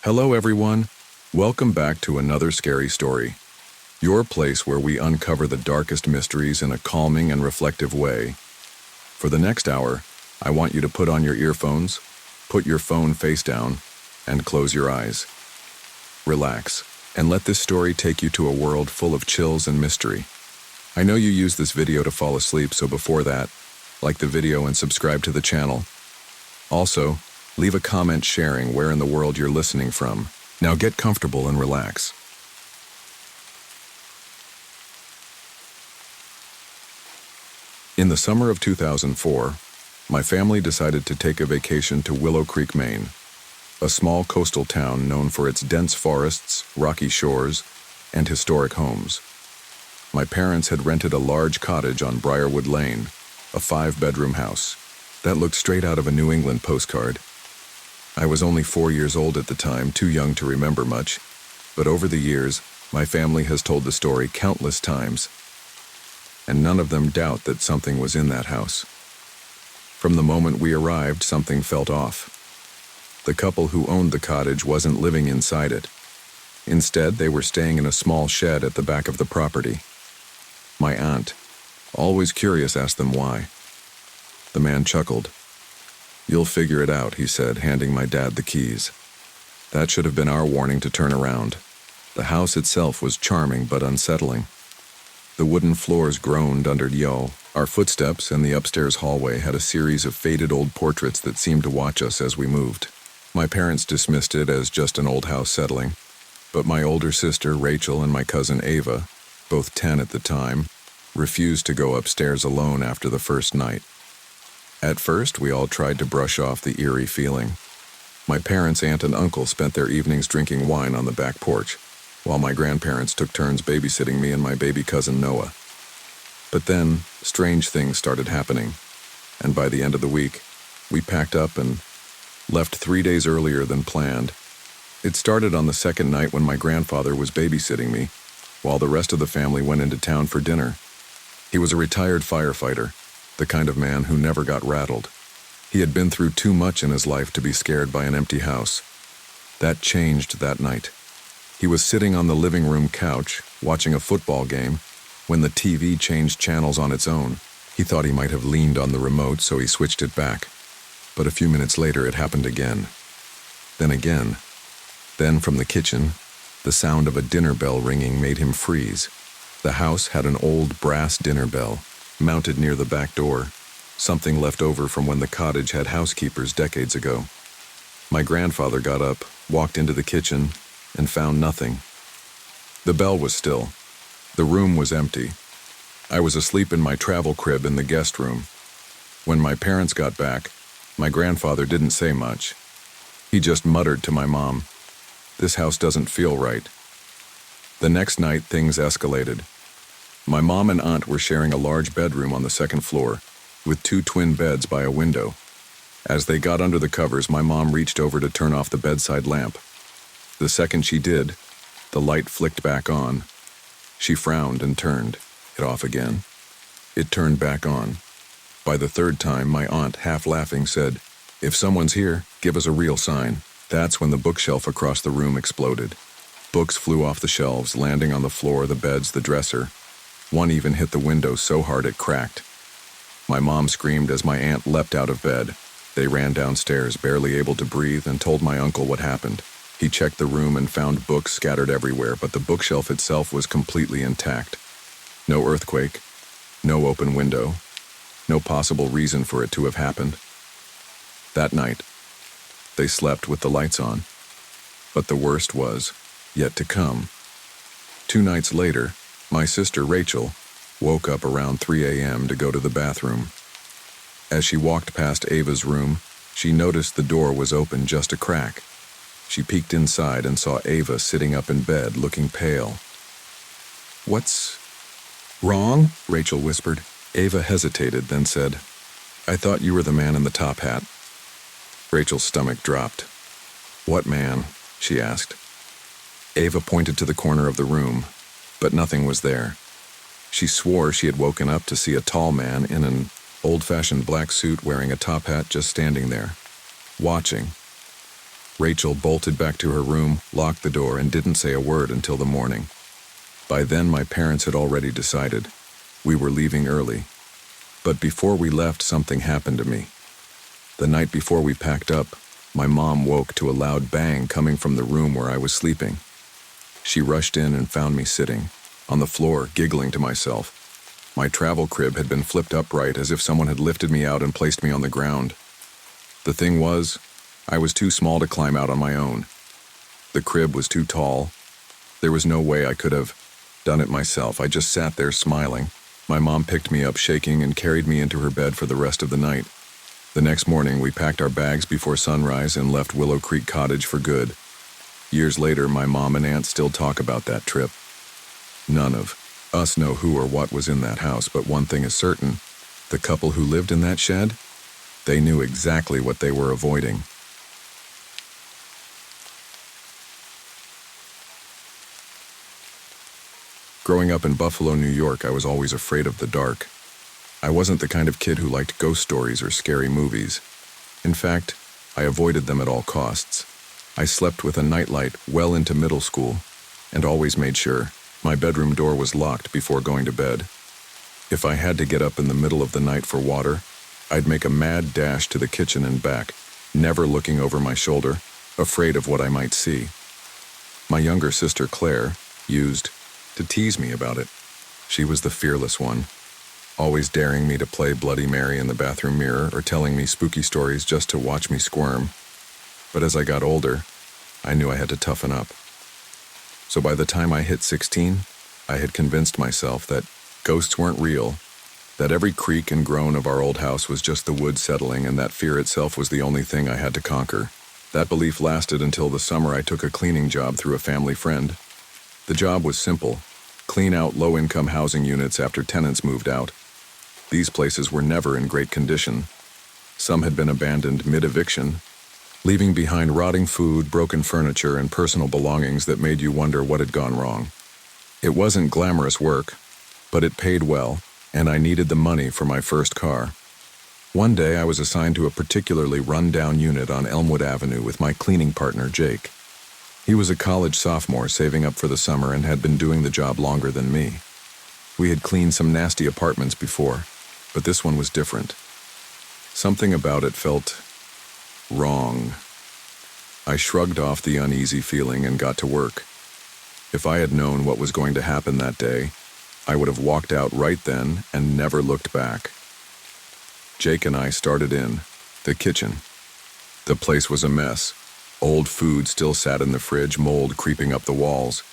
Hello everyone, welcome back to another scary story. Your place where we uncover the darkest mysteries in a calming and reflective way. For the next hour, I want you to put on your earphones, put your phone face down, and close your eyes. Relax, and let this story take you to a world full of chills and mystery. I know you use this video to fall asleep, so before that, like the video and subscribe to the channel. Also, leave a comment sharing where in the world you're listening from. Now get comfortable and relax. In the summer of 2004, my family decided to take a vacation to Willow Creek, Maine, a small coastal town known for its dense forests, rocky shores, and historic homes. My parents had rented a large cottage on Briarwood Lane, a 5-bedroom house that looked straight out of a New England postcard. I was only 4 years old at the time, too young to remember much, but over the years, my family has told the story countless times, and none of them doubt that something was in that house. From the moment we arrived, something felt off. The couple who owned the cottage wasn't living inside it. Instead, they were staying in a small shed at the back of the property. My aunt, always curious, asked them why. The man chuckled. "You'll figure it out," he said, handing my dad the keys. That should have been our warning to turn around. The house itself was charming but unsettling. The wooden floors groaned under our footsteps, and the upstairs hallway had a series of faded old portraits that seemed to watch us as we moved. My parents dismissed it as just an old house settling, but my older sister, Rachel, and my cousin Ava, both 10 at the time, refused to go upstairs alone after the first night. At first, we all tried to brush off the eerie feeling. My parents' aunt and uncle spent their evenings drinking wine on the back porch, while my grandparents took turns babysitting me and my baby cousin Noah. But then, strange things started happening, and by the end of the week, we packed up and left 3 days earlier than planned. It started on the second night when my grandfather was babysitting me, while the rest of the family went into town for dinner. He was a retired firefighter, the kind of man who never got rattled. He had been through too much in his life to be scared by an empty house. That changed that night. He was sitting on the living room couch, watching a football game, when the TV changed channels on its own. He thought he might have leaned on the remote, so he switched it back. But a few minutes later, it happened again. Then again. Then from the kitchen, the sound of a dinner bell ringing made him freeze. The house had an old brass dinner bell, mounted near the back door, something left over from when the cottage had housekeepers decades ago. My grandfather got up, walked into the kitchen, and found nothing. The bell was still. The room was empty. I was asleep in my travel crib in the guest room. When my parents got back, my grandfather didn't say much. He just muttered to my mom, "This house doesn't feel right." The next night, things escalated. My mom and aunt were sharing a large bedroom on the second floor, with 2 twin beds by a window. As they got under the covers, my mom reached over to turn off the bedside lamp. The second she did, the light flicked back on. She frowned and turned it off again. It turned back on. By the third time, my aunt, half laughing, said, "If someone's here, give us a real sign." That's when the bookshelf across the room exploded. Books flew off the shelves, landing on the floor, the beds, the dresser. One even hit the window so hard it cracked. My mom screamed as my aunt leapt out of bed. They ran downstairs, barely able to breathe, and told my uncle what happened. He checked the room and found books scattered everywhere, but the bookshelf itself was completely intact. No earthquake, no open window, no possible reason for it to have happened. That night, they slept with the lights on. But the worst was yet to come. 2 nights later, my sister Rachel woke up around 3 a.m. to go to the bathroom. As she walked past Ava's room, she noticed the door was open just a crack. She peeked inside and saw Ava sitting up in bed, looking pale. "What's wrong?" Rachel whispered. Ava hesitated, then said, "I thought you were the man in the top hat." Rachel's stomach dropped. "What man?" she asked. Ava pointed to the corner of the room, but nothing was there. She swore she had woken up to see a tall man in an old-fashioned black suit wearing a top hat just standing there, watching. Rachel bolted back to her room, locked the door, and didn't say a word until the morning. By then, my parents had already decided. We were leaving early. But before we left, something happened to me. The night before we packed up, my mom woke to a loud bang coming from the room where I was sleeping. She rushed in and found me sitting, on the floor, giggling to myself. My travel crib had been flipped upright as if someone had lifted me out and placed me on the ground. The thing was, I was too small to climb out on my own. The crib was too tall. There was no way I could have done it myself. I just sat there smiling. My mom picked me up shaking and carried me into her bed for the rest of the night. The next morning, we packed our bags before sunrise and left Willow Creek Cottage for good. Years later, my mom and aunt still talk about that trip. None of us know who or what was in that house, but one thing is certain. The couple who lived in that shed, they knew exactly what they were avoiding. Growing up in Buffalo, New York, I was always afraid of the dark. I wasn't the kind of kid who liked ghost stories or scary movies. In fact, I avoided them at all costs. I slept with a nightlight well into middle school, and always made sure my bedroom door was locked before going to bed. If I had to get up in the middle of the night for water, I'd make a mad dash to the kitchen and back, never looking over my shoulder, afraid of what I might see. My younger sister, Claire, used to tease me about it. She was the fearless one, always daring me to play Bloody Mary in the bathroom mirror or telling me spooky stories just to watch me squirm. But as I got older, I knew I had to toughen up. So by the time I hit 16, I had convinced myself that ghosts weren't real, that every creak and groan of our old house was just the wood settling, and that fear itself was the only thing I had to conquer. That belief lasted until the summer I took a cleaning job through a family friend. The job was simple: clean out low-income housing units after tenants moved out. These places were never in great condition. Some had been abandoned mid-eviction, leaving behind rotting food, broken furniture, and personal belongings that made you wonder what had gone wrong. It wasn't glamorous work, but it paid well, and I needed the money for my first car. One day I was assigned to a particularly run-down unit on Elmwood Avenue with my cleaning partner, Jake. He was a college sophomore saving up for the summer and had been doing the job longer than me. We had cleaned some nasty apartments before, but this one was different. Something about it felt wrong. I shrugged off the uneasy feeling and got to work. If I had known what was going to happen that day, I would have walked out right then and never looked back. Jake and I started in the kitchen. The place was a mess. Old food still sat in the fridge, mold creeping up the walls.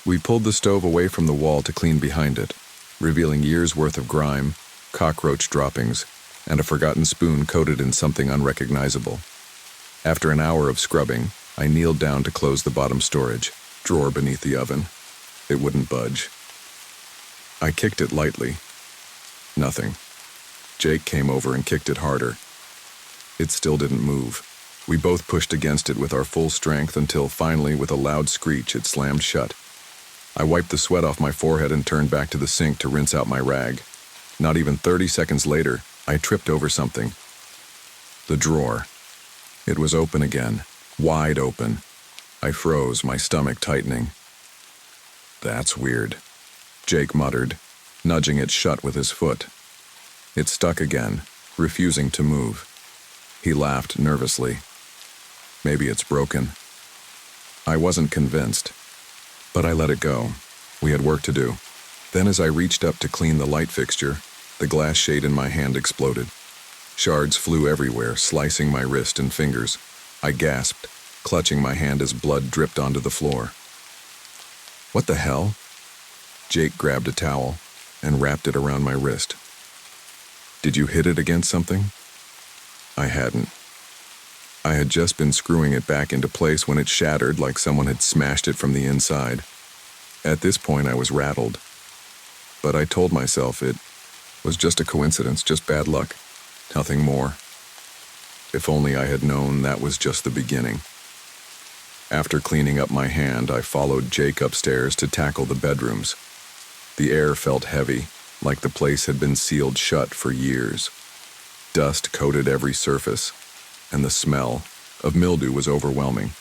We pulled the stove away from the wall to clean behind it, revealing years' worth of grime, cockroach droppings, and a forgotten spoon coated in something unrecognizable. After an hour of scrubbing, I kneeled down to close the bottom storage drawer beneath the oven. It wouldn't budge. I kicked it lightly. Nothing. Jake came over and kicked it harder. It still didn't move. We both pushed against it with our full strength until finally, with a loud screech, it slammed shut. I wiped the sweat off my forehead and turned back to the sink to rinse out my rag. Not even 30 seconds later, I tripped over something. The drawer. It was open again, wide open. I froze, my stomach tightening. "That's weird," Jake muttered, nudging it shut with his foot. It stuck again, refusing to move. He laughed nervously. "Maybe it's broken." I wasn't convinced, but I let it go. We had work to do. Then as I reached up to clean the light fixture, the glass shade in my hand exploded. Shards flew everywhere, slicing my wrist and fingers. I gasped, clutching my hand as blood dripped onto the floor. "What the hell?" Jake grabbed a towel and wrapped it around my wrist. "Did you hit it against something?" I hadn't. I had just been screwing it back into place when it shattered like someone had smashed it from the inside. At this point, I was rattled. But I told myself it was just a coincidence, just bad luck, nothing more. If only I had known that was just the beginning. After cleaning up my hand, I followed Jake upstairs to tackle the bedrooms. The air felt heavy, like the place had been sealed shut for years. Dust coated every surface, and the smell, of mildew was overwhelming.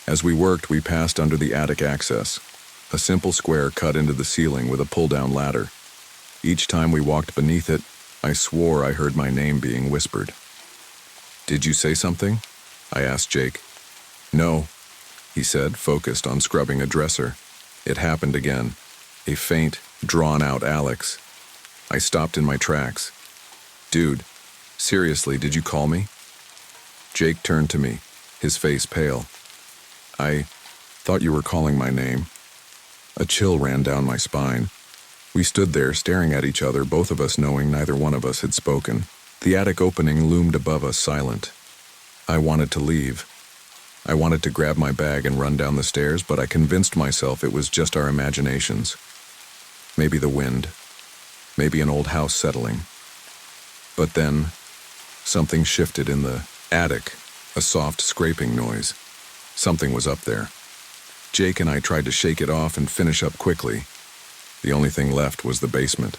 As we worked, we passed under the attic access, a simple square cut into the ceiling with a pull-down ladder. Each time we walked beneath it, I swore I heard my name being whispered. "Did you say something?" I asked Jake. "No," he said, focused on scrubbing a dresser. It happened again. A faint, drawn-out Alex. I stopped in my tracks. "Dude, seriously, did you call me?" Jake turned to me, his face pale. "I thought you were calling my name." A chill ran down my spine. We stood there staring at each other, both of us knowing neither one of us had spoken. The attic opening loomed above us, silent. I wanted to leave. I wanted to grab my bag and run down the stairs, but I convinced myself it was just our imaginations. Maybe the wind. Maybe an old house settling. But then, something shifted in the attic, a soft scraping noise. Something was up there. Jake and I tried to shake it off and finish up quickly. The only thing left was the basement.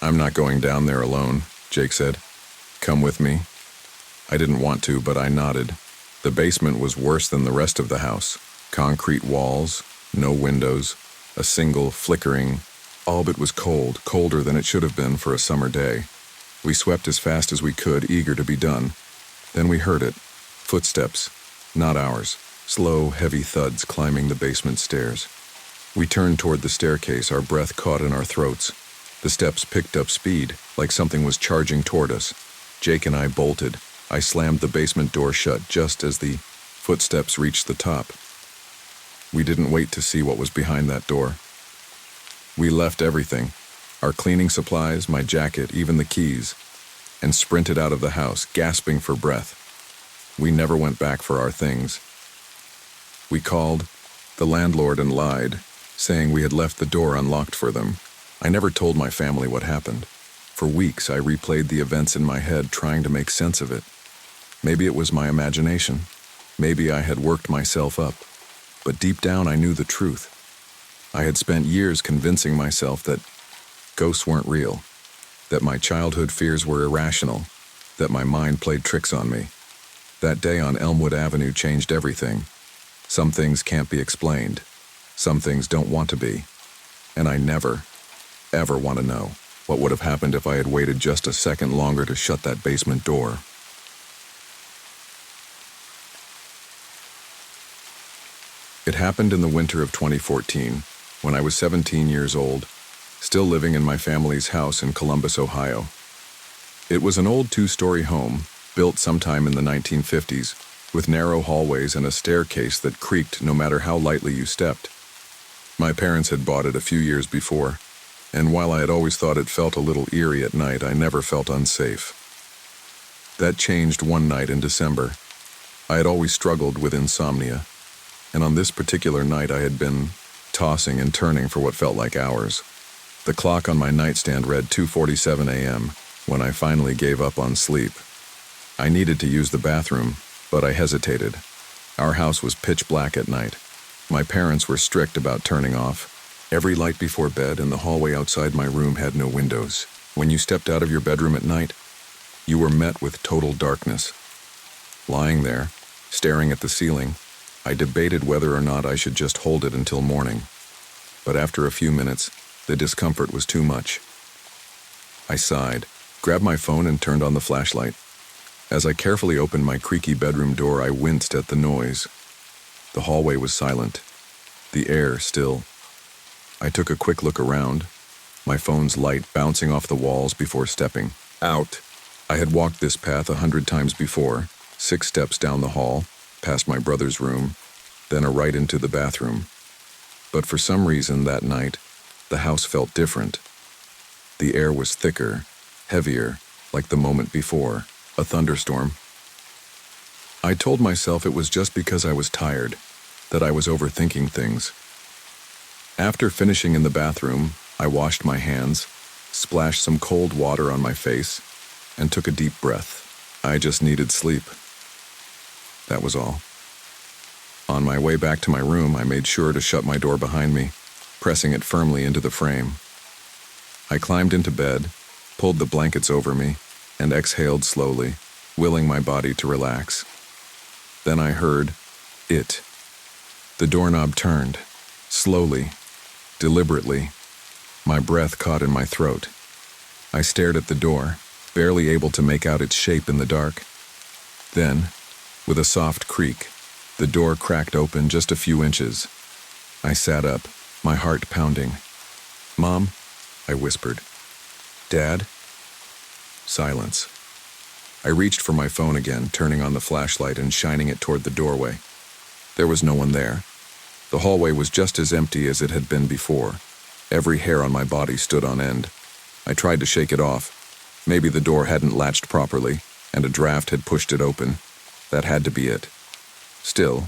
"I'm not going down there alone," Jake said. "Come with me." I didn't want to, but I nodded. The basement was worse than the rest of the house. Concrete walls, no windows, a single flickering. All of it was cold, colder than it should have been for a summer day. We swept as fast as we could, eager to be done. Then we heard it. Footsteps, not ours. Slow, heavy thuds climbing the basement stairs. We turned toward the staircase, our breath caught in our throats. The steps picked up speed, like something was charging toward us. Jake and I bolted. I slammed the basement door shut just as the footsteps reached the top. We didn't wait to see what was behind that door. We left everything, our cleaning supplies, my jacket, even the keys, and sprinted out of the house, gasping for breath. We never went back for our things. We called the landlord and lied, saying we had left the door unlocked for them. I never told my family what happened. For weeks, I replayed the events in my head, trying to make sense of it. Maybe it was my imagination. Maybe I had worked myself up. But deep down, I knew the truth. I had spent years convincing myself that ghosts weren't real, that my childhood fears were irrational, that my mind played tricks on me. That day on Elmwood Avenue changed everything. Some things can't be explained. Some things don't want to be. And I never, ever want to know what would have happened if I had waited just a second longer to shut that basement door. It happened in the winter of 2014, when I was 17 years old, still living in my family's house in Columbus, Ohio. It was an old 2-story home, built sometime in the 1950s, with narrow hallways and a staircase that creaked no matter how lightly you stepped. My parents had bought it a few years before, and while I had always thought it felt a little eerie at night, I never felt unsafe. That changed one night in December. I had always struggled with insomnia, and on this particular night I had been tossing and turning for what felt like hours. The clock on my nightstand read 2:47 a.m. when I finally gave up on sleep. I needed to use the bathroom, but I hesitated. Our house was pitch black at night. My parents were strict about turning off every light before bed, and the hallway outside my room had no windows. When you stepped out of your bedroom at night, you were met with total darkness. Lying there, staring at the ceiling, I debated whether or not I should just hold it until morning. But after a few minutes, the discomfort was too much. I sighed, grabbed my phone and turned on the flashlight. As I carefully opened my creaky bedroom door, I winced at the noise. The hallway was silent, the air still. I took a quick look around, my phone's light bouncing off the walls before stepping out. I had walked this path 100 times before, 6 steps down the hall, past my brother's room, then a right into the bathroom. But for some reason that night, the house felt different. The air was thicker, heavier, like the moment before, a thunderstorm. I told myself it was just because I was tired, that I was overthinking things. After finishing in the bathroom, I washed my hands, splashed some cold water on my face, and took a deep breath. I just needed sleep. That was all. On my way back to my room, I made sure to shut my door behind me, pressing it firmly into the frame. I climbed into bed, pulled the blankets over me, and exhaled slowly, willing my body to relax. Then I heard it. The doorknob turned, slowly, deliberately. My breath caught in my throat. I stared at the door, barely able to make out its shape in the dark. Then, with a soft creak, the door cracked open just a few inches. I sat up, my heart pounding. "Mom?" I whispered. "Dad?" Silence. I reached for my phone again, turning on the flashlight and shining it toward the doorway. There was no one there. The hallway was just as empty as it had been before. Every hair on my body stood on end. I tried to shake it off. Maybe the door hadn't latched properly, and a draft had pushed it open. That had to be it. Still,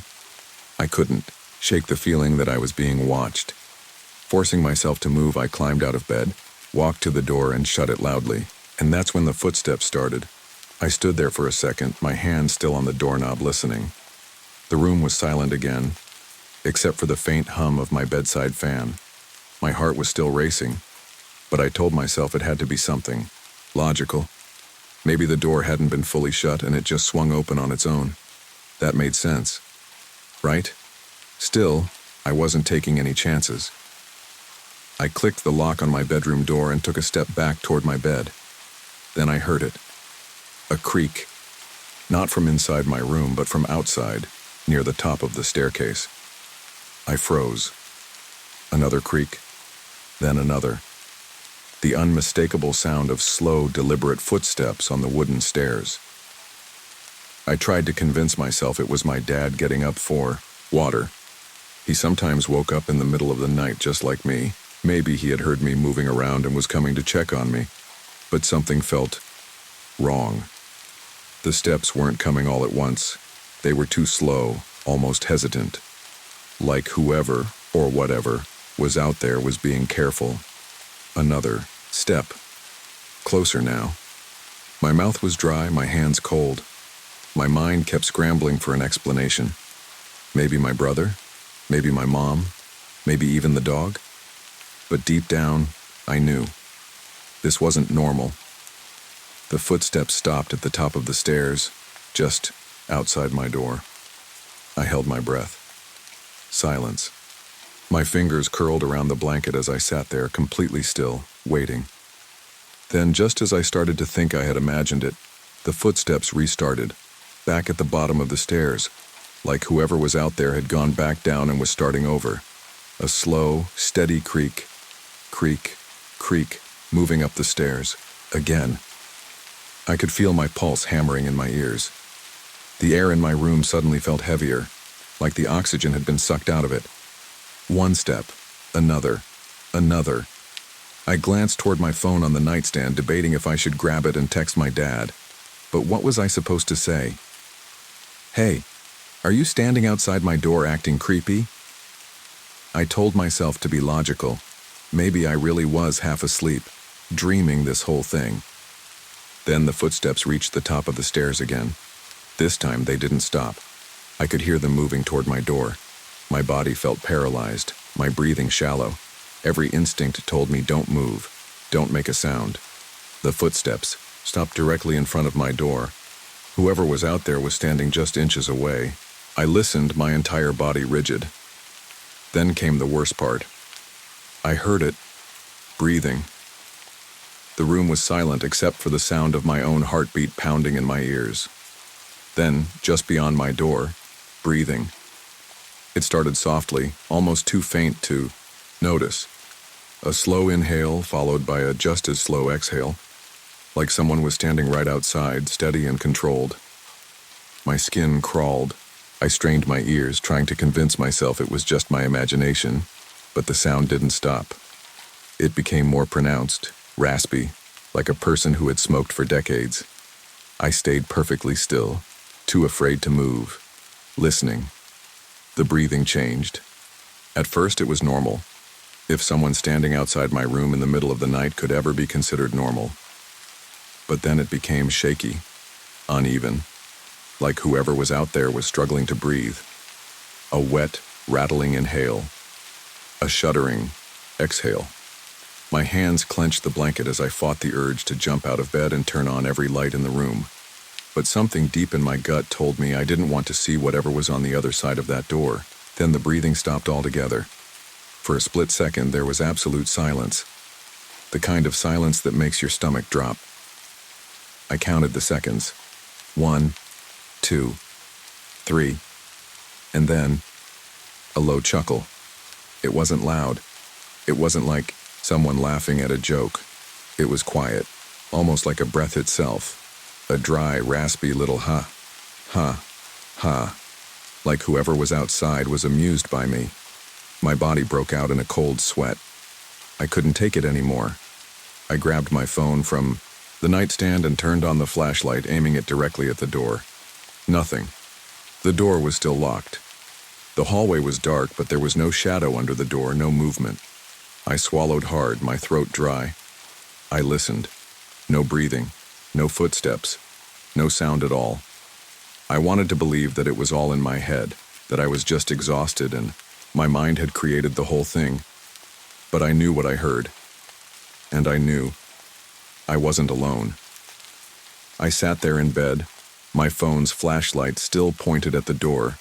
I couldn't shake the feeling that I was being watched. Forcing myself to move, I climbed out of bed, walked to the door, and shut it loudly. And that's when the footsteps started. I stood there for a second, my hand still on the doorknob, listening. The room was silent again, except for the faint hum of my bedside fan. My heart was still racing, but I told myself it had to be something logical. Maybe the door hadn't been fully shut and it just swung open on its own. That made sense, right? Still, I wasn't taking any chances. I clicked the lock on my bedroom door and took a step back toward my bed. Then I heard it. A creak. Not from inside my room, but from outside, near the top of the staircase. I froze. Another creak. Then another. The unmistakable sound of slow, deliberate footsteps on the wooden stairs. I tried to convince myself it was my dad getting up for water. He sometimes woke up in the middle of the night just like me. Maybe he had heard me moving around and was coming to check on me. But something felt wrong. The steps weren't coming all at once. They were too slow, almost hesitant. Like whoever, or whatever, was out there was being careful. Another step. Closer now. My mouth was dry, my hands cold. My mind kept scrambling for an explanation. Maybe my brother, maybe my mom, maybe even the dog. But deep down, I knew. This wasn't normal. The footsteps stopped at the top of the stairs, just outside my door. I held my breath. Silence. My fingers curled around the blanket as I sat there, completely still, waiting. Then, just as I started to think I had imagined it, the footsteps restarted, back at the bottom of the stairs, like whoever was out there had gone back down and was starting over. A slow, steady creak, creak, creak, moving up the stairs, again. I could feel my pulse hammering in my ears. The air in my room suddenly felt heavier, like the oxygen had been sucked out of it. One step, another, another. I glanced toward my phone on the nightstand, debating if I should grab it and text my dad. But what was I supposed to say? "Hey, are you standing outside my door acting creepy?" I told myself to be logical. Maybe I really was half asleep, dreaming this whole thing. Then the footsteps reached the top of the stairs again. This time they didn't stop. I could hear them moving toward my door. My body felt paralyzed, my breathing shallow. Every instinct told me don't move, don't make a sound. The footsteps stopped directly in front of my door. Whoever was out there was standing just inches away. I listened, my entire body rigid. Then came the worst part. I heard it, breathing. The room was silent except for the sound of my own heartbeat pounding in my ears. Then, just beyond my door, breathing. It started softly, almost too faint to notice. A slow inhale followed by a just as slow exhale, like someone was standing right outside, steady and controlled. My skin crawled. I strained my ears, trying to convince myself it was just my imagination, but the sound didn't stop. It became more pronounced, raspy, like a person who had smoked for decades. I stayed perfectly still, too afraid to move, listening. The breathing changed. At first it was normal, if someone standing outside my room in the middle of the night could ever be considered normal. But then it became shaky, uneven, like whoever was out there was struggling to breathe. A wet, rattling inhale, a shuddering exhale. My hands clenched the blanket as I fought the urge to jump out of bed and turn on every light in the room. but something deep in my gut told me I didn't want to see whatever was on the other side of that door. Then the breathing stopped altogether. For a split second, there was absolute silence. The kind of silence that makes your stomach drop. I counted the seconds. 1, 2, 3, and then a low chuckle. It wasn't loud. It wasn't like someone laughing at a joke. It was quiet, almost like a breath itself. A dry, raspy little ha, ha, ha. Like whoever was outside was amused by me. My body broke out in a cold sweat. I couldn't take it anymore. I grabbed my phone from the nightstand and turned on the flashlight, aiming it directly at the door. Nothing. The door was still locked. The hallway was dark, but there was no shadow under the door, no movement. I swallowed hard, my throat dry. I listened. No breathing, no footsteps, no sound at all. I wanted to believe that it was all in my head, that I was just exhausted and my mind had created the whole thing. But I knew what I heard. And I knew I wasn't alone. I sat there in bed, my phone's flashlight still pointed at the door,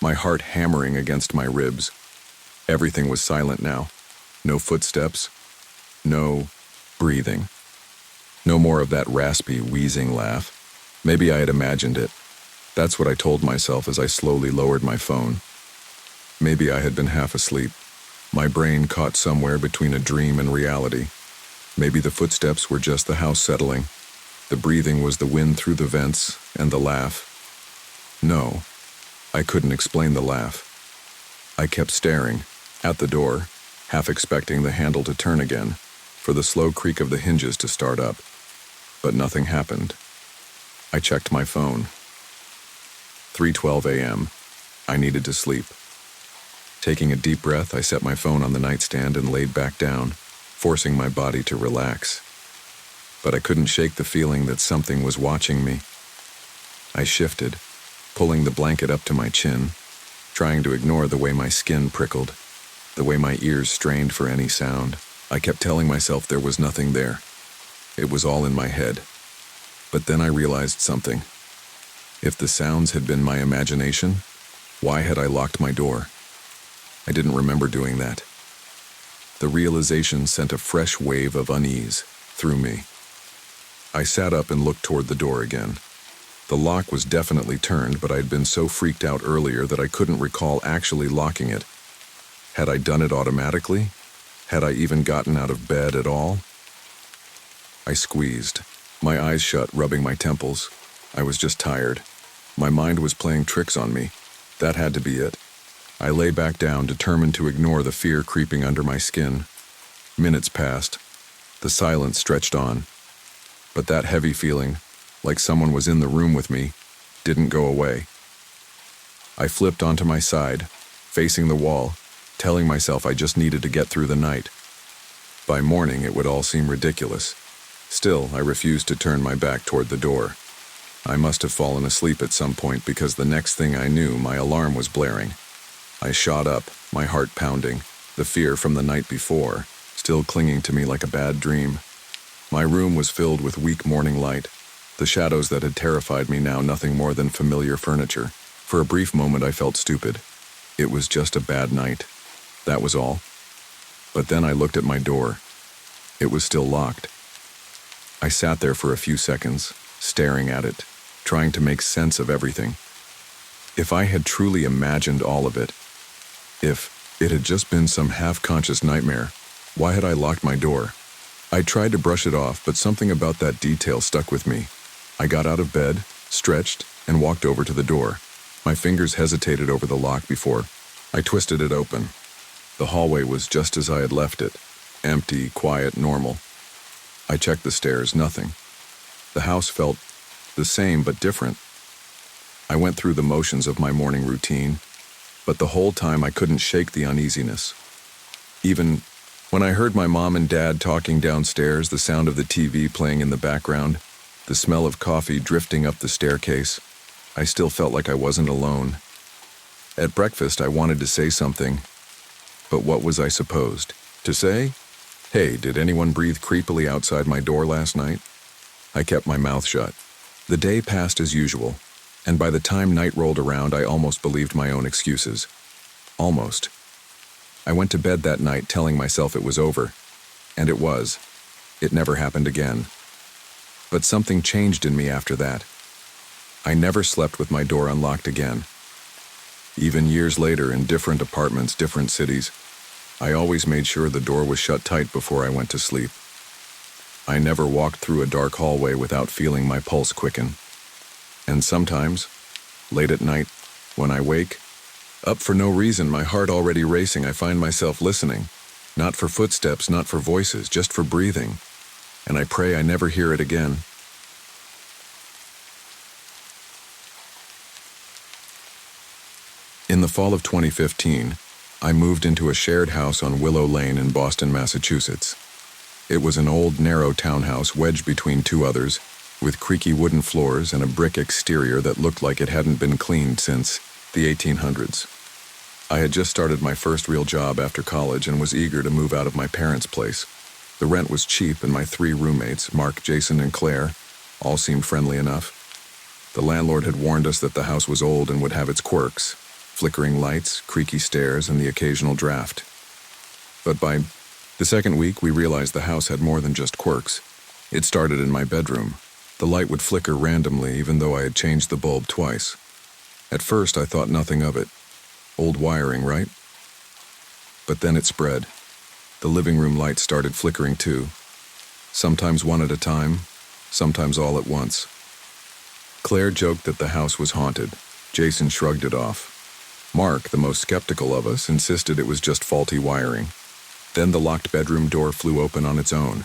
my heart hammering against my ribs. Everything was silent now. No footsteps. No breathing. No more of that raspy, wheezing laugh. Maybe I had imagined it. That's what I told myself as I slowly lowered my phone. Maybe I had been half asleep. My brain caught somewhere between a dream and reality. Maybe the footsteps were just the house settling. The breathing was the wind through the vents, and the laugh. No, I couldn't explain the laugh. I kept staring at the door, half expecting the handle to turn again, for the slow creak of the hinges to start up. But nothing happened. I checked my phone. 3:12 a.m. I needed to sleep. Taking a deep breath, I set my phone on the nightstand and laid back down, forcing my body to relax. But I couldn't shake the feeling that something was watching me. I shifted, pulling the blanket up to my chin, trying to ignore the way my skin prickled, the way my ears strained for any sound. I kept telling myself there was nothing there. It was all in my head. But then I realized something. If the sounds had been my imagination, why had I locked my door? I didn't remember doing that. The realization sent a fresh wave of unease through me. I sat up and looked toward the door again. The lock was definitely turned, but I'd been so freaked out earlier that I couldn't recall actually locking it. Had I done it automatically? Had I even gotten out of bed at all? I squeezed, my eyes shut, rubbing my temples. I was just tired. My mind was playing tricks on me. That had to be it. I lay back down, determined to ignore the fear creeping under my skin. Minutes passed. The silence stretched on. But that heavy feeling, like someone was in the room with me, didn't go away. I flipped onto my side, facing the wall, telling myself I just needed to get through the night. By morning, it would all seem ridiculous. Still, I refused to turn my back toward the door. I must have fallen asleep at some point because the next thing I knew, my alarm was blaring. I shot up, my heart pounding, the fear from the night before, still clinging to me like a bad dream. My room was filled with weak morning light, the shadows that had terrified me now nothing more than familiar furniture. For a brief moment I felt stupid. It was just a bad night. That was all. But then I looked at my door. It was still locked. I sat there for a few seconds, staring at it, trying to make sense of everything. If I had truly imagined all of it, if it had just been some half-conscious nightmare, why had I locked my door? I tried to brush it off, but something about that detail stuck with me. I got out of bed, stretched, and walked over to the door. My fingers hesitated over the lock before I twisted it open. The hallway was just as I had left it, empty, quiet, normal. I checked the stairs, nothing. The house felt the same but different. I went through the motions of my morning routine, but the whole time I couldn't shake the uneasiness. Even when I heard my mom and dad talking downstairs, the sound of the TV playing in the background, the smell of coffee drifting up the staircase, I still felt like I wasn't alone. At breakfast, I wanted to say something, but what was I supposed to say? Hey, did anyone breathe creepily outside my door last night? I kept my mouth shut. The day passed as usual, and by the time night rolled around, I almost believed my own excuses. Almost. I went to bed that night telling myself it was over, and it was. It never happened again. But something changed in me after that. I never slept with my door unlocked again. Even years later, in different apartments, different cities, I always made sure the door was shut tight before I went to sleep. I never walked through a dark hallway without feeling my pulse quicken. And sometimes, late at night, when I wake, up for no reason, my heart already racing, I find myself listening. Not for footsteps, not for voices, just for breathing. And I pray I never hear it again. In the fall of 2015, I moved into a shared house on Willow Lane in Boston, Massachusetts. It was an old, narrow townhouse wedged between two others, with creaky wooden floors and a brick exterior that looked like it hadn't been cleaned since the 1800s. I had just started my first real job after college and was eager to move out of my parents' place. The rent was cheap and my 3 roommates, Mark, Jason, and Claire, all seemed friendly enough. The landlord had warned us that the house was old and would have its quirks, flickering lights, creaky stairs, and the occasional draft. But by the second week, we realized the house had more than just quirks. It started in my bedroom. The light would flicker randomly even though I had changed the bulb twice. At first, I thought nothing of it. Old wiring, right? But then it spread. The living room light started flickering too. Sometimes one at a time, sometimes all at once. Claire joked that the house was haunted. Jason shrugged it off. Mark, the most skeptical of us, insisted it was just faulty wiring. Then the locked bedroom door flew open on its own.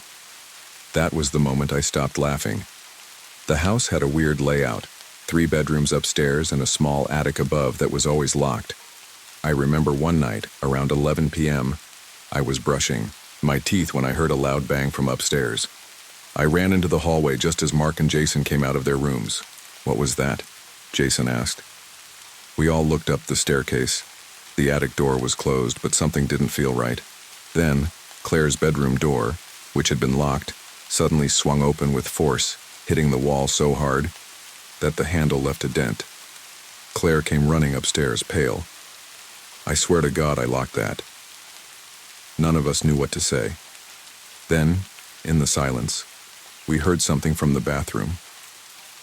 That was the moment I stopped laughing. The house had a weird layout, 3 bedrooms upstairs and a small attic above that was always locked. I remember one night, around 11 p.m., I was brushing my teeth when I heard a loud bang from upstairs. I ran into the hallway just as Mark and Jason came out of their rooms. "What was that?" Jason asked. We all looked up the staircase. The attic door was closed, but something didn't feel right. Then, Claire's bedroom door, which had been locked, suddenly swung open with force, hitting the wall so hard that the handle left a dent. Claire came running upstairs, pale. I swear to God I locked that. None of us knew what to say. Then, in the silence, we heard something from the bathroom.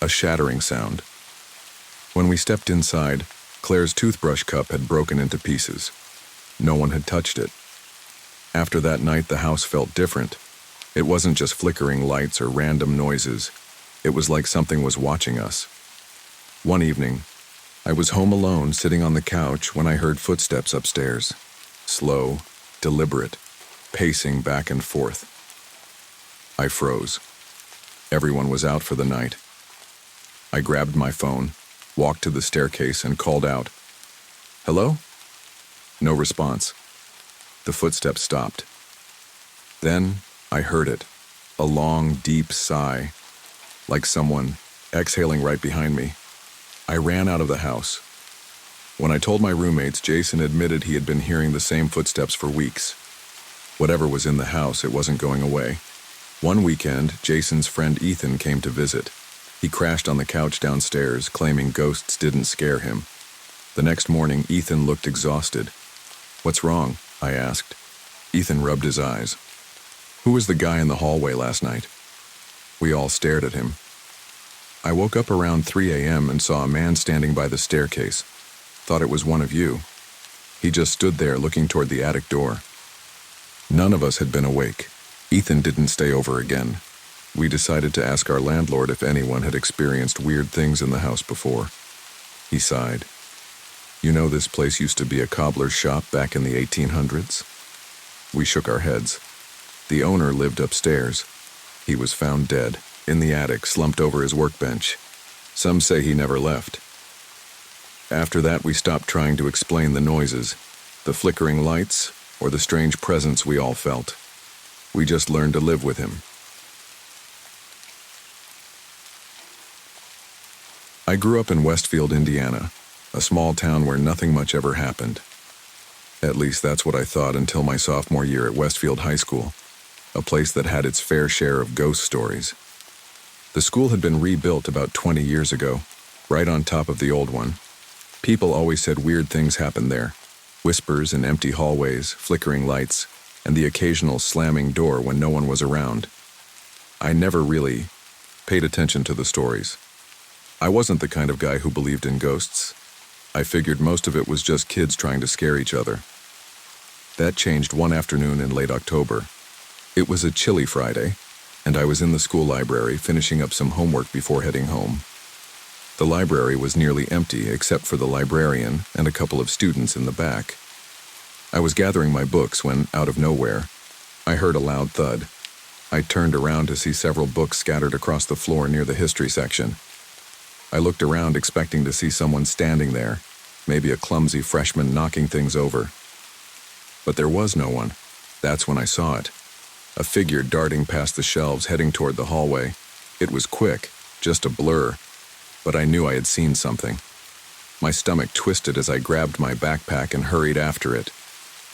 A shattering sound. When we stepped inside, Claire's toothbrush cup had broken into pieces. No one had touched it. After that night, the house felt different. It wasn't just flickering lights or random noises. It was like something was watching us. One evening, I was home alone, sitting on the couch, when I heard footsteps upstairs. Slow, deliberate, pacing back and forth. I froze. Everyone was out for the night. I grabbed my phone, walked to the staircase, and called out, "Hello?" No response. The footsteps stopped. Then I heard it, a long, deep sigh, like someone exhaling right behind me. I ran out of the house. When I told my roommates, Jason admitted he had been hearing the same footsteps for weeks. Whatever was in the house, it wasn't going away. One weekend, Jason's friend Ethan came to visit. He crashed on the couch downstairs, claiming ghosts didn't scare him. The next morning, Ethan looked exhausted. "What's wrong?" I asked. Ethan rubbed his eyes. "Who was the guy in the hallway last night?" We all stared at him. "I woke up around 3 a.m. and saw a man standing by the staircase. Thought it was one of you. He just stood there looking toward the attic door." None of us had been awake. Ethan didn't stay over again. We decided to ask our landlord if anyone had experienced weird things in the house before. He sighed. "You know, this place used to be a cobbler's shop back in the 1800s? We shook our heads. The owner lived upstairs. He was found dead, in the attic, slumped over his workbench. Some say he never left. After that, we stopped trying to explain the noises, the flickering lights, or the strange presence we all felt. We just learned to live with him. I grew up in Westfield, Indiana, a small town where nothing much ever happened. At least that's what I thought until my sophomore year at Westfield High School, a place that had its fair share of ghost stories. The school had been rebuilt about 20 years ago, right on top of the old one. People always said weird things happened there. Whispers in empty hallways, flickering lights, and the occasional slamming door when no one was around. I never really paid attention to the stories. I wasn't the kind of guy who believed in ghosts. I figured most of it was just kids trying to scare each other. That changed one afternoon in late October. It was a chilly Friday, and I was in the school library finishing up some homework before heading home. The library was nearly empty except for the librarian and a couple of students in the back. I was gathering my books when, out of nowhere, I heard a loud thud. I turned around to see several books scattered across the floor near the history section. I looked around expecting to see someone standing there, maybe a clumsy freshman knocking things over. But there was no one. That's when I saw it. A figure darting past the shelves heading toward the hallway. It was quick, just a blur, but I knew I had seen something. My stomach twisted as I grabbed my backpack and hurried after it.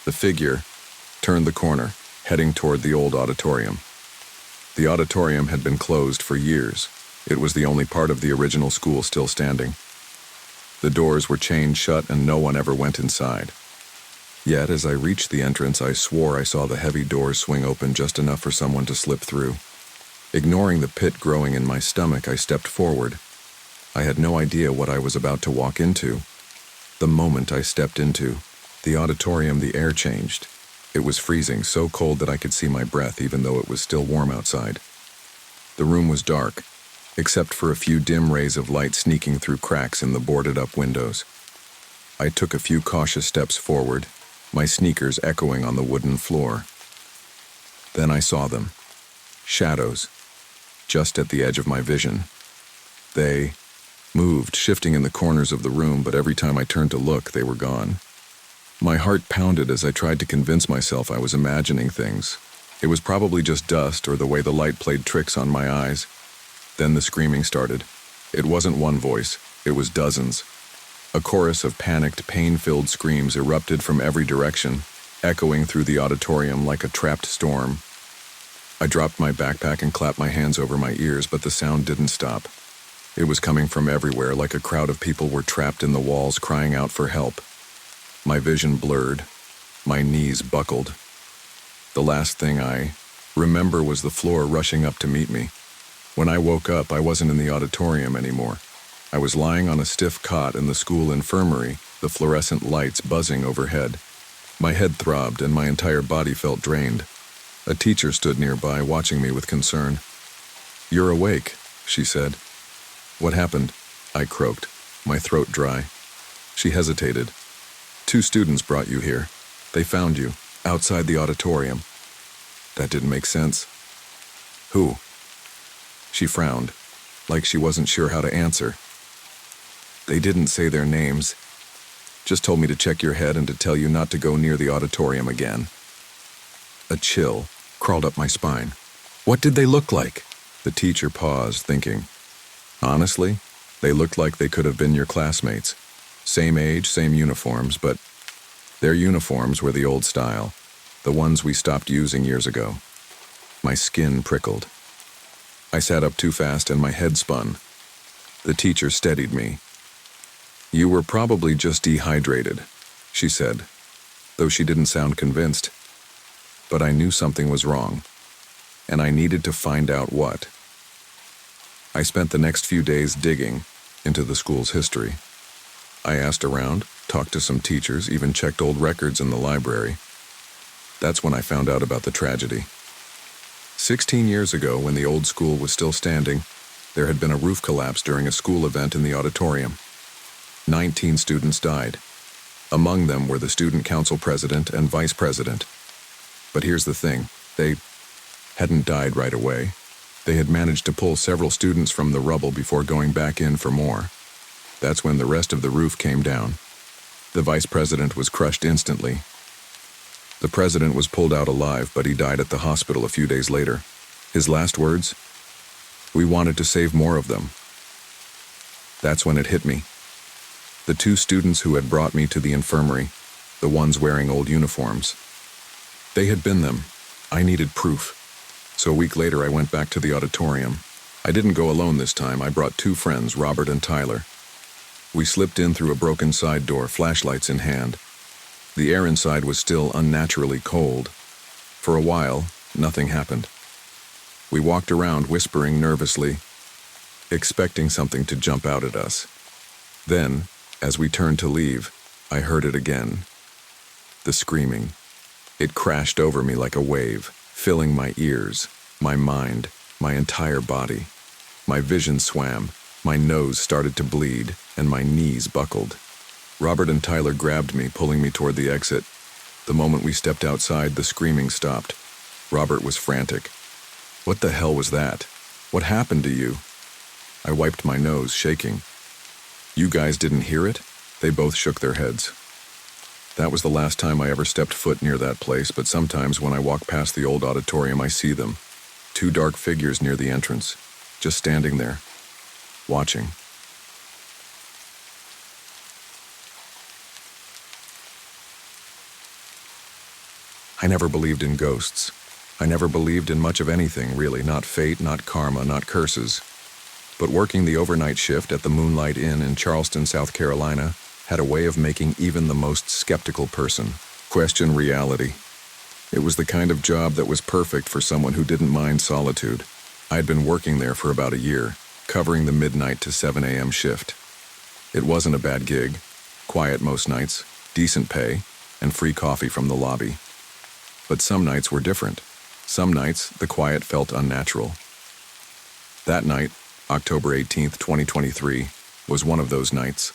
The figure turned the corner, heading toward the old auditorium. The auditorium had been closed for years. It was the only part of the original school still standing. The doors were chained shut and no one ever went inside. Yet, as I reached the entrance, I swore I saw the heavy doors swing open just enough for someone to slip through. Ignoring the pit growing in my stomach, I stepped forward. I had no idea what I was about to walk into. The moment I stepped into the auditorium, the air changed. It was freezing, so cold that I could see my breath even though it was still warm outside. The room was dark, except for a few dim rays of light sneaking through cracks in the boarded-up windows. I took a few cautious steps forward, my sneakers echoing on the wooden floor. Then I saw them. Shadows, just at the edge of my vision. They moved, shifting in the corners of the room, but every time I turned to look, they were gone. My heart pounded as I tried to convince myself I was imagining things. It was probably just dust or the way the light played tricks on my eyes. Then the screaming started. It wasn't one voice, it was dozens. A chorus of panicked, pain-filled screams erupted from every direction, echoing through the auditorium like a trapped storm. I dropped my backpack and clapped my hands over my ears, but the sound didn't stop. It was coming from everywhere, like a crowd of people were trapped in the walls crying out for help. My vision blurred. My knees buckled. The last thing I remember was the floor rushing up to meet me. When I woke up, I wasn't in the auditorium anymore. I was lying on a stiff cot in the school infirmary, the fluorescent lights buzzing overhead. My head throbbed and my entire body felt drained. A teacher stood nearby, watching me with concern. "You're awake," she said. "What happened?" I croaked, my throat dry. She hesitated. "2 students brought you here. They found you, outside the auditorium." That didn't make sense. "Who?" She frowned, like she wasn't sure how to answer. "They didn't say their names. Just told me to check your head and to tell you not to go near the auditorium again." A chill crawled up my spine. "What did they look like?" The teacher paused, thinking. "Honestly, they looked like they could have been your classmates. Same age, same uniforms, but their uniforms were the old style, the ones we stopped using years ago." My skin prickled. I sat up too fast and my head spun. The teacher steadied me. "You were probably just dehydrated," she said, though she didn't sound convinced. But I knew something was wrong, and I needed to find out what. I spent the next few days digging into the school's history. I asked around, talked to some teachers, even checked old records in the library. That's when I found out about the tragedy. 16 years ago, when the old school was still standing, there had been a roof collapse during a school event in the auditorium. 19 students died. Among them were the student council president and vice president. But here's the thing, they hadn't died right away. They had managed to pull several students from the rubble before going back in for more. That's when the rest of the roof came down. The vice president was crushed instantly. The president was pulled out alive, but he died at the hospital a few days later. His last words? "We wanted to save more of them." That's when it hit me. The 2 students who had brought me to the infirmary, the ones wearing old uniforms. They had been them. I needed proof. So a week later I went back to the auditorium. I didn't go alone this time. I brought two friends, Robert and Tyler. We slipped in through a broken side door, flashlights in hand. The air inside was still unnaturally cold. For a while, nothing happened. We walked around, whispering nervously, expecting something to jump out at us. Then, as we turned to leave, I heard it again. The screaming. It crashed over me like a wave, filling my ears, my mind, my entire body. My vision swam, my nose started to bleed, and my knees buckled. Robert and Tyler grabbed me, pulling me toward the exit. The moment we stepped outside, the screaming stopped. Robert was frantic. "What the hell was that? What happened to you?" I wiped my nose, shaking. "You guys didn't hear it?" They both shook their heads. That was the last time I ever stepped foot near that place, but sometimes when I walk past the old auditorium, I see them. Two dark figures near the entrance, just standing there, watching. I never believed in ghosts. I never believed in much of anything, really, not fate, not karma, not curses. But working the overnight shift at the Moonlight Inn in Charleston, South Carolina, had a way of making even the most skeptical person question reality. It was the kind of job that was perfect for someone who didn't mind solitude. I'd been working there for about a year, covering the midnight to 7 a.m. shift. It wasn't a bad gig, quiet most nights, decent pay, and free coffee from the lobby. But some nights were different. Some nights, the quiet felt unnatural. That night, October 18th, 2023, was one of those nights.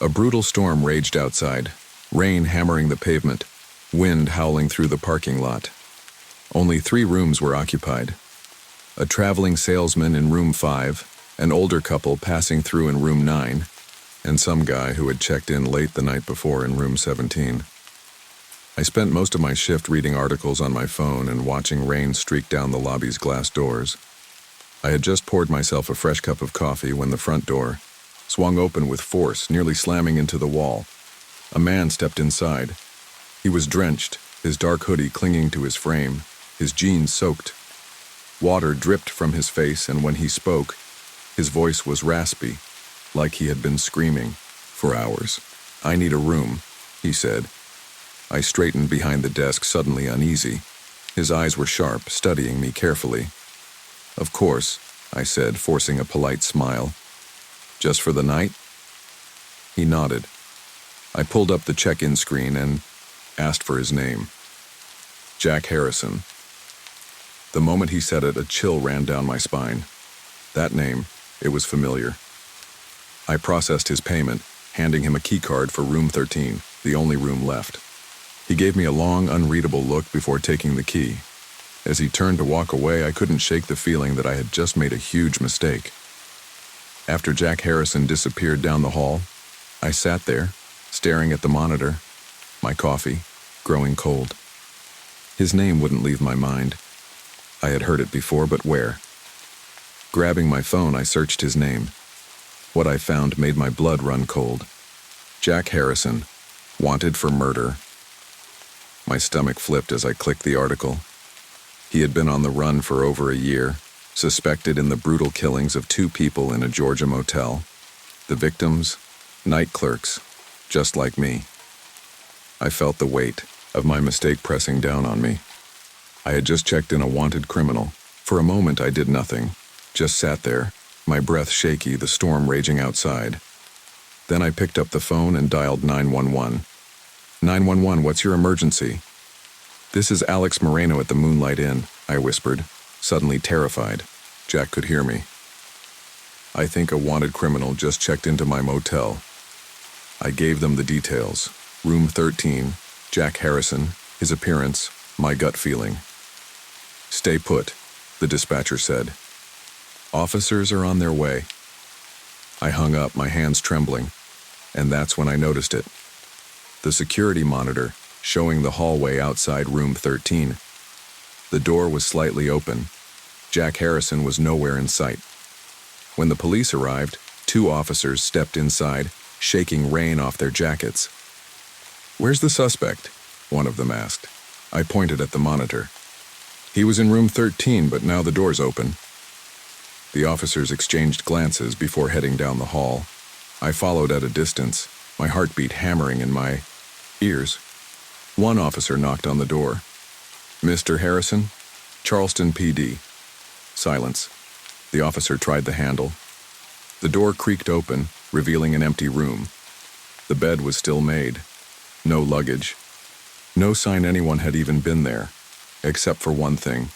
A brutal storm raged outside, rain hammering the pavement, wind howling through the parking lot. Only 3 rooms were occupied. A traveling salesman in room 5, an older couple passing through in room 9, and some guy who had checked in late the night before in room 17. I spent most of my shift reading articles on my phone and watching rain streak down the lobby's glass doors. I had just poured myself a fresh cup of coffee when the front door swung open with force, nearly slamming into the wall. A man stepped inside. He was drenched, his dark hoodie clinging to his frame, his jeans soaked. Water dripped from his face, and when he spoke, his voice was raspy, like he had been screaming for hours. "I need a room," he said. I straightened behind the desk, suddenly uneasy. His eyes were sharp, studying me carefully. "Of course," I said, forcing a polite smile. "Just for the night?" He nodded. I pulled up the check-in screen and asked for his name. Jack Harrison. The moment he said it, a chill ran down my spine. That name, it was familiar. I processed his payment, handing him a key card for room 13, the only room left. He gave me a long, unreadable look before taking the key. As he turned to walk away, I couldn't shake the feeling that I had just made a huge mistake. After Jack Harrison disappeared down the hall, I sat there, staring at the monitor, my coffee growing cold. His name wouldn't leave my mind. I had heard it before, but where? Grabbing my phone, I searched his name. What I found made my blood run cold. Jack Harrison, wanted for murder. My stomach flipped as I clicked the article. He had been on the run for over a year, suspected in the brutal killings of 2 people in a Georgia motel. The victims, night clerks, just like me. I felt the weight of my mistake pressing down on me. I had just checked in a wanted criminal. For a moment I did nothing, just sat there, my breath shaky, the storm raging outside. Then I picked up the phone and dialed 911. 911, what's your emergency? This is Alex Moreno at the Moonlight Inn, I whispered, suddenly terrified. Jack could hear me. I think a wanted criminal just checked into my motel. I gave them the details. Room 13, Jack Harrison, his appearance, my gut feeling. Stay put, the dispatcher said. Officers are on their way. I hung up, my hands trembling, and that's when I noticed it. The security monitor, showing the hallway outside room 13. The door was slightly open. Jack Harrison was nowhere in sight. When the police arrived, 2 officers stepped inside, shaking rain off their jackets. "Where's the suspect?" one of them asked. I pointed at the monitor. "He was in room 13, but now the door's open." The officers exchanged glances before heading down the hall. I followed at a distance, my heartbeat hammering in my ears. One officer knocked on the door. "Mr. Harrison? Charleston PD." Silence. The officer tried the handle. The door creaked open, revealing an empty room. The bed was still made. No luggage. No sign anyone had even been there, except for one thing.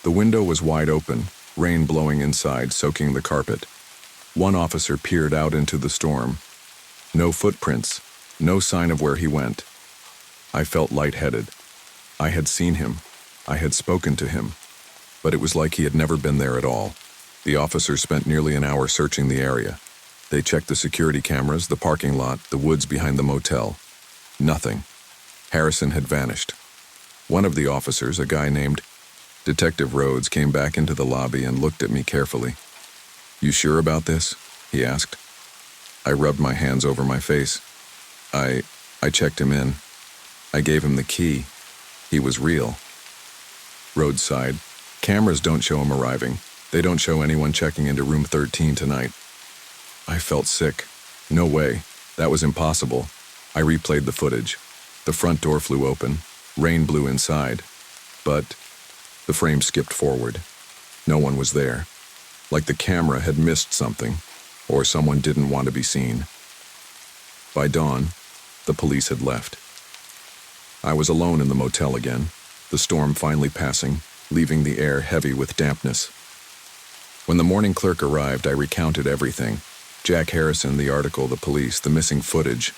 The window was wide open, rain blowing inside, soaking the carpet. One officer peered out into the storm. No footprints, no sign of where he went. I felt lightheaded. I had seen him. I had spoken to him. But it was like he had never been there at all. The officers spent nearly an hour searching the area. They checked the security cameras, the parking lot, the woods behind the motel. Nothing. Harrison had vanished. One of the officers, a guy named Detective Rhodes, came back into the lobby and looked at me carefully. "You sure about this?" he asked. I rubbed my hands over my face. I checked him in. I gave him the key. He was real. Rhodes sighed. "Cameras don't show him arriving. They don't show anyone checking into room 13 tonight." I felt sick. No way. That was impossible. I replayed the footage. The front door flew open. Rain blew inside. But the frame skipped forward. No one was there. Like the camera had missed something, or someone didn't want to be seen. By dawn, the police had left. I was alone in the motel again, the storm finally passing, leaving the air heavy with dampness. When the morning clerk arrived, I recounted everything. Jack Harrison, the article, the police, the missing footage.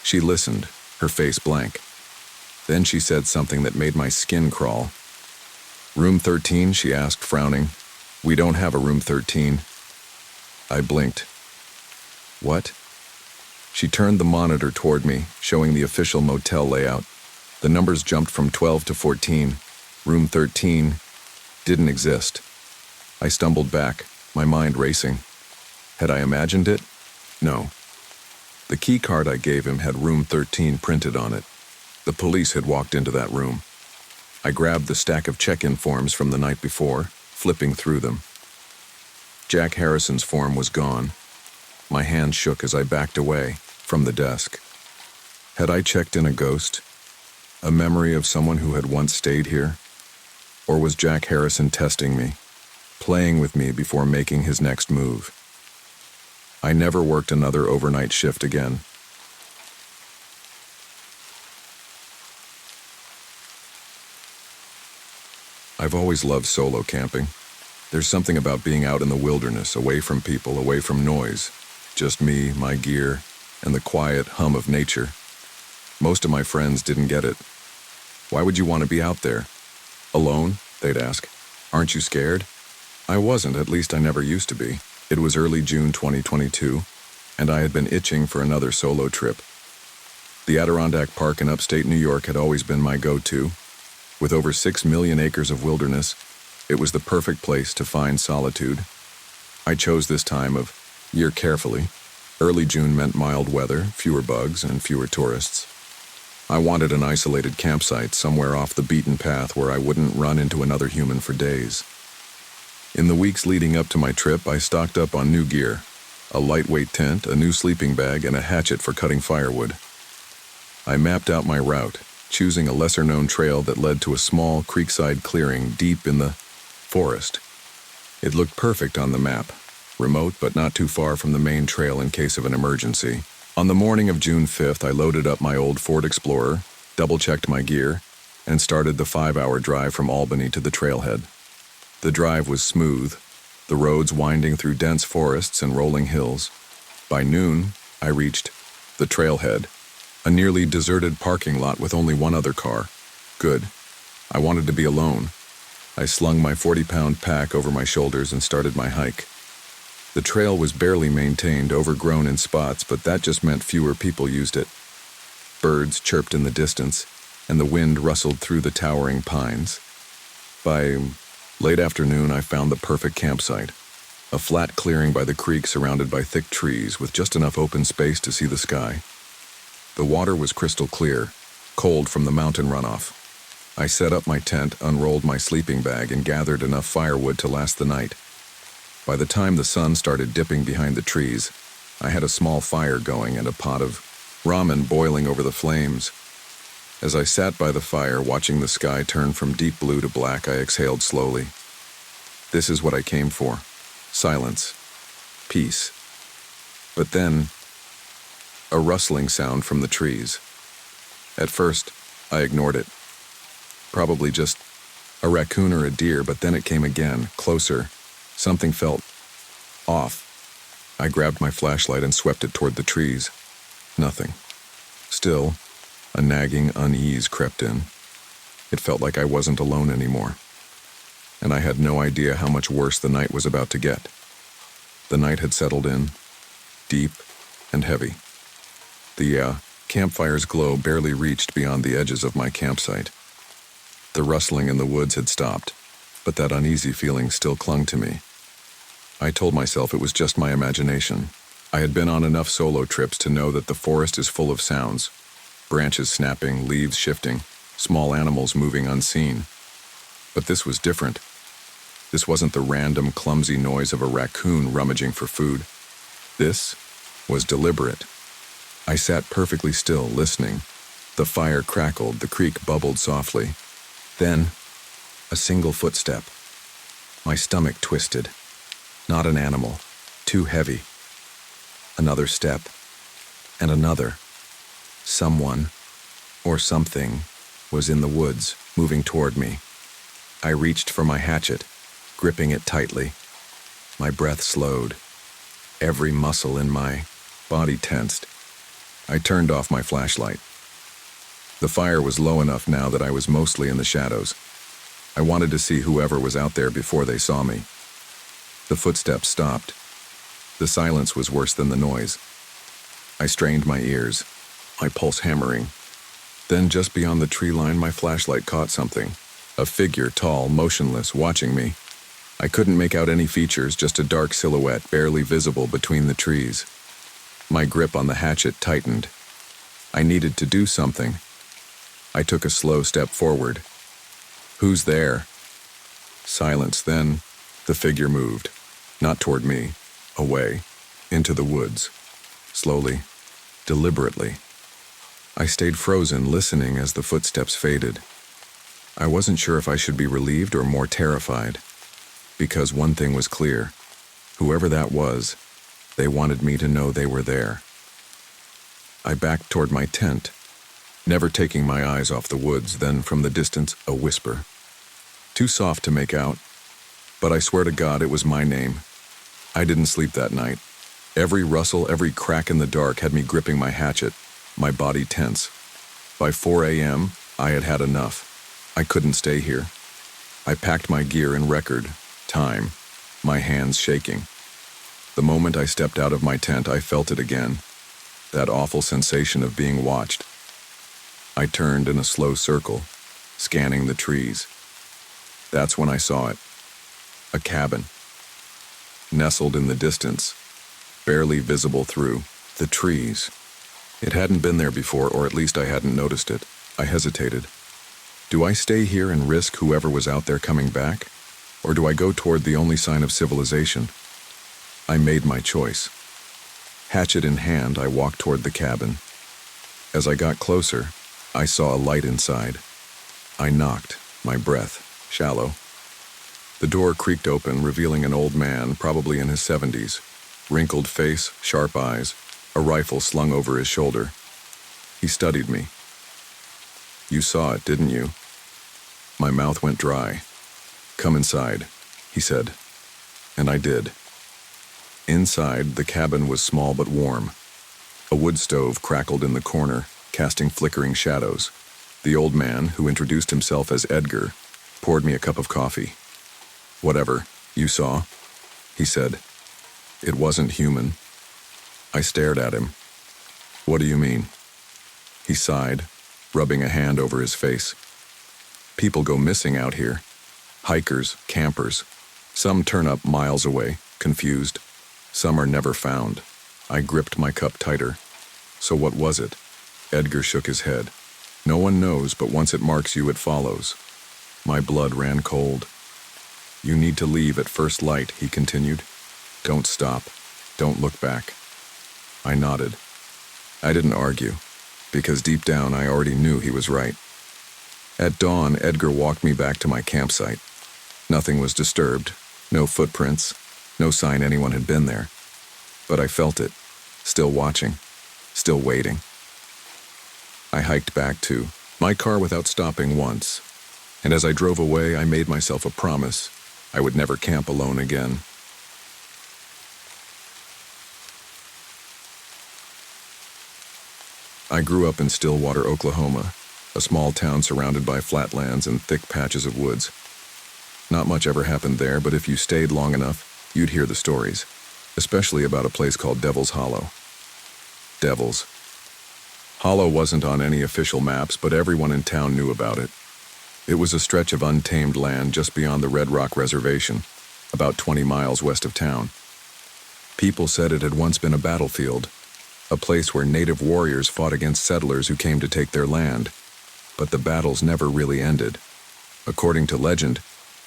She listened, her face blank. Then she said something that made my skin crawl. "Room 13?" she asked, frowning. "We don't have a room 13. I blinked. "What?" She turned the monitor toward me, showing the official motel layout. The numbers jumped from 12 to 14. Room 13 didn't exist. I stumbled back, my mind racing. Had I imagined it? No. The key card I gave him had room 13 printed on it. The police had walked into that room. I grabbed the stack of check-in forms from the night before, flipping through them. Jack Harrison's form was gone. My hand shook as I backed away from the desk. Had I checked in a ghost? A memory of someone who had once stayed here? Or was Jack Harrison testing me, playing with me before making his next move? I never worked another overnight shift again. I've always loved solo camping. There's something about being out in the wilderness, away from people, away from noise. Just me, my gear, and the quiet hum of nature. Most of my friends didn't get it. "Why would you want to be out there?" "Alone?" they'd ask. "Aren't you scared?" I wasn't, at least I never used to be. It was early June 2022, and I had been itching for another solo trip. The Adirondack Park in upstate New York had always been my go-to. With over 6 million acres of wilderness, it was the perfect place to find solitude. I chose this time of year carefully. Early June meant mild weather, fewer bugs, and fewer tourists. I wanted an isolated campsite somewhere off the beaten path where I wouldn't run into another human for days. In the weeks leading up to my trip, I stocked up on new gear, a lightweight tent, a new sleeping bag, and a hatchet for cutting firewood. I mapped out my route, choosing a lesser-known trail that led to a small creekside clearing deep in the forest. It looked perfect on the map, remote but not too far from the main trail in case of an emergency. On the morning of June 5th, I loaded up my old Ford Explorer, double-checked my gear, and started the 5-hour drive from Albany to the trailhead. The drive was smooth, the roads winding through dense forests and rolling hills. By noon, I reached the trailhead, a nearly deserted parking lot with only one other car. Good. I wanted to be alone. I slung my 40-pound pack over my shoulders and started my hike. The trail was barely maintained, overgrown in spots, but that just meant fewer people used it. Birds chirped in the distance, and the wind rustled through the towering pines. By late afternoon, I found the perfect campsite. A flat clearing by the creek surrounded by thick trees with just enough open space to see the sky. The water was crystal clear, cold from the mountain runoff. I set up my tent, unrolled my sleeping bag, and gathered enough firewood to last the night. By the time the sun started dipping behind the trees, I had a small fire going and a pot of ramen boiling over the flames. As I sat by the fire watching the sky turn from deep blue to black, I exhaled slowly. This is what I came for. Silence. Peace. But then, a rustling sound from the trees. At first, I ignored it. Probably just a raccoon or a deer, but then it came again, closer. Something felt off. I grabbed my flashlight and swept it toward the trees. Nothing. Still, a nagging unease crept in. It felt like I wasn't alone anymore. And I had no idea how much worse the night was about to get. The night had settled in, deep and heavy. The campfire's glow barely reached beyond the edges of my campsite. The rustling in the woods had stopped, but that uneasy feeling still clung to me. I told myself it was just my imagination. I had been on enough solo trips to know that the forest is full of sounds. Branches snapping, leaves shifting, small animals moving unseen. But this was different. This wasn't the random, clumsy noise of a raccoon rummaging for food. This was deliberate. I sat perfectly still, listening. The fire crackled, the creek bubbled softly. Then, a single footstep. My stomach twisted. Not an animal. Too heavy. Another step. And another. Someone, or something, was in the woods, moving toward me. I reached for my hatchet, gripping it tightly. My breath slowed. Every muscle in my body tensed. I turned off my flashlight. The fire was low enough now that I was mostly in the shadows. I wanted to see whoever was out there before they saw me. The footsteps stopped. The silence was worse than the noise. I strained my ears, my pulse hammering. Then just beyond the tree line, my flashlight caught something. A figure, tall, motionless, watching me. I couldn't make out any features, just a dark silhouette barely visible between the trees. My grip on the hatchet tightened. I needed to do something. I took a slow step forward. Who's there? Silence. Then the figure moved. Not toward me. Away. Into the woods. Slowly. Deliberately. I stayed frozen, listening as the footsteps faded. I wasn't sure if I should be relieved or more terrified. Because one thing was clear. Whoever that was, they wanted me to know they were there. I backed toward my tent, never taking my eyes off the woods. Then from the distance, a whisper. Too soft to make out, but I swear to God it was my name. I didn't sleep that night. Every rustle, every crack in the dark had me gripping my hatchet, my body tense. By 4 a.m., I had had enough. I couldn't stay here. I packed my gear in record time, my hands shaking. The moment I stepped out of my tent, I felt it again. That awful sensation of being watched. I turned in a slow circle, scanning the trees. That's when I saw it. A cabin. Nestled in the distance, barely visible through the trees. It hadn't been there before, or at least I hadn't noticed it. I hesitated. Do I stay here and risk whoever was out there coming back? Or do I go toward the only sign of civilization? I made my choice. Hatchet in hand, I walked toward the cabin. As I got closer, I saw a light inside. I knocked, my breath shallow. The door creaked open, revealing an old man, probably in his 70s. Wrinkled face, sharp eyes, a rifle slung over his shoulder. He studied me. You saw it, didn't you? My mouth went dry. Come inside, he said. And I did. Inside, the cabin was small but warm. A wood stove crackled in the corner, casting flickering shadows. The old man, who introduced himself as Edgar, poured me a cup of coffee. Whatever, you saw, he said. It wasn't human. I stared at him. What do you mean? He sighed, rubbing a hand over his face. People go missing out here. Hikers, campers. Some turn up miles away, confused. Some are never found. I gripped my cup tighter. So what was it? Edgar shook his head. No one knows, but once it marks you, it follows. My blood ran cold. You need to leave at first light, he continued. Don't stop. Don't look back. I nodded. I didn't argue, because deep down I already knew he was right. At dawn, Edgar walked me back to my campsite. Nothing was disturbed, no footprints, no sign anyone had been there. But I felt it, still watching, still waiting. I hiked back to my car without stopping once, and as I drove away, I made myself a promise I would never camp alone again. I grew up in Stillwater, Oklahoma, a small town surrounded by flatlands and thick patches of woods. Not much ever happened there, but if you stayed long enough, you'd hear the stories, especially about a place called Devil's Hollow. Devils. Hollow wasn't on any official maps, but everyone in town knew about it. It was a stretch of untamed land just beyond the Red Rock Reservation, about 20 miles west of town. People said it had once been a battlefield, a place where native warriors fought against settlers who came to take their land, but the battles never really ended. According to legend,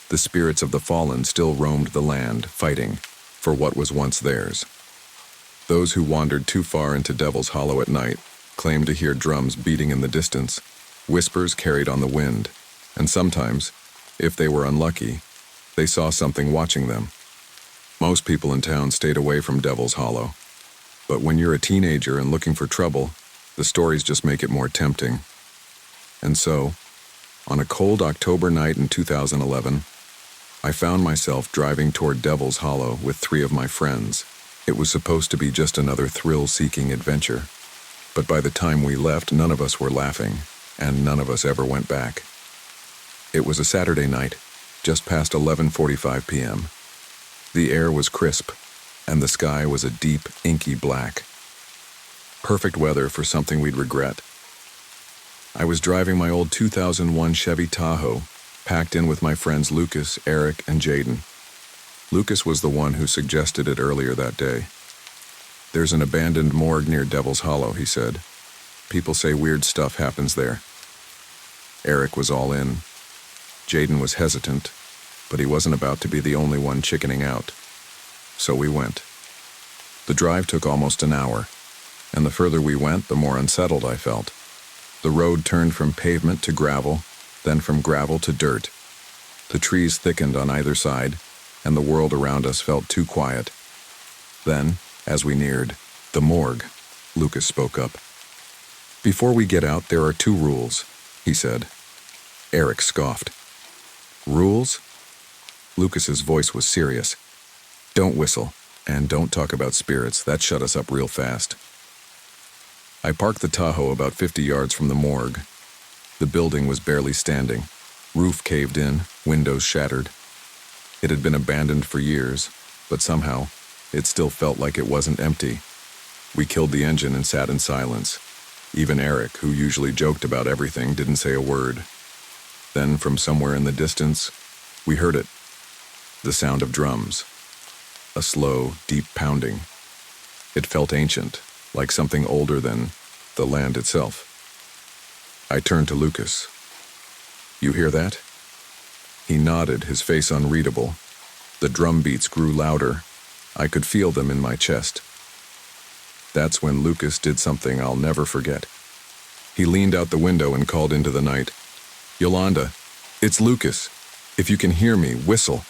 the spirits of the fallen still roamed the land, fighting for what was once theirs. Those who wandered too far into Devil's Hollow at night claimed to hear drums beating in the distance, whispers carried on the wind, and sometimes, if they were unlucky, they saw something watching them. Most people in town stayed away from Devil's Hollow, but when you're a teenager and looking for trouble, the stories just make it more tempting. And so, on a cold October night in 2011, I found myself driving toward Devil's Hollow with 3 of my friends. It was supposed to be just another thrill-seeking adventure, but by the time we left, none of us were laughing, and none of us ever went back. It was a Saturday night, just past 11:45 p.m. The air was crisp, and the sky was a deep, inky black. Perfect weather for something we'd regret. I was driving my old 2001 Chevy Tahoe, packed in with my friends Lucas, Eric, and Jaden. Lucas was the one who suggested it earlier that day. "There's an abandoned morgue near Devil's Hollow," he said. "People say weird stuff happens there." Eric was all in. Jaden was hesitant, but he wasn't about to be the only one chickening out. So we went. The drive took almost an hour, and the further we went, the more unsettled I felt. The road turned from pavement to gravel, then from gravel to dirt. The trees thickened on either side, and the world around us felt too quiet. Then, as we neared the morgue, Lucas spoke up. "Before we get out, there are 2 rules," he said. Eric scoffed. "Rules?" Lucas's voice was serious. "Don't whistle, and don't talk about spirits. That shut us up real fast." I parked the Tahoe about 50 yards from the morgue. The building was barely standing, roof caved in, windows shattered. It had been abandoned for years, but somehow, it still felt like it wasn't empty. We killed the engine and sat in silence. Even Eric, who usually joked about everything, didn't say a word. Then, from somewhere in the distance, we heard it. The sound of drums. A slow, deep pounding. It felt ancient, like something older than the land itself. I turned to Lucas. "You hear that?" He nodded, his face unreadable. The drum beats grew louder. I could feel them in my chest. That's when Lucas did something I'll never forget. He leaned out the window and called into the night. "Yolanda, it's Lucas. If you can hear me, whistle."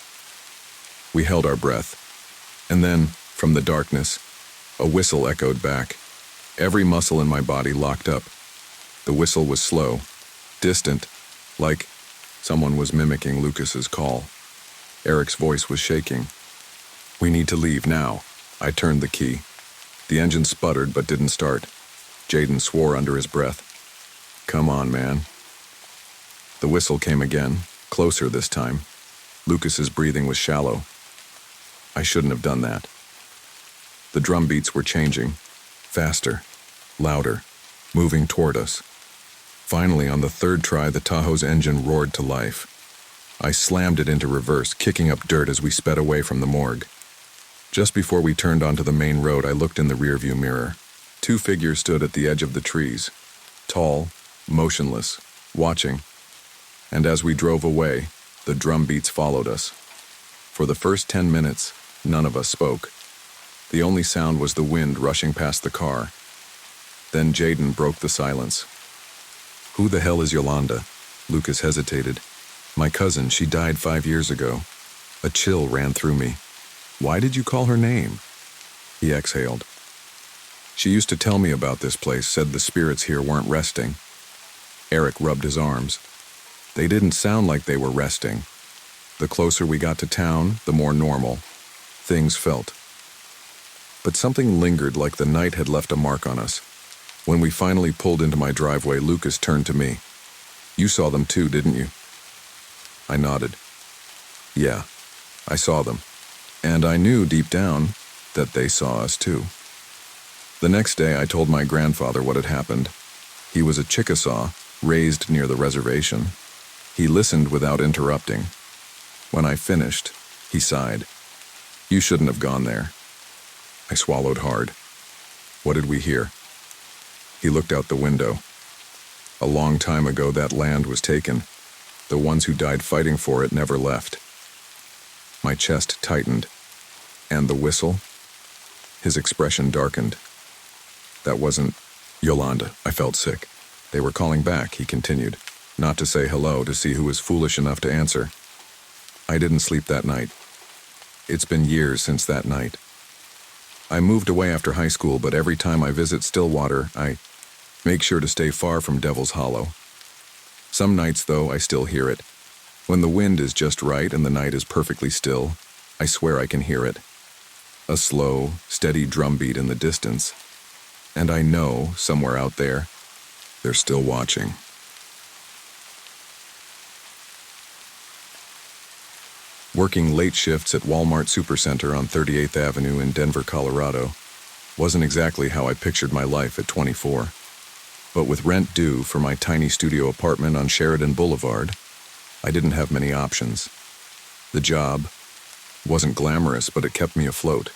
We held our breath. And then, from the darkness, a whistle echoed back. Every muscle in my body locked up. The whistle was slow, distant, like someone was mimicking Lucas's call. Eric's voice was shaking. "We need to leave now." I turned the key. The engine sputtered but didn't start. Jaden swore under his breath. "Come on, man." The whistle came again, closer this time. Lucas's breathing was shallow. I shouldn't have done that. The drum beats were changing, faster, louder, moving toward us. Finally, on the 3rd try, the Tahoe's engine roared to life. I slammed it into reverse, kicking up dirt as we sped away from the morgue. Just before we turned onto the main road, I looked in the rearview mirror. 2 figures stood at the edge of the trees, tall, motionless, watching. And as we drove away, the drum beats followed us. For the first 10 minutes, None of us spoke. The only sound was the wind rushing past the car. Then Jaden broke the silence. "Who the hell is Yolanda?" Lucas hesitated. "My cousin, she died 5 years ago." A chill ran through me. "Why did you call her name?" He exhaled. "She used to tell me about this place, said the spirits here weren't resting." Eric rubbed his arms. "They didn't sound like they were resting. The closer we got to town, the more normal things felt. But something lingered, like the night had left a mark on us. When we finally pulled into my driveway, Lucas turned to me. "You saw them too, didn't you?" I nodded. "Yeah, I saw them. And I knew deep down that they saw us too." The next day, I told my grandfather what had happened. He was a Chickasaw, raised near the reservation. He listened without interrupting. When I finished, he sighed. "You shouldn't have gone there." I swallowed hard. "What did we hear?" He looked out the window. "A long time ago, that land was taken. The ones who died fighting for it never left." My chest tightened. "And the whistle?" His expression darkened. "That wasn't Yolanda." I felt sick. "They were calling back," he continued. "Not to say hello, to see who was foolish enough to answer." I didn't sleep that night. It's been years since that night. I moved away after high school, but every time I visit Stillwater, I make sure to stay far from Devil's Hollow. Some nights, though, I still hear it. When the wind is just right and the night is perfectly still, I swear I can hear it. A slow, steady drumbeat in the distance. And I know, somewhere out there, they're still watching. Working late shifts at Walmart Supercenter on 38th Avenue in Denver, Colorado, wasn't exactly how I pictured my life at 24. But with rent due for my tiny studio apartment on Sheridan Boulevard, I didn't have many options. The job wasn't glamorous, but it kept me afloat.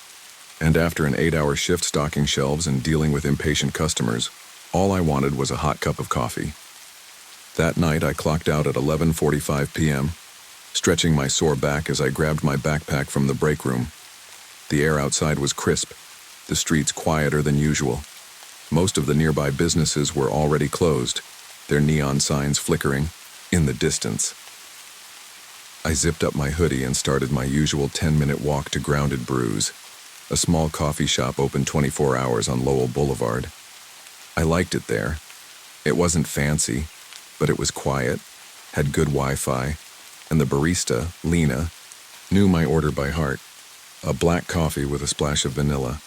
And after an 8-hour shift stocking shelves and dealing with impatient customers, all I wanted was a hot cup of coffee. That night, I clocked out at 11:45 p.m., stretching my sore back as I grabbed my backpack from the break room. The air outside was crisp, the streets quieter than usual. Most of the nearby businesses were already closed, their neon signs flickering in the distance. I zipped up my hoodie and started my usual 10-minute walk to Grounded Brews, a small coffee shop open 24 hours on Lowell Boulevard. I liked it there. It wasn't fancy, but it was quiet, had good Wi-Fi, and the barista, Lena, knew my order by heart. A black coffee with a splash of vanilla.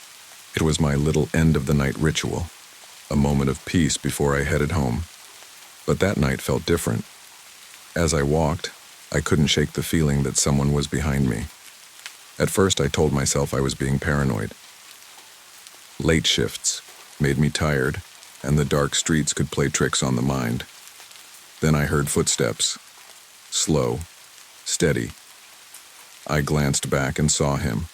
It was my little end-of-the-night ritual, a moment of peace before I headed home. But that night felt different. As I walked, I couldn't shake the feeling that someone was behind me. At first, I told myself I was being paranoid. Late shifts made me tired, and the dark streets could play tricks on the mind. Then I heard footsteps. Slow, steady. I glanced back and saw him.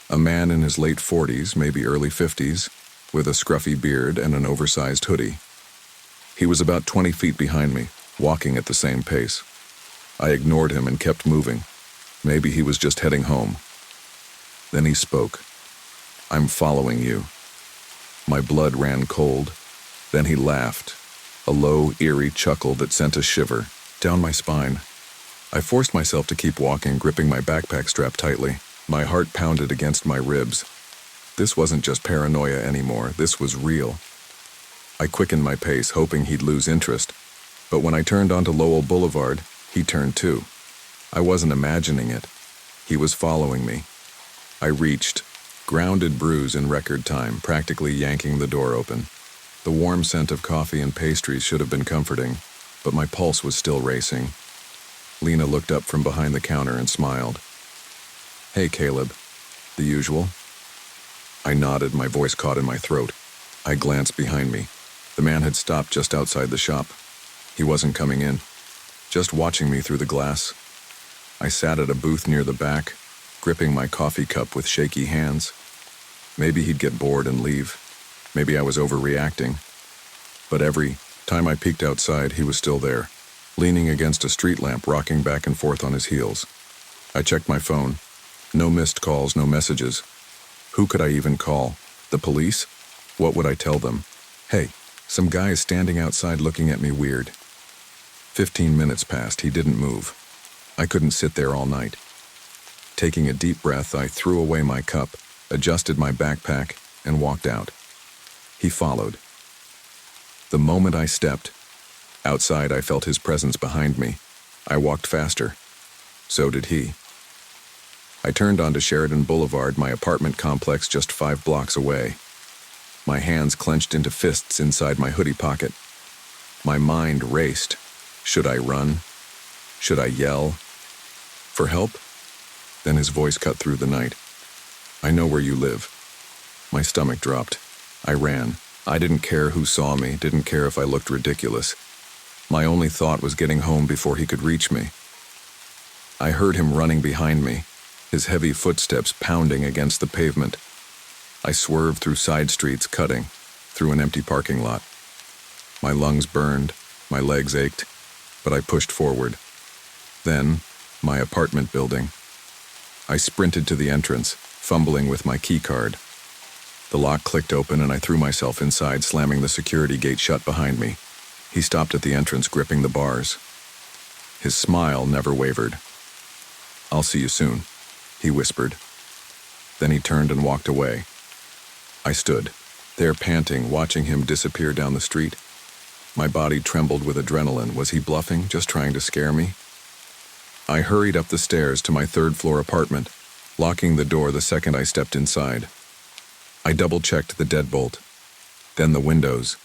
A man in his late 40s, maybe early 50s, with a scruffy beard and an oversized hoodie. He was about 20 feet behind me, walking at the same pace. I ignored him and kept moving. Maybe he was just heading home. Then he spoke. "I'm following you." My blood ran cold. Then he laughed, a low, eerie chuckle that sent a shiver down my spine. I forced myself to keep walking, gripping my backpack strap tightly. My heart pounded against my ribs. This wasn't just paranoia anymore. This was real. I quickened my pace, hoping he'd lose interest. But when I turned onto Lowell Boulevard, he turned too. I wasn't imagining it. He was following me. I reached Grounded Brews in record time, practically yanking the door open. The warm scent of coffee and pastries should have been comforting, but my pulse was still racing. Lena looked up from behind the counter and smiled. "Hey, Caleb. The usual?" I nodded, my voice caught in my throat. I glanced behind me. The man had stopped just outside the shop. He wasn't coming in, just watching me through the glass. I sat at a booth near the back, gripping my coffee cup with shaky hands. Maybe he'd get bored and leave. Maybe I was overreacting. But every time I peeked outside, he was still there, leaning against a street lamp, rocking back and forth on his heels. I checked my phone. No missed calls, no messages. Who could I even call? The police? What would I tell them? Hey, some guy is standing outside looking at me weird. 15 minutes passed, he didn't move. I couldn't sit there all night. Taking a deep breath, I threw away my cup, adjusted my backpack, and walked out. He followed. The moment I stepped outside, I felt his presence behind me. I walked faster. So did he. I turned onto Sheridan Boulevard, my apartment complex just 5 blocks away. My hands clenched into fists inside my hoodie pocket. My mind raced. Should I run? Should I yell? For help? Then his voice cut through the night. I know where you live. My stomach dropped. I ran. I didn't care who saw me, didn't care if I looked ridiculous. My only thought was getting home before he could reach me. I heard him running behind me, his heavy footsteps pounding against the pavement. I swerved through side streets, cutting through an empty parking lot. My lungs burned, my legs ached, but I pushed forward. Then, my apartment building. I sprinted to the entrance, fumbling with my key card. The lock clicked open and I threw myself inside, slamming the security gate shut behind me. He stopped at the entrance, gripping the bars. His smile never wavered. "I'll see you soon," he whispered. Then he turned and walked away. I stood there panting, watching him disappear down the street. My body trembled with adrenaline. Was he bluffing, just trying to scare me? I hurried up the stairs to my 3rd-floor apartment, locking the door the second I stepped inside. I double-checked the deadbolt, then the windows.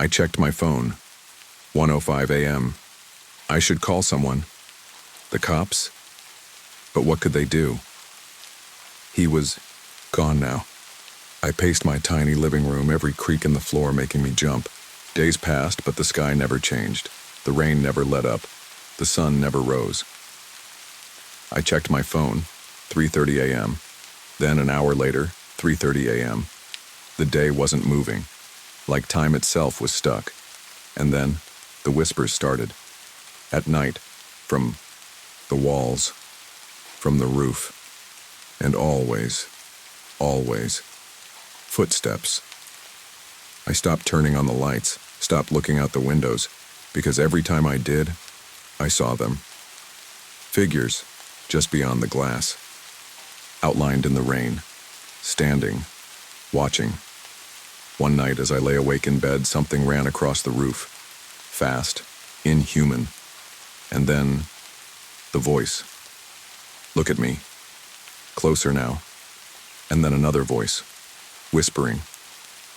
I checked my phone. 1:05 a.m. I should call someone. The cops? But what could they do? He was gone now. I paced my tiny living room, every creak in the floor making me jump. Days passed, but the sky never changed. The rain never let up. The sun never rose. I checked my phone, 3:30 a.m. Then an hour later, 3:30 a.m. The day wasn't moving, like time itself was stuck. And then the whispers started. At night, from the walls, from the roof, and always, footsteps. I stopped turning on the lights, stopped looking out the windows, because every time I did, I saw them. Figures just beyond the glass, outlined in the rain, standing, watching. One night as I lay awake in bed, something ran across the roof, fast, inhuman. And then, the voice. "Look at me." Closer now. And then another voice, whispering.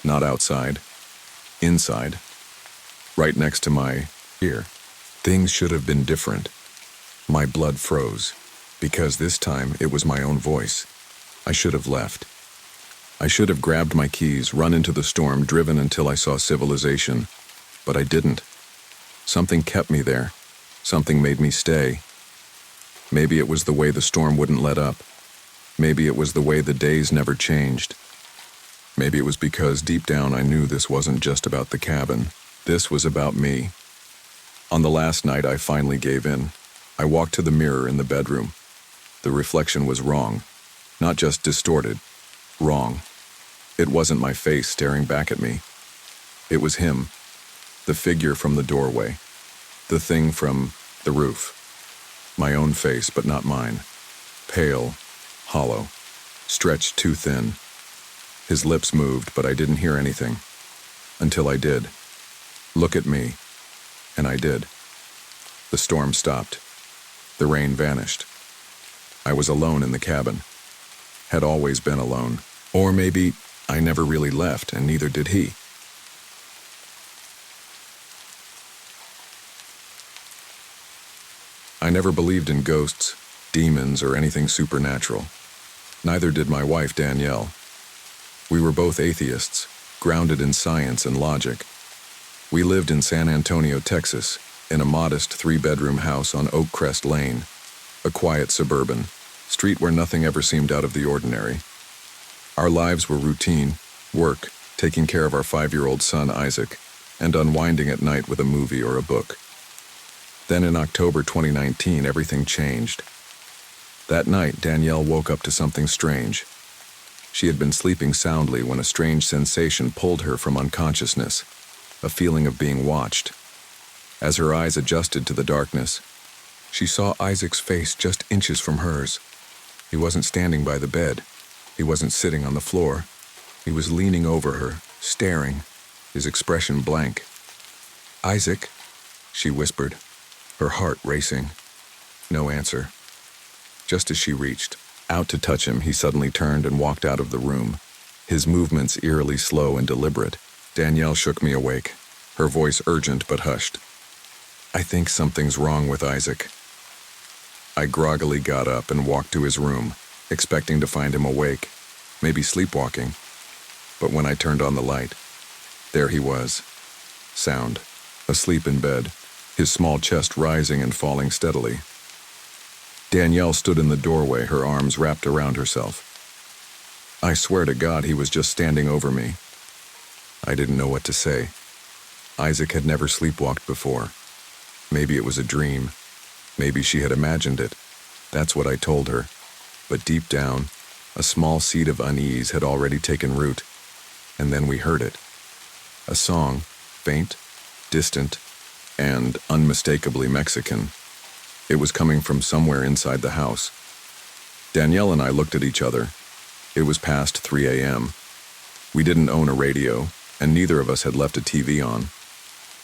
Not outside, inside, right next to my ear. Things should have been different. My blood froze, because this time it was my own voice. I should have left. I should have grabbed my keys, run into the storm, driven until I saw civilization. But I didn't. Something kept me there. Something made me stay. Maybe it was the way the storm wouldn't let up. Maybe it was the way the days never changed. Maybe it was because deep down I knew this wasn't just about the cabin. This was about me. On the last night, I finally gave in. I walked to the mirror in the bedroom. The reflection was wrong. Not just distorted. Wrong. It wasn't my face staring back at me. It was him. The figure from the doorway. The thing from the roof. My own face, but not mine. Pale, hollow, stretched too thin. His lips moved, but I didn't hear anything. Until I did. "Look at me." And I did. The storm stopped. The rain vanished. I was alone in the cabin. Had always been alone. Or maybe I never really left, and neither did he. I never believed in ghosts, demons, or anything supernatural. Neither did my wife, Danielle. We were both atheists, grounded in science and logic. We lived in San Antonio, Texas, in a modest 3-bedroom house on Oak Crest Lane, a quiet suburban street where nothing ever seemed out of the ordinary. Our lives were routine, work, taking care of our 5-year-old son, Isaac, and unwinding at night with a movie or a book. Then in October 2019, everything changed. That night, Danielle woke up to something strange. She had been sleeping soundly when a strange sensation pulled her from unconsciousness, a feeling of being watched. As her eyes adjusted to the darkness, she saw Isaac's face just inches from hers. He wasn't standing by the bed. He wasn't sitting on the floor. He was leaning over her, staring, his expression blank. "Isaac," she whispered, her heart racing. No answer. Just as she reached out to touch him, he suddenly turned and walked out of the room, his movements eerily slow and deliberate. Danielle shook me awake, her voice urgent but hushed. "I think something's wrong with Isaac." I groggily got up and walked to his room, expecting to find him awake, maybe sleepwalking. But when I turned on the light, there he was, sound, asleep in bed, his small chest rising and falling steadily. Danielle stood in the doorway, her arms wrapped around herself. I swear to God he was just standing over me. I didn't know what to say. Isaac had never sleepwalked before. Maybe it was a dream. Maybe she had imagined it. That's what I told her. But deep down, a small seed of unease had already taken root. And then we heard it. A song, faint, distant, and unmistakably Mexican. It was coming from somewhere inside the house. Danielle and I looked at each other. It was past 3 a.m. We didn't own a radio, and neither of us had left a TV on.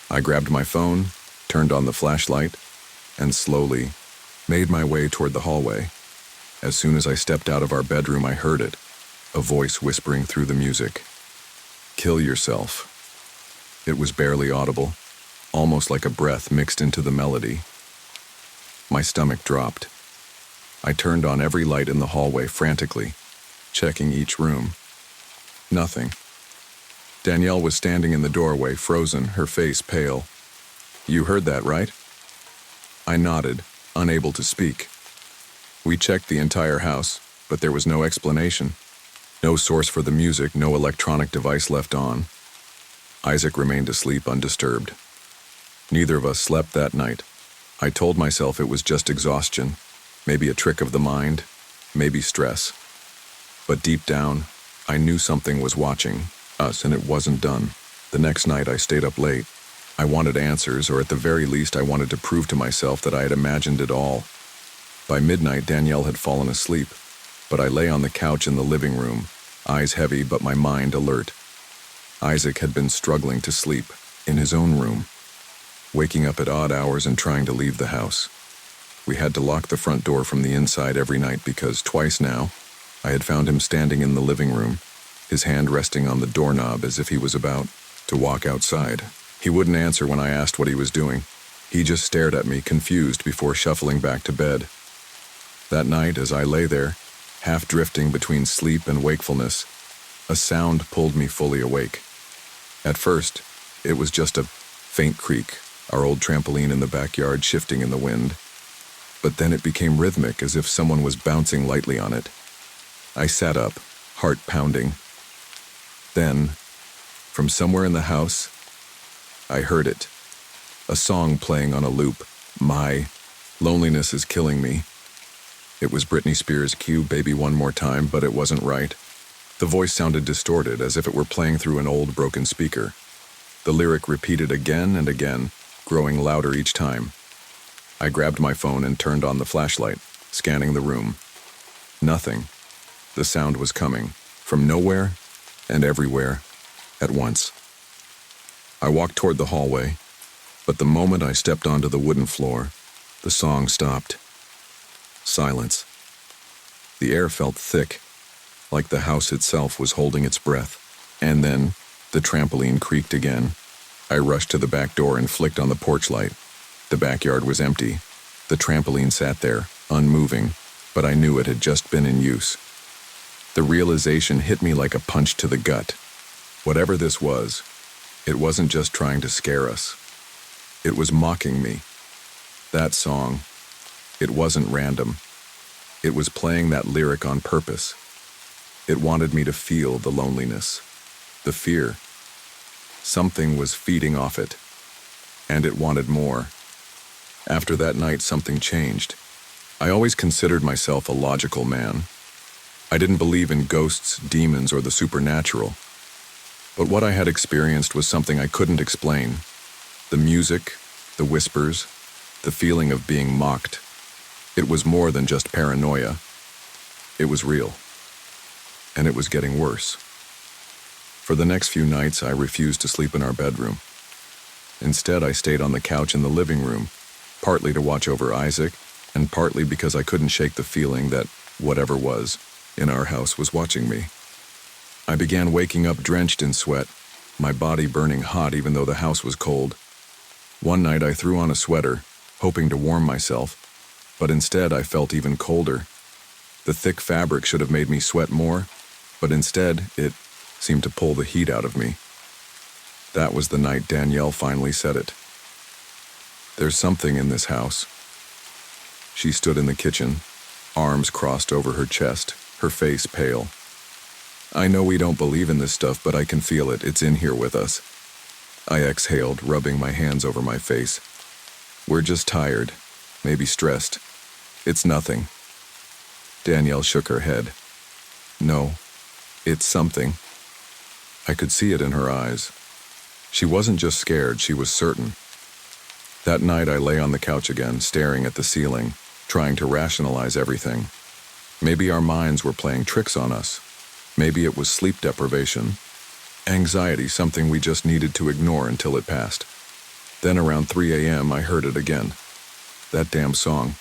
I grabbed my phone, turned on the flashlight, and slowly made my way toward the hallway. As soon as I stepped out of our bedroom, I heard it, a voice whispering through the music. "Kill yourself." It was barely audible, almost like a breath mixed into the melody. My stomach dropped. I turned on every light in the hallway frantically, checking each room. Nothing. Danielle was standing in the doorway, frozen, her face pale. "You heard that, right?" I nodded, unable to speak. We checked the entire house, but there was no explanation. No source for the music, no electronic device left on. Isaac remained asleep undisturbed. Neither of us slept that night. I told myself it was just exhaustion, maybe a trick of the mind, maybe stress. But deep down, I knew something was watching us, and it wasn't done. The next night I stayed up late. I wanted answers, or at the very least I wanted to prove to myself that I had imagined it all. By midnight, Danielle had fallen asleep, but I lay on the couch in the living room, eyes heavy but my mind alert. Isaac had been struggling to sleep, in his own room, waking up at odd hours and trying to leave the house. We had to lock the front door from the inside every night because twice now, I had found him standing in the living room, his hand resting on the doorknob as if he was about to walk outside. He wouldn't answer when I asked what he was doing. He just stared at me, confused, before shuffling back to bed. That night, as I lay there, half drifting between sleep and wakefulness, a sound pulled me fully awake. At first, it was just a faint creak, our old trampoline in the backyard shifting in the wind. But then it became rhythmic, as if someone was bouncing lightly on it. I sat up, heart pounding. Then, from somewhere in the house, I heard it. A song playing on a loop. "My loneliness is killing me." It was Britney Spears' cue, "Baby One More Time," but it wasn't right. The voice sounded distorted, as if it were playing through an old broken speaker. The lyric repeated again and again, growing louder each time. I grabbed my phone and turned on the flashlight, scanning the room. Nothing. The sound was coming, from nowhere and everywhere, at once. I walked toward the hallway, but the moment I stepped onto the wooden floor, the song stopped. Silence. The air felt thick, like the house itself was holding its breath. And then, the trampoline creaked again. I rushed to the back door and flicked on the porch light. The backyard was empty. The trampoline sat there, unmoving, but I knew it had just been in use. The realization hit me like a punch to the gut. Whatever this was, it wasn't just trying to scare us. It was mocking me. That song, it wasn't random. It was playing that lyric on purpose. It wanted me to feel the loneliness, the fear. Something was feeding off it, and it wanted more. After that night, something changed. I always considered myself a logical man. I didn't believe in ghosts, demons, or the supernatural. But what I had experienced was something I couldn't explain. The music, the whispers, the feeling of being mocked. It was more than just paranoia. It was real. And it was getting worse. For the next few nights, I refused to sleep in our bedroom. Instead, I stayed on the couch in the living room, partly to watch over Isaac, and partly because I couldn't shake the feeling that whatever was in our house was watching me. I began waking up drenched in sweat, my body burning hot even though the house was cold. One night I threw on a sweater, hoping to warm myself, but instead I felt even colder. The thick fabric should have made me sweat more, but instead it seemed to pull the heat out of me. That was the night Danielle finally said it. "There's something in this house." She stood in the kitchen, arms crossed over her chest, her face pale. "I know we don't believe in this stuff, but I can feel it. It's in here with us." I exhaled, rubbing my hands over my face. "We're just tired, maybe stressed. It's nothing." Danielle shook her head. "No, it's something." I could see it in her eyes. She wasn't just scared, she was certain. That night I lay on the couch again, staring at the ceiling, trying to rationalize everything. Maybe our minds were playing tricks on us. Maybe it was sleep deprivation. Anxiety, something we just needed to ignore until it passed. Then around 3 a.m. I heard it again. That damn song.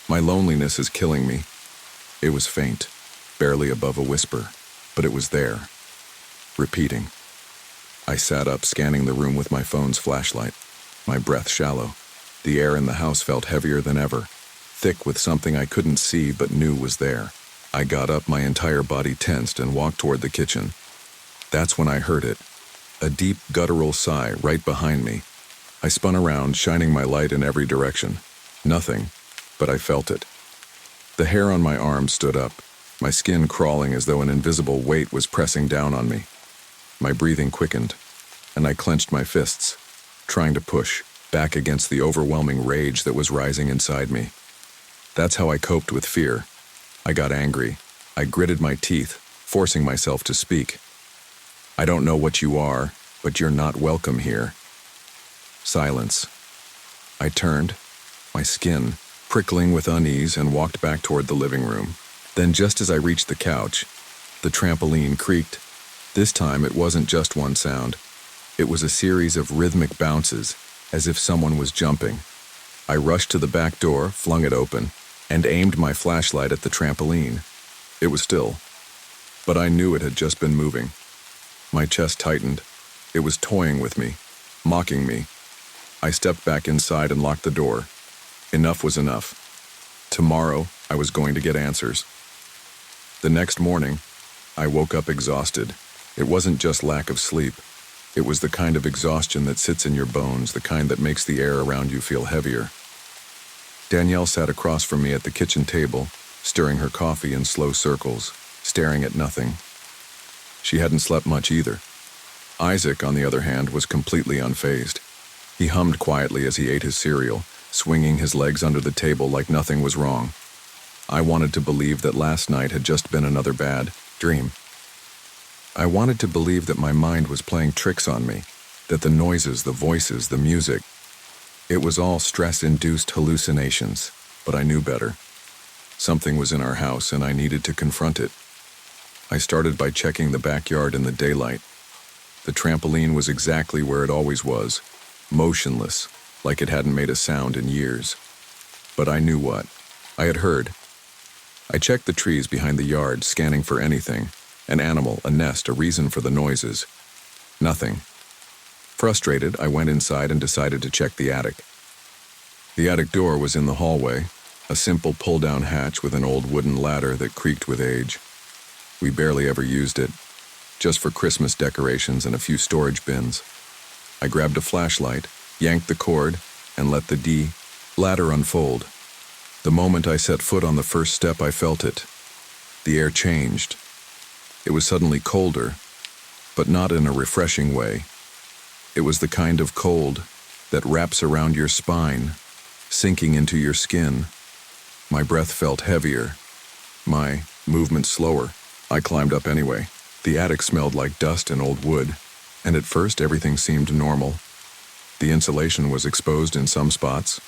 My loneliness is killing me. It was faint, barely above a whisper, but it was there, repeating. I sat up, scanning the room with my phone's flashlight, my breath shallow. The air in the house felt heavier than ever, thick with something I couldn't see but knew was there. I got up, my entire body tensed, and walked toward the kitchen. That's when I heard it, a deep guttural sigh right behind me. I spun around, shining my light in every direction. Nothing, but I felt it. The hair on my arms stood up, my skin crawling as though an invisible weight was pressing down on me. My breathing quickened, and I clenched my fists, trying to push back against the overwhelming rage that was rising inside me. That's how I coped with fear. I got angry. I gritted my teeth, forcing myself to speak. "I don't know what you are, but you're not welcome here." Silence. I turned, my skin prickling with unease, and walked back toward the living room. Then just as I reached the couch, the trampoline creaked. This time it wasn't just one sound. It was a series of rhythmic bounces, as if someone was jumping. I rushed to the back door, flung it open, and aimed my flashlight at the trampoline. It was still, but I knew it had just been moving. My chest tightened. It was toying with me, mocking me. I stepped back inside and locked the door. Enough was enough. Tomorrow, I was going to get answers. The next morning, I woke up exhausted. It wasn't just lack of sleep. It was the kind of exhaustion that sits in your bones, the kind that makes the air around you feel heavier. Danielle sat across from me at the kitchen table, stirring her coffee in slow circles, staring at nothing. She hadn't slept much either. Isaac, on the other hand, was completely unfazed. He hummed quietly as he ate his cereal, swinging his legs under the table like nothing was wrong. I wanted to believe that last night had just been another bad dream. I wanted to believe that my mind was playing tricks on me, that the noises, the voices, the music, it was all stress-induced hallucinations, but I knew better. Something was in our house and I needed to confront it. I started by checking the backyard in the daylight. The trampoline was exactly where it always was, motionless, like it hadn't made a sound in years. But I knew what I had heard. I checked the trees behind the yard, scanning for anything. An animal, a nest, a reason for the noises. Nothing. Frustrated, I went inside and decided to check the attic. The attic door was in the hallway, a simple pull-down hatch with an old wooden ladder that creaked with age. We barely ever used it, just for Christmas decorations and a few storage bins. I grabbed a flashlight, yanked the cord, and let the ladder unfold. The moment I set foot on the first step, I felt it. The air changed. It was suddenly colder, but not in a refreshing way. It was the kind of cold that wraps around your spine, sinking into your skin. My breath felt heavier, my movement slower. I climbed up anyway. The attic smelled like dust and old wood, and at first everything seemed normal. The insulation was exposed in some spots,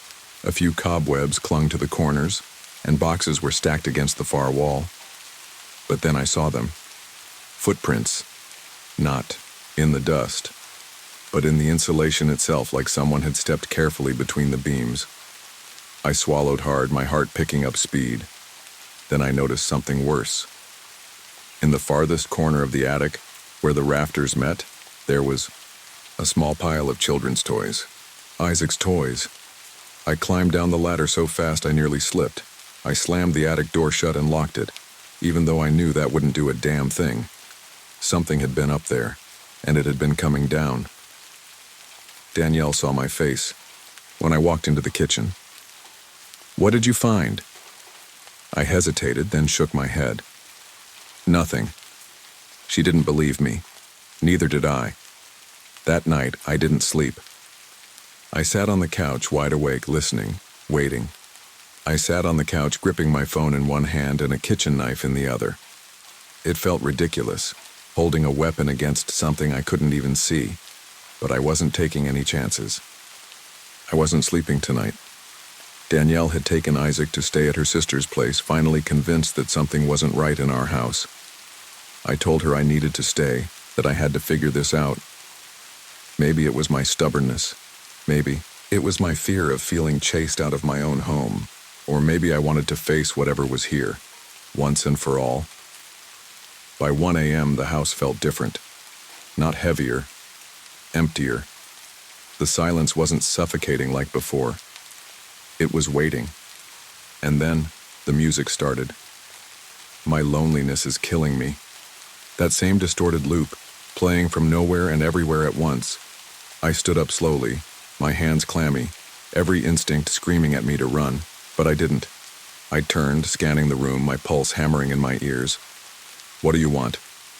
a few cobwebs clung to the corners, and boxes were stacked against the far wall. But then I saw them. Footprints. Not in the dust, but in the insulation itself, like someone had stepped carefully between the beams. I swallowed hard, my heart picking up speed. Then I noticed something worse. In the farthest corner of the attic, where the rafters met, there was a small pile of children's toys. Isaac's toys. I climbed down the ladder so fast I nearly slipped. I slammed the attic door shut and locked it, even though I knew that wouldn't do a damn thing. Something had been up there, and it had been coming down. Danielle saw my face when I walked into the kitchen. "What did you find?" I hesitated, then shook my head. "Nothing." She didn't believe me. Neither did I. That night, I didn't sleep. I sat on the couch, wide awake, listening, waiting. I sat on the couch, gripping my phone in one hand and a kitchen knife in the other. It felt ridiculous, holding a weapon against something I couldn't even see, but I wasn't taking any chances. I wasn't sleeping tonight. Danielle had taken Isaac to stay at her sister's place, finally convinced that something wasn't right in our house. I told her I needed to stay, that I had to figure this out. Maybe it was my stubbornness. Maybe it was my fear of feeling chased out of my own home. Or maybe I wanted to face whatever was here, once and for all. By 1 a.m., the house felt different. Not heavier, emptier. The silence wasn't suffocating like before. It was waiting. And then the music started. My loneliness is killing me. That same distorted loop, playing from nowhere and everywhere at once. I stood up slowly, my hands clammy, every instinct screaming at me to run, but I didn't. I turned, scanning the room, my pulse hammering in my ears. "What do you want?"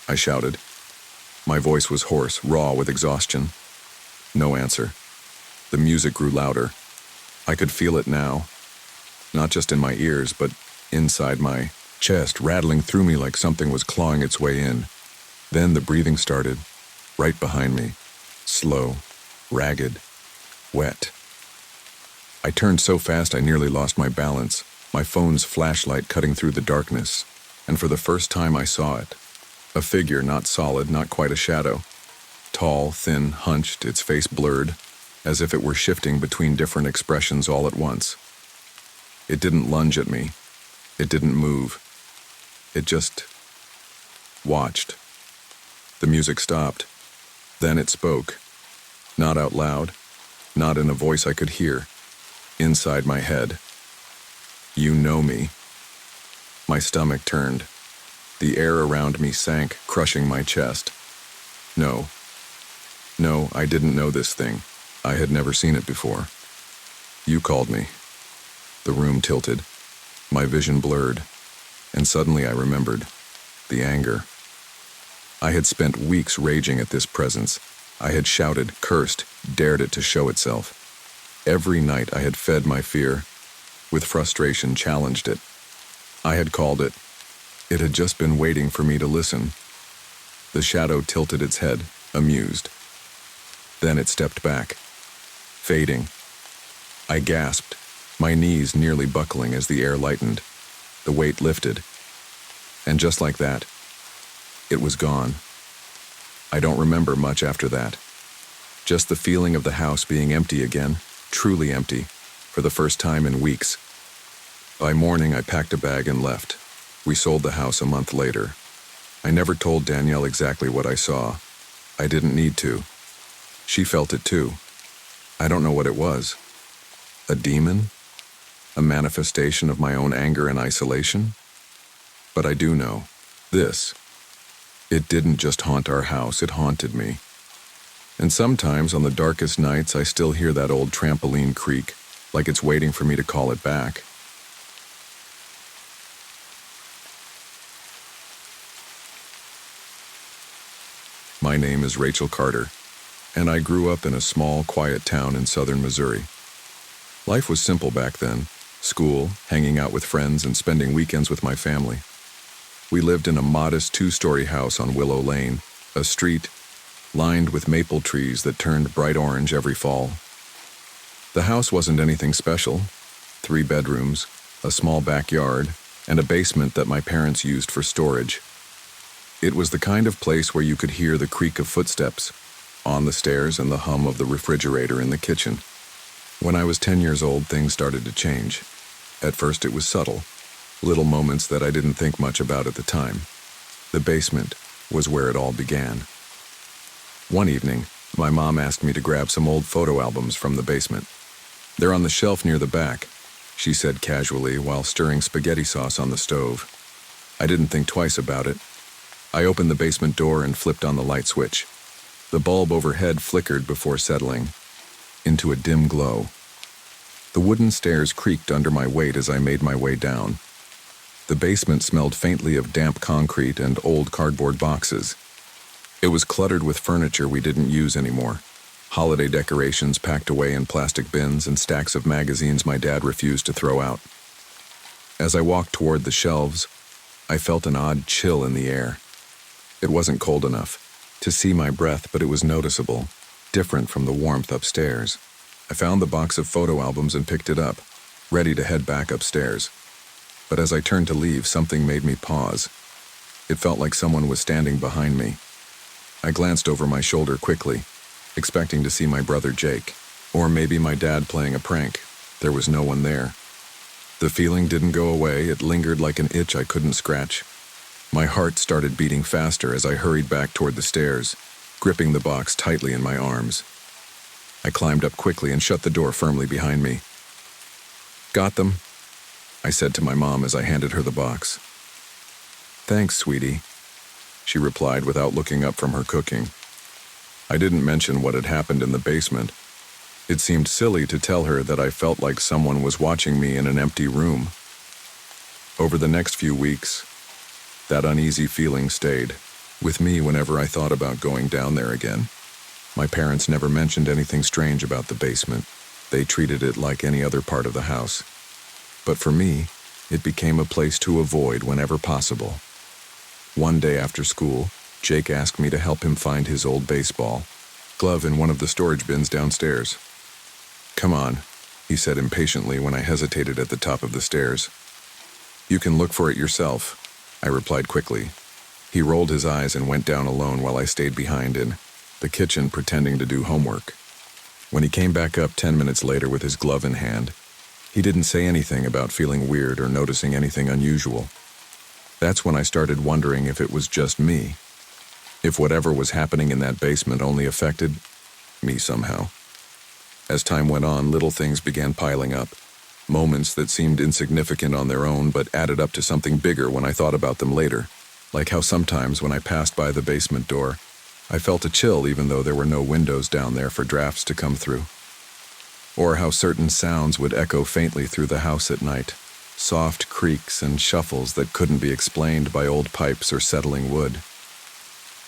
I shouted. My voice was hoarse, raw with exhaustion. No answer. The music grew louder. I could feel it now. Not just in my ears, but inside my chest, rattling through me like something was clawing its way in. Then the breathing started, right behind me. Slow, ragged, wet. I turned so fast I nearly lost my balance, my phone's flashlight cutting through the darkness. And for the first time I saw it. A figure, not solid, not quite a shadow. Tall, thin, hunched, its face blurred, as if it were shifting between different expressions all at once. It didn't lunge at me. It didn't move. It just watched. The music stopped. Then it spoke. Not out loud, not in a voice I could hear. Inside my head. "You know me." My stomach turned. The air around me sank, crushing my chest. No, I didn't know this thing. I had never seen it before. "You called me." The room tilted. My vision blurred. And suddenly I remembered. The anger. I had spent weeks raging at this presence. I had shouted, cursed, dared it to show itself. Every night I had fed my fear. With frustration, challenged it. I had called it. It had just been waiting for me to listen. The shadow tilted its head, amused. Then it stepped back, fading. I gasped, my knees nearly buckling as the air lightened. The weight lifted. And just like that, it was gone. I don't remember much after that. Just the feeling of the house being empty again, truly empty, for the first time in weeks. By morning, I packed a bag and left. We sold the house a month later. I never told Danielle exactly what I saw. I didn't need to. She felt it too. I don't know what it was. A demon? A manifestation of my own anger and isolation? But I do know this. It didn't just haunt our house, it haunted me. And sometimes on the darkest nights, I still hear that old trampoline creak, like it's waiting for me to call it back. My name is Rachel Carter, and I grew up in a small, quiet town in southern Missouri. Life was simple back then. school, hanging out with friends, and spending weekends with my family. We lived in a modest two-story house on Willow Lane, a street lined with maple trees that turned bright orange every fall. The house wasn't anything special: 3 bedrooms, a small backyard, and a basement that my parents used for storage. It was the kind of place where you could hear the creak of footsteps on the stairs and the hum of the refrigerator in the kitchen. When I was 10 years old, things started to change. At first it was subtle, little moments that I didn't think much about at the time. The basement was where it all began. One evening, my mom asked me to grab some old photo albums from the basement. "They're on the shelf near the back," she said casually while stirring spaghetti sauce on the stove. I didn't think twice about it. I opened the basement door and flipped on the light switch. The bulb overhead flickered before settling into a dim glow. The wooden stairs creaked under my weight as I made my way down. The basement smelled faintly of damp concrete and old cardboard boxes. It was cluttered with furniture we didn't use anymore, holiday decorations packed away in plastic bins, and stacks of magazines my dad refused to throw out. As I walked toward the shelves, I felt an odd chill in the air. It wasn't cold enough to see my breath, but it was noticeable, different from the warmth upstairs. I found the box of photo albums and picked it up, ready to head back upstairs. But as I turned to leave, something made me pause. It felt like someone was standing behind me. I glanced over my shoulder quickly, expecting to see my brother Jake, or maybe my dad playing a prank. There was no one there. The feeling didn't go away. It lingered like an itch I couldn't scratch. My heart started beating faster as I hurried back toward the stairs, gripping the box tightly in my arms. I climbed up quickly and shut the door firmly behind me. "Got them," I said to my mom as I handed her the box. "Thanks, sweetie," she replied without looking up from her cooking. I didn't mention what had happened in the basement. It seemed silly to tell her that I felt like someone was watching me in an empty room. Over the next few weeks, that uneasy feeling stayed with me whenever I thought about going down there again. My parents never mentioned anything strange about the basement. They treated it like any other part of the house. But for me, it became a place to avoid whenever possible. One day after school, Jake asked me to help him find his old baseball glove in one of the storage bins downstairs. "Come on," he said impatiently when I hesitated at the top of the stairs. "You can look for it yourself," I replied quickly. He rolled his eyes and went down alone while I stayed behind in the kitchen pretending to do homework. When he came back up 10 minutes later with his glove in hand, he didn't say anything about feeling weird or noticing anything unusual. That's when I started wondering if it was just me, if whatever was happening in that basement only affected me somehow. As time went on, little things began piling up, moments that seemed insignificant on their own but added up to something bigger when I thought about them later, like how sometimes when I passed by the basement door, I felt a chill even though there were no windows down there for drafts to come through. Or how certain sounds would echo faintly through the house at night, soft creaks and shuffles that couldn't be explained by old pipes or settling wood.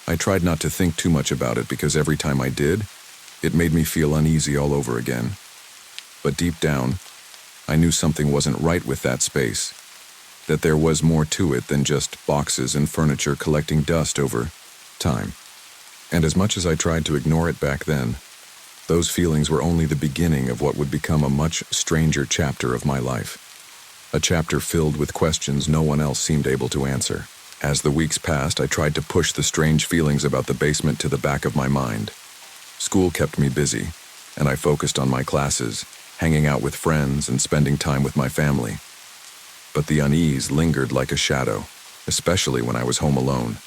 I tried not to think too much about it because every time I did, it made me feel uneasy all over again. But deep down, I knew something wasn't right with that space, that there was more to it than just boxes and furniture collecting dust over time. And as much as I tried to ignore it back then, those feelings were only the beginning of what would become a much stranger chapter of my life. A chapter filled with questions no one else seemed able to answer. As the weeks passed, I tried to push the strange feelings about the basement to the back of my mind. School kept me busy, and I focused on my classes, hanging out with friends and spending time with my family. But the unease lingered like a shadow, especially when I was home alone.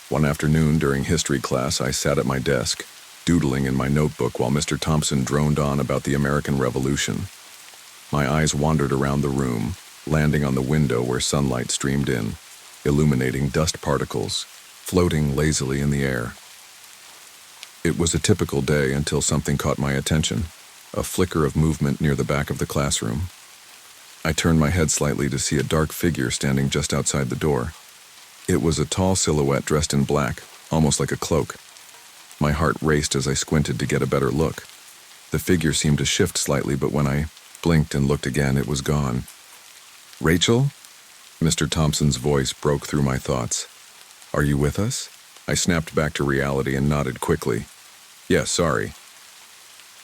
One afternoon during history class, I sat at my desk, doodling in my notebook while Mr. Thompson droned on about the American Revolution. My eyes wandered around the room, landing on the window where sunlight streamed in, illuminating dust particles, floating lazily in the air. It was a typical day until something caught my attention, a flicker of movement near the back of the classroom. I turned my head slightly to see a dark figure standing just outside the door. It was a tall silhouette dressed in black, almost like a cloak. My heart raced as I squinted to get a better look. The figure seemed to shift slightly, but when I Blinked and looked again, it was gone. Rachel? Mr. Thompson's voice broke through my thoughts. Are you with us? I snapped back to reality and nodded quickly. Yes, sorry.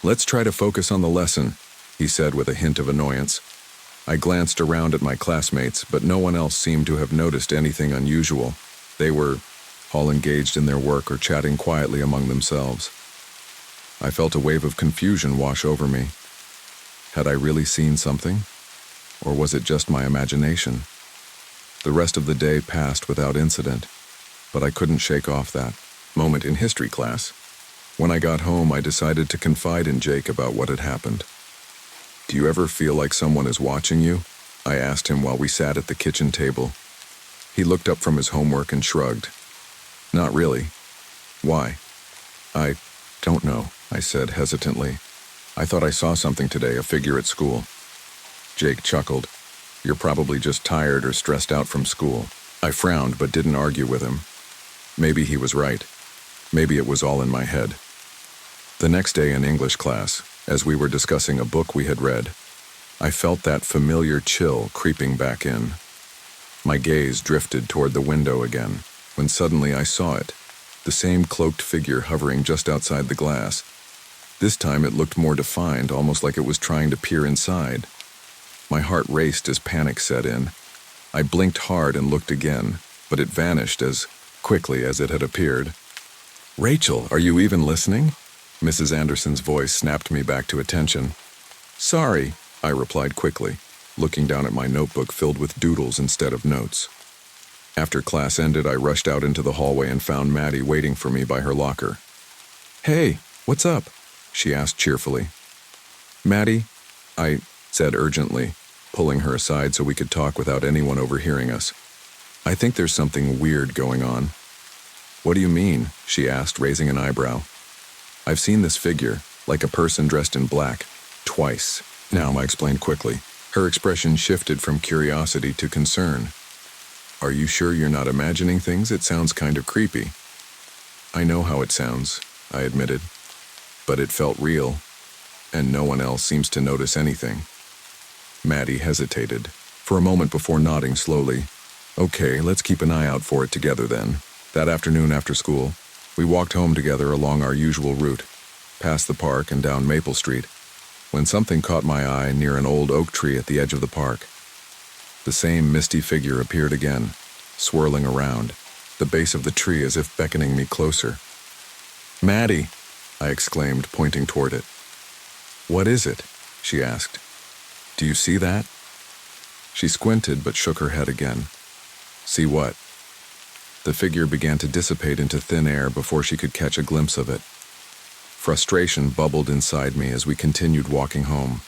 Let's try to focus on the lesson, he said with a hint of annoyance. I glanced around at my classmates, but no one else seemed to have noticed anything unusual. They were all engaged in their work or chatting quietly among themselves. I felt a wave of confusion wash over me. Had I really seen something? Or was it just my imagination? The rest of the day passed without incident, but I couldn't shake off that moment in history class. When I got home, I decided to confide in Jake about what had happened. Do you ever feel like someone is watching you? I asked him while we sat at the kitchen table. He looked up from his homework and shrugged. Not really. Why? I don't know, I said hesitantly. I thought I saw something today, a figure at school. Jake chuckled. You're probably just tired or stressed out from school. I frowned but didn't argue with him. Maybe he was right. Maybe it was all in my head. The next day in English class, as we were discussing a book we had read, I felt that familiar chill creeping back in. My gaze drifted toward the window again, when suddenly I saw it, the same cloaked figure hovering just outside the glass. This time it looked more defined, almost like it was trying to peer inside. My heart raced as panic set in. I blinked hard and looked again, but it vanished as quickly as it had appeared. Rachel, are you even listening? Mrs. Anderson's voice snapped me back to attention. Sorry, I replied quickly, looking down at my notebook filled with doodles instead of notes. After class ended, I rushed out into the hallway and found Maddie waiting for me by her locker. Hey, what's up? She asked cheerfully. Maddie, I said urgently, pulling her aside so we could talk without anyone overhearing us. I think there's something weird going on. What do you mean? She asked, raising an eyebrow. I've seen this figure, like a person dressed in black, twice. Now, I explained quickly. Her expression shifted from curiosity to concern. Are you sure you're not imagining things? It sounds kind of creepy. I know how it sounds, I admitted. But it felt real, and no one else seems to notice anything. Maddie hesitated, for a moment before nodding slowly. Okay, let's keep an eye out for it together then. That afternoon after school, we walked home together along our usual route, past the park and down Maple Street, when something caught my eye near an old oak tree at the edge of the park. The same misty figure appeared again, swirling around, the base of the tree as if beckoning me closer. Maddie, I exclaimed, pointing toward it. What is it? She asked. Do you see that? She squinted but shook her head again. See what? The figure began to dissipate into thin air before she could catch a glimpse of it. Frustration bubbled inside me as we continued walking home.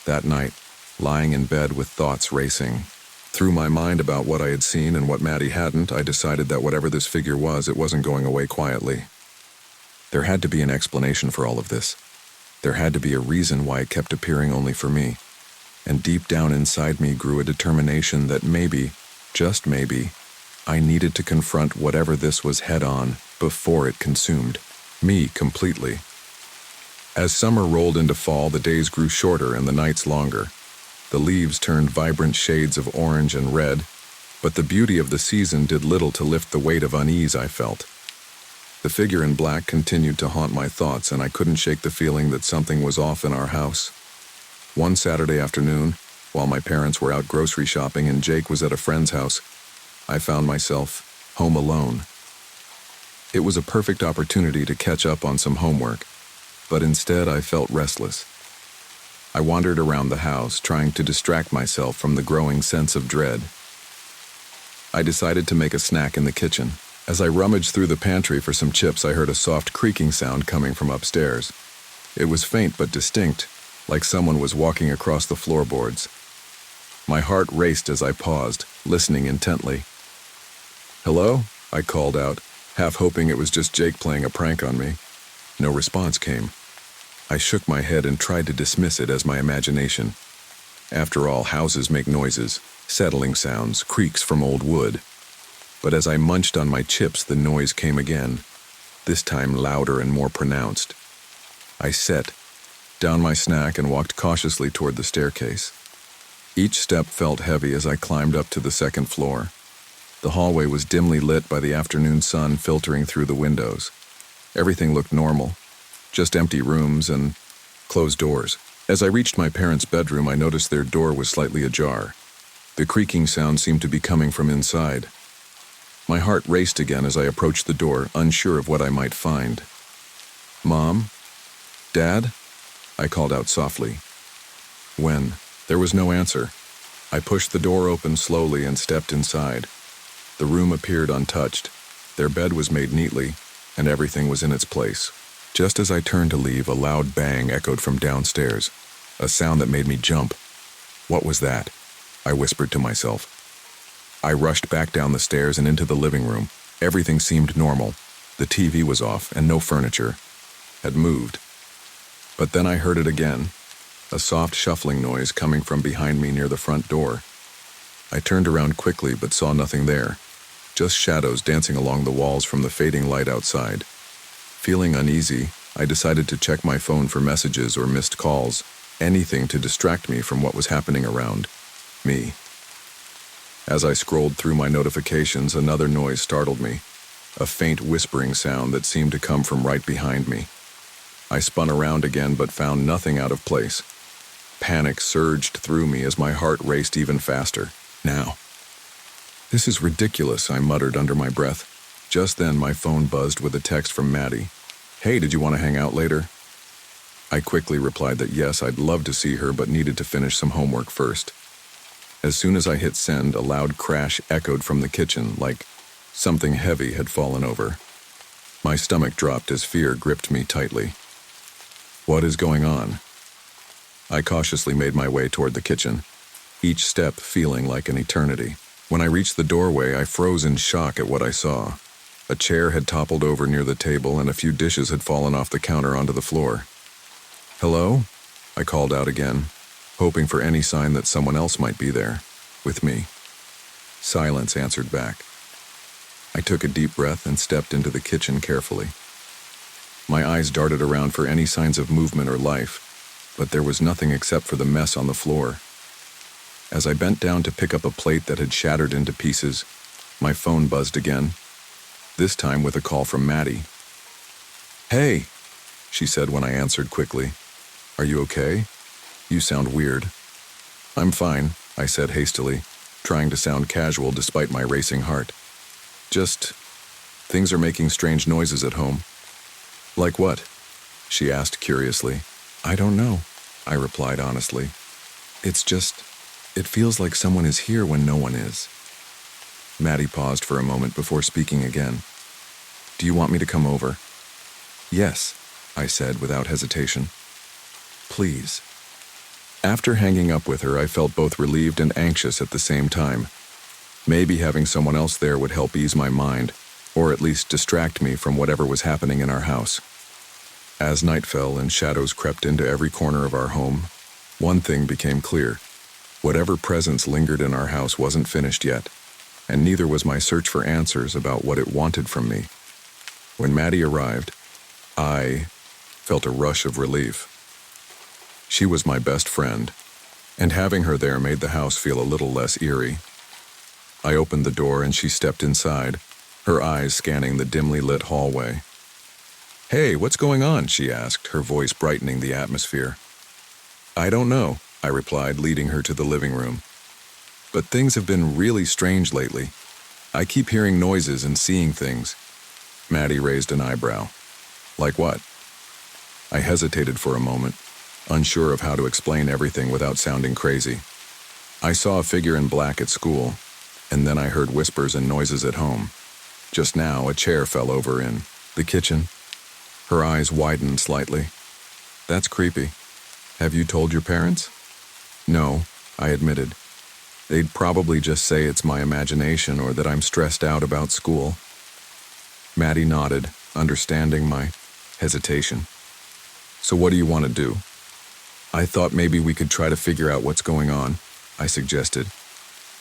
That night, lying in bed with thoughts racing, through my mind about what I had seen and what Maddie hadn't, I decided that whatever this figure was, it wasn't going away quietly. There had to be an explanation for all of this. There had to be a reason why it kept appearing only for me. And deep down inside me grew a determination that maybe, just maybe, I needed to confront whatever this was head-on before it consumed me completely. As summer rolled into fall, the days grew shorter and the nights longer. The leaves turned vibrant shades of orange and red, but the beauty of the season did little to lift the weight of unease I felt. The figure in black continued to haunt my thoughts, and I couldn't shake the feeling that something was off in our house. One Saturday afternoon, while my parents were out grocery shopping and Jake was at a friend's house, I found myself home alone. It was a perfect opportunity to catch up on some homework, but instead I felt restless. I wandered around the house, trying to distract myself from the growing sense of dread. I decided to make a snack in the kitchen. As I rummaged through the pantry for some chips, I heard a soft creaking sound coming from upstairs. It was faint but distinct, like someone was walking across the floorboards. My heart raced as I paused, listening intently. Hello? I called out, half hoping it was just Jake playing a prank on me. No response came. I shook my head and tried to dismiss it as my imagination. After all, houses make noises, settling sounds, creaks from old wood. But as I munched on my chips, the noise came again, this time louder and more pronounced. I sat, down my snack, and walked cautiously toward the staircase. Each step felt heavy as I climbed up to the second floor. The hallway was dimly lit by the afternoon sun filtering through the windows. Everything looked normal, just empty rooms and closed doors. As I reached my parents' bedroom, I noticed their door was slightly ajar. The creaking sound seemed to be coming from inside. My heart raced again as I approached the door, unsure of what I might find. "Mom? Dad?" I called out softly. When? There was no answer. I pushed the door open slowly and stepped inside. The room appeared untouched. Their bed was made neatly, and everything was in its place. Just as I turned to leave, a loud bang echoed from downstairs, a sound that made me jump. "What was that?" I whispered to myself. I rushed back down the stairs and into the living room. Everything seemed normal. The TV was off, and no furniture had moved. But then I heard it again, a soft shuffling noise coming from behind me near the front door. I turned around quickly but saw nothing there, just shadows dancing along the walls from the fading light outside. Feeling uneasy, I decided to check my phone for messages or missed calls, anything to distract me from what was happening around me. As I scrolled through my notifications, another noise startled me, a faint whispering sound that seemed to come from right behind me. I spun around again but found nothing out of place. Panic surged through me as my heart raced even faster. Now. "This is ridiculous," I muttered under my breath. Just then my phone buzzed with a text from Maddie. "Hey, did you want to hang out later?" I quickly replied that yes, I'd love to see her but needed to finish some homework first. As soon as I hit send, a loud crash echoed from the kitchen, like something heavy had fallen over. My stomach dropped as fear gripped me tightly. What is going on? I cautiously made my way toward the kitchen, each step feeling like an eternity. When I reached the doorway, I froze in shock at what I saw. A chair had toppled over near the table, and a few dishes had fallen off the counter onto the floor. "Hello?" I called out again, hoping for any sign that someone else might be there, with me. Silence answered back. I took a deep breath and stepped into the kitchen carefully. My eyes darted around for any signs of movement or life, but there was nothing except for the mess on the floor. As I bent down to pick up a plate that had shattered into pieces, my phone buzzed again, this time with a call from Maddie. "Hey," she said when I answered quickly. "Are you okay? You sound weird." "I'm fine," I said hastily, trying to sound casual despite my racing heart. "Just, things are making strange noises at home." "Like what?" she asked curiously. "I don't know," I replied honestly. It feels like someone is here when no one is." Maddie paused for a moment before speaking again. "Do you want me to come over?" "Yes," I said without hesitation. "Please." After hanging up with her, I felt both relieved and anxious at the same time. Maybe having someone else there would help ease my mind, or at least distract me from whatever was happening in our house. As night fell and shadows crept into every corner of our home, one thing became clear. Whatever presence lingered in our house wasn't finished yet, and neither was my search for answers about what it wanted from me. When Maddie arrived, I felt a rush of relief. She was my best friend, and having her there made the house feel a little less eerie. I opened the door and she stepped inside, her eyes scanning the dimly lit hallway. "Hey, what's going on?" she asked, her voice brightening the atmosphere. "I don't know," I replied, leading her to the living room. "But things have been really strange lately. I keep hearing noises and seeing things." Maddie raised an eyebrow. "Like what?" I hesitated for a moment, unsure of how to explain everything without sounding crazy. "I saw a figure in black at school, and then I heard whispers and noises at home. Just now, a chair fell over in the kitchen." Her eyes widened slightly. "That's creepy. Have you told your parents?" "No," I admitted. "They'd probably just say it's my imagination or that I'm stressed out about school." Maddie nodded, understanding my hesitation. "So what do you want to do?" "I thought maybe we could try to figure out what's going on," I suggested.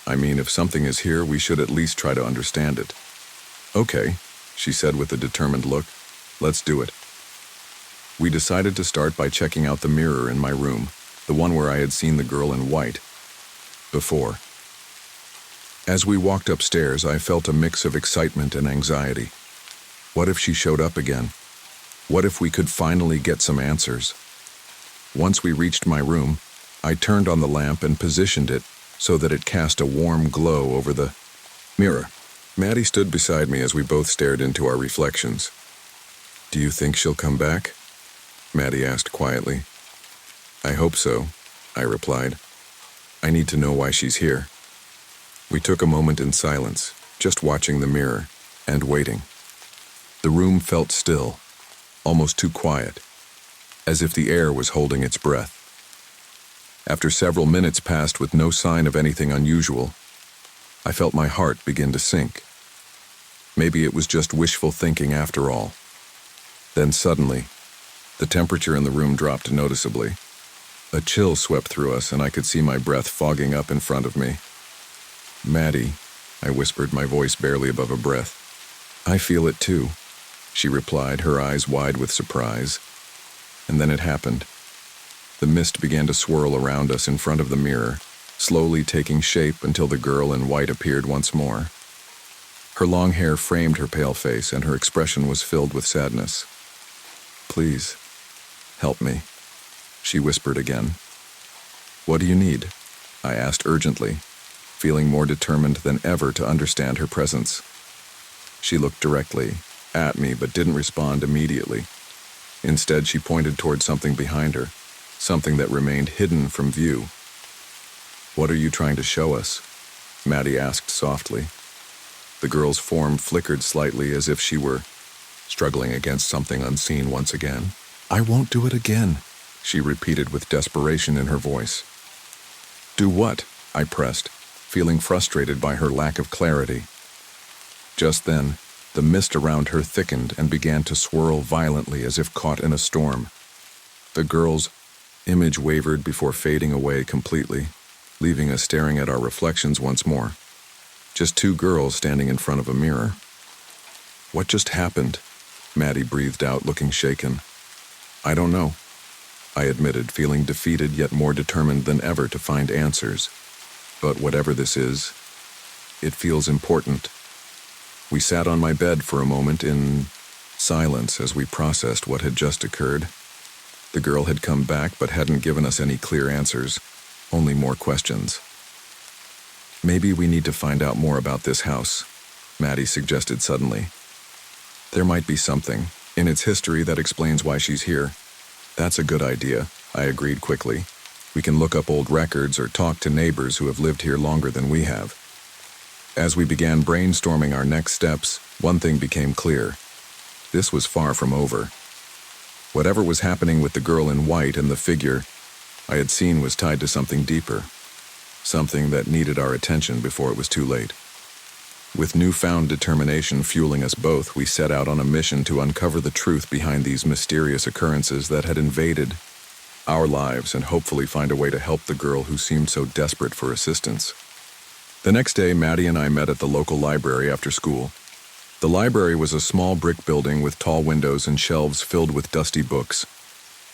"I mean, if something is here, we should at least try to understand it." "Okay," she said with a determined look. "Let's do it." We decided to start by checking out the mirror in my room, the one where I had seen the girl in white before. As we walked upstairs, I felt a mix of excitement and anxiety. What if she showed up again? What if we could finally get some answers? Once we reached my room, I turned on the lamp and positioned it so that it cast a warm glow over the mirror. Maddie stood beside me as we both stared into our reflections. "Do you think she'll come back?" Maddie asked quietly. "I hope so," I replied. "I need to know why she's here." We took a moment in silence, just watching the mirror and waiting. The room felt still, almost too quiet, as if the air was holding its breath. After several minutes passed with no sign of anything unusual, I felt my heart begin to sink. Maybe it was just wishful thinking after all. Then suddenly, the temperature in the room dropped noticeably. A chill swept through us, and I could see my breath fogging up in front of me. "Maddie," I whispered, my voice barely above a breath. "I feel it too," she replied, her eyes wide with surprise. And then it happened. The mist began to swirl around us in front of the mirror, slowly taking shape until the girl in white appeared once more. Her long hair framed her pale face, and her expression was filled with sadness. "Please, help me," she whispered again. "What do you need?" I asked urgently, feeling more determined than ever to understand her presence. She looked directly at me but didn't respond immediately. Instead, she pointed toward something behind her, something that remained hidden from view. "What are you trying to show us?" Maddie asked softly. The girl's form flickered slightly as if she were struggling against something unseen once again. "I won't do it again," she repeated with desperation in her voice. "Do what?" I pressed, feeling frustrated by her lack of clarity. Just then, the mist around her thickened and began to swirl violently as if caught in a storm. The girl's image wavered before fading away completely, leaving us staring at our reflections once more. Just two girls standing in front of a mirror. "What just happened?" Maddie breathed out, looking shaken. "I don't know," I admitted, feeling defeated yet more determined than ever to find answers. "But whatever this is, it feels important." We sat on my bed for a moment in silence as we processed what had just occurred. The girl had come back but hadn't given us any clear answers, only more questions. "Maybe we need to find out more about this house," Maddie suggested suddenly. "There might be something in its history that explains why she's here." "That's a good idea," I agreed quickly. "We can look up old records or talk to neighbors who have lived here longer than we have." As we began brainstorming our next steps, one thing became clear. This was far from over. Whatever was happening with the girl in white and the figure I had seen was tied to something deeper, something that needed our attention before it was too late. With newfound determination fueling us both, we set out on a mission to uncover the truth behind these mysterious occurrences that had invaded our lives and hopefully find a way to help the girl who seemed so desperate for assistance. The next day, Maddie and I met at the local library after school. The library was a small brick building with tall windows and shelves filled with dusty books.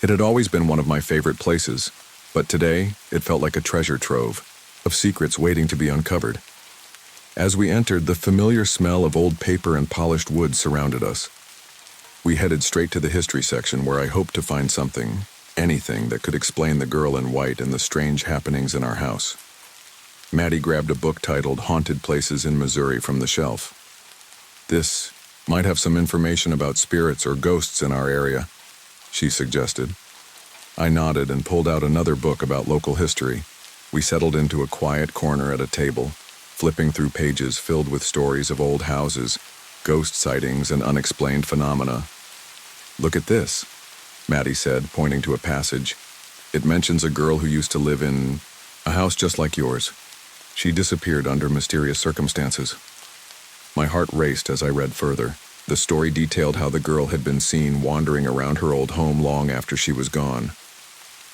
It had always been one of my favorite places, but today it felt like a treasure trove of secrets waiting to be uncovered. As we entered, the familiar smell of old paper and polished wood surrounded us. We headed straight to the history section, where I hoped to find something, anything that could explain the girl in white and the strange happenings in our house. Maddie grabbed a book titled Haunted Places in Missouri from the shelf. "This might have some information about spirits or ghosts in our area," she suggested. I nodded and pulled out another book about local history. We settled into a quiet corner at a table, flipping through pages filled with stories of old houses, ghost sightings, and unexplained phenomena. "Look at this," Maddie said, pointing to a passage. "It mentions a girl who used to live in a house just like yours. She disappeared under mysterious circumstances." My heart raced as I read further. The story detailed how the girl had been seen wandering around her old home long after she was gone.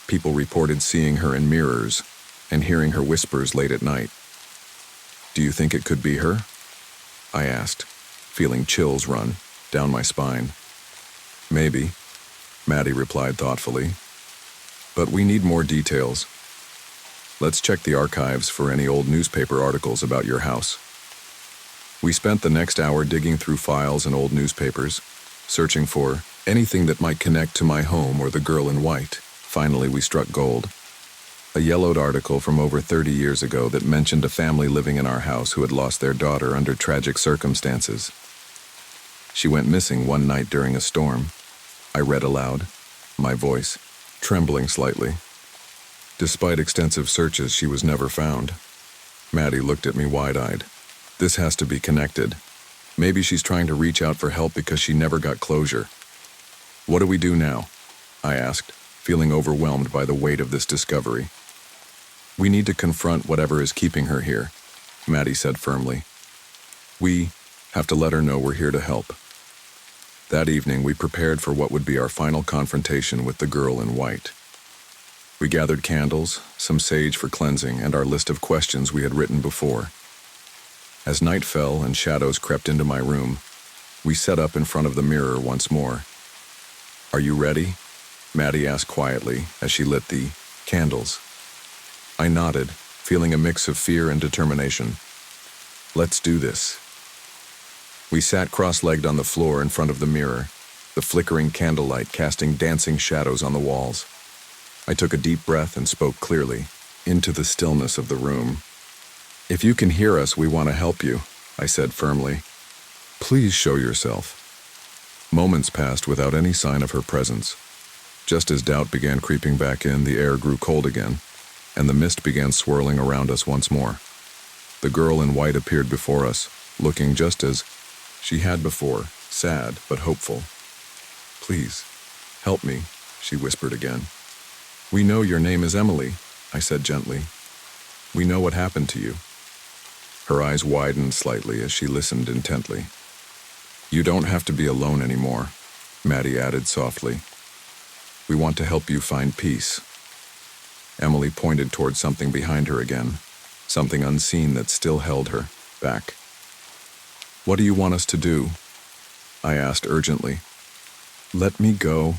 People reported seeing her in mirrors and hearing her whispers late at night. "Do you think it could be her?" I asked, feeling chills run down my spine. "Maybe. Maddie replied thoughtfully. But we need more details. Let's check the archives for any old newspaper articles about your house. We spent the next hour digging through files and old newspapers, searching for anything that might connect to my home or the girl in white. Finally, we struck gold. A yellowed article from over 30 years ago that mentioned a family living in our house who had lost their daughter under tragic circumstances. She went missing one night during a storm. I read aloud, my voice trembling slightly. Despite extensive searches, she was never found. Maddie looked at me wide-eyed. This has to be connected. Maybe she's trying to reach out for help because she never got closure. What do we do now? I asked, feeling overwhelmed by the weight of this discovery. We need to confront whatever is keeping her here, Maddie said firmly. We have to let her know we're here to help. That evening, we prepared for what would be our final confrontation with the girl in white. We gathered candles, some sage for cleansing, and our list of questions we had written before. As night fell and shadows crept into my room, we sat up in front of the mirror once more. Are you ready? Maddie asked quietly as she lit the candles. I nodded, feeling a mix of fear and determination. Let's do this. We sat cross-legged on the floor in front of the mirror, the flickering candlelight casting dancing shadows on the walls. I took a deep breath and spoke clearly, into the stillness of the room. If you can hear us, we want to help you, I said firmly. Please show yourself. Moments passed without any sign of her presence. Just as doubt began creeping back in, the air grew cold again, and the mist began swirling around us once more. The girl in white appeared before us, looking just as she had before, sad but hopeful. Please, help me, she whispered again. We know your name is Emily, I said gently. We know what happened to you. Her eyes widened slightly as she listened intently. You don't have to be alone anymore, Maddie added softly. We want to help you find peace. Emily pointed toward something behind her again, something unseen that still held her back. What do you want us to do? I asked urgently. Let me go,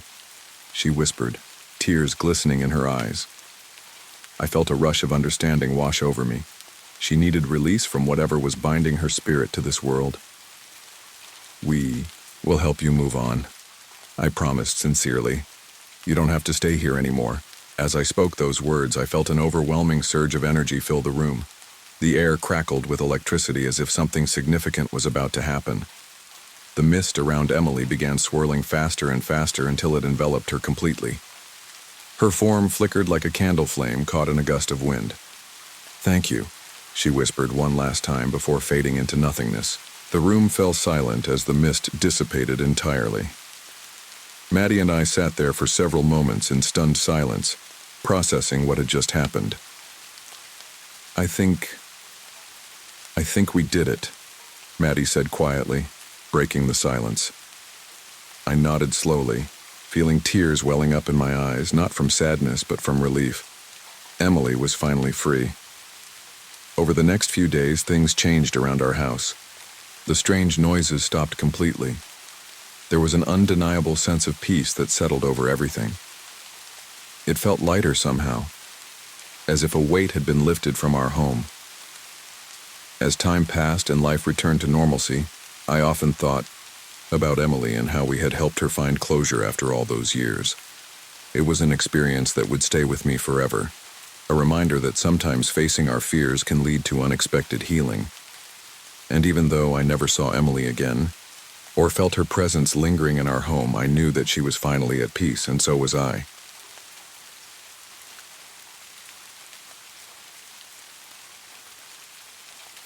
she whispered, tears glistening in her eyes. I felt a rush of understanding wash over me. She needed release from whatever was binding her spirit to this world. We will help you move on, I promised sincerely. You don't have to stay here anymore. As I spoke those words, I felt an overwhelming surge of energy fill the room. The air crackled with electricity as if something significant was about to happen. The mist around Emily began swirling faster and faster until it enveloped her completely. Her form flickered like a candle flame caught in a gust of wind. Thank you, she whispered one last time before fading into nothingness. The room fell silent as the mist dissipated entirely. Maddie and I sat there for several moments in stunned silence, processing what had just happened. I think we did it, Maddie said quietly, breaking the silence. I nodded slowly, feeling tears welling up in my eyes, not from sadness but from relief. Emily was finally free. Over the next few days, things changed around our house. The strange noises stopped completely. There was an undeniable sense of peace that settled over everything. It felt lighter somehow, as if a weight had been lifted from our home. As time passed and life returned to normalcy, I often thought about Emily and how we had helped her find closure after all those years. It was an experience that would stay with me forever, a reminder that sometimes facing our fears can lead to unexpected healing. And even though I never saw Emily again, or felt her presence lingering in our home, I knew that she was finally at peace, and so was I.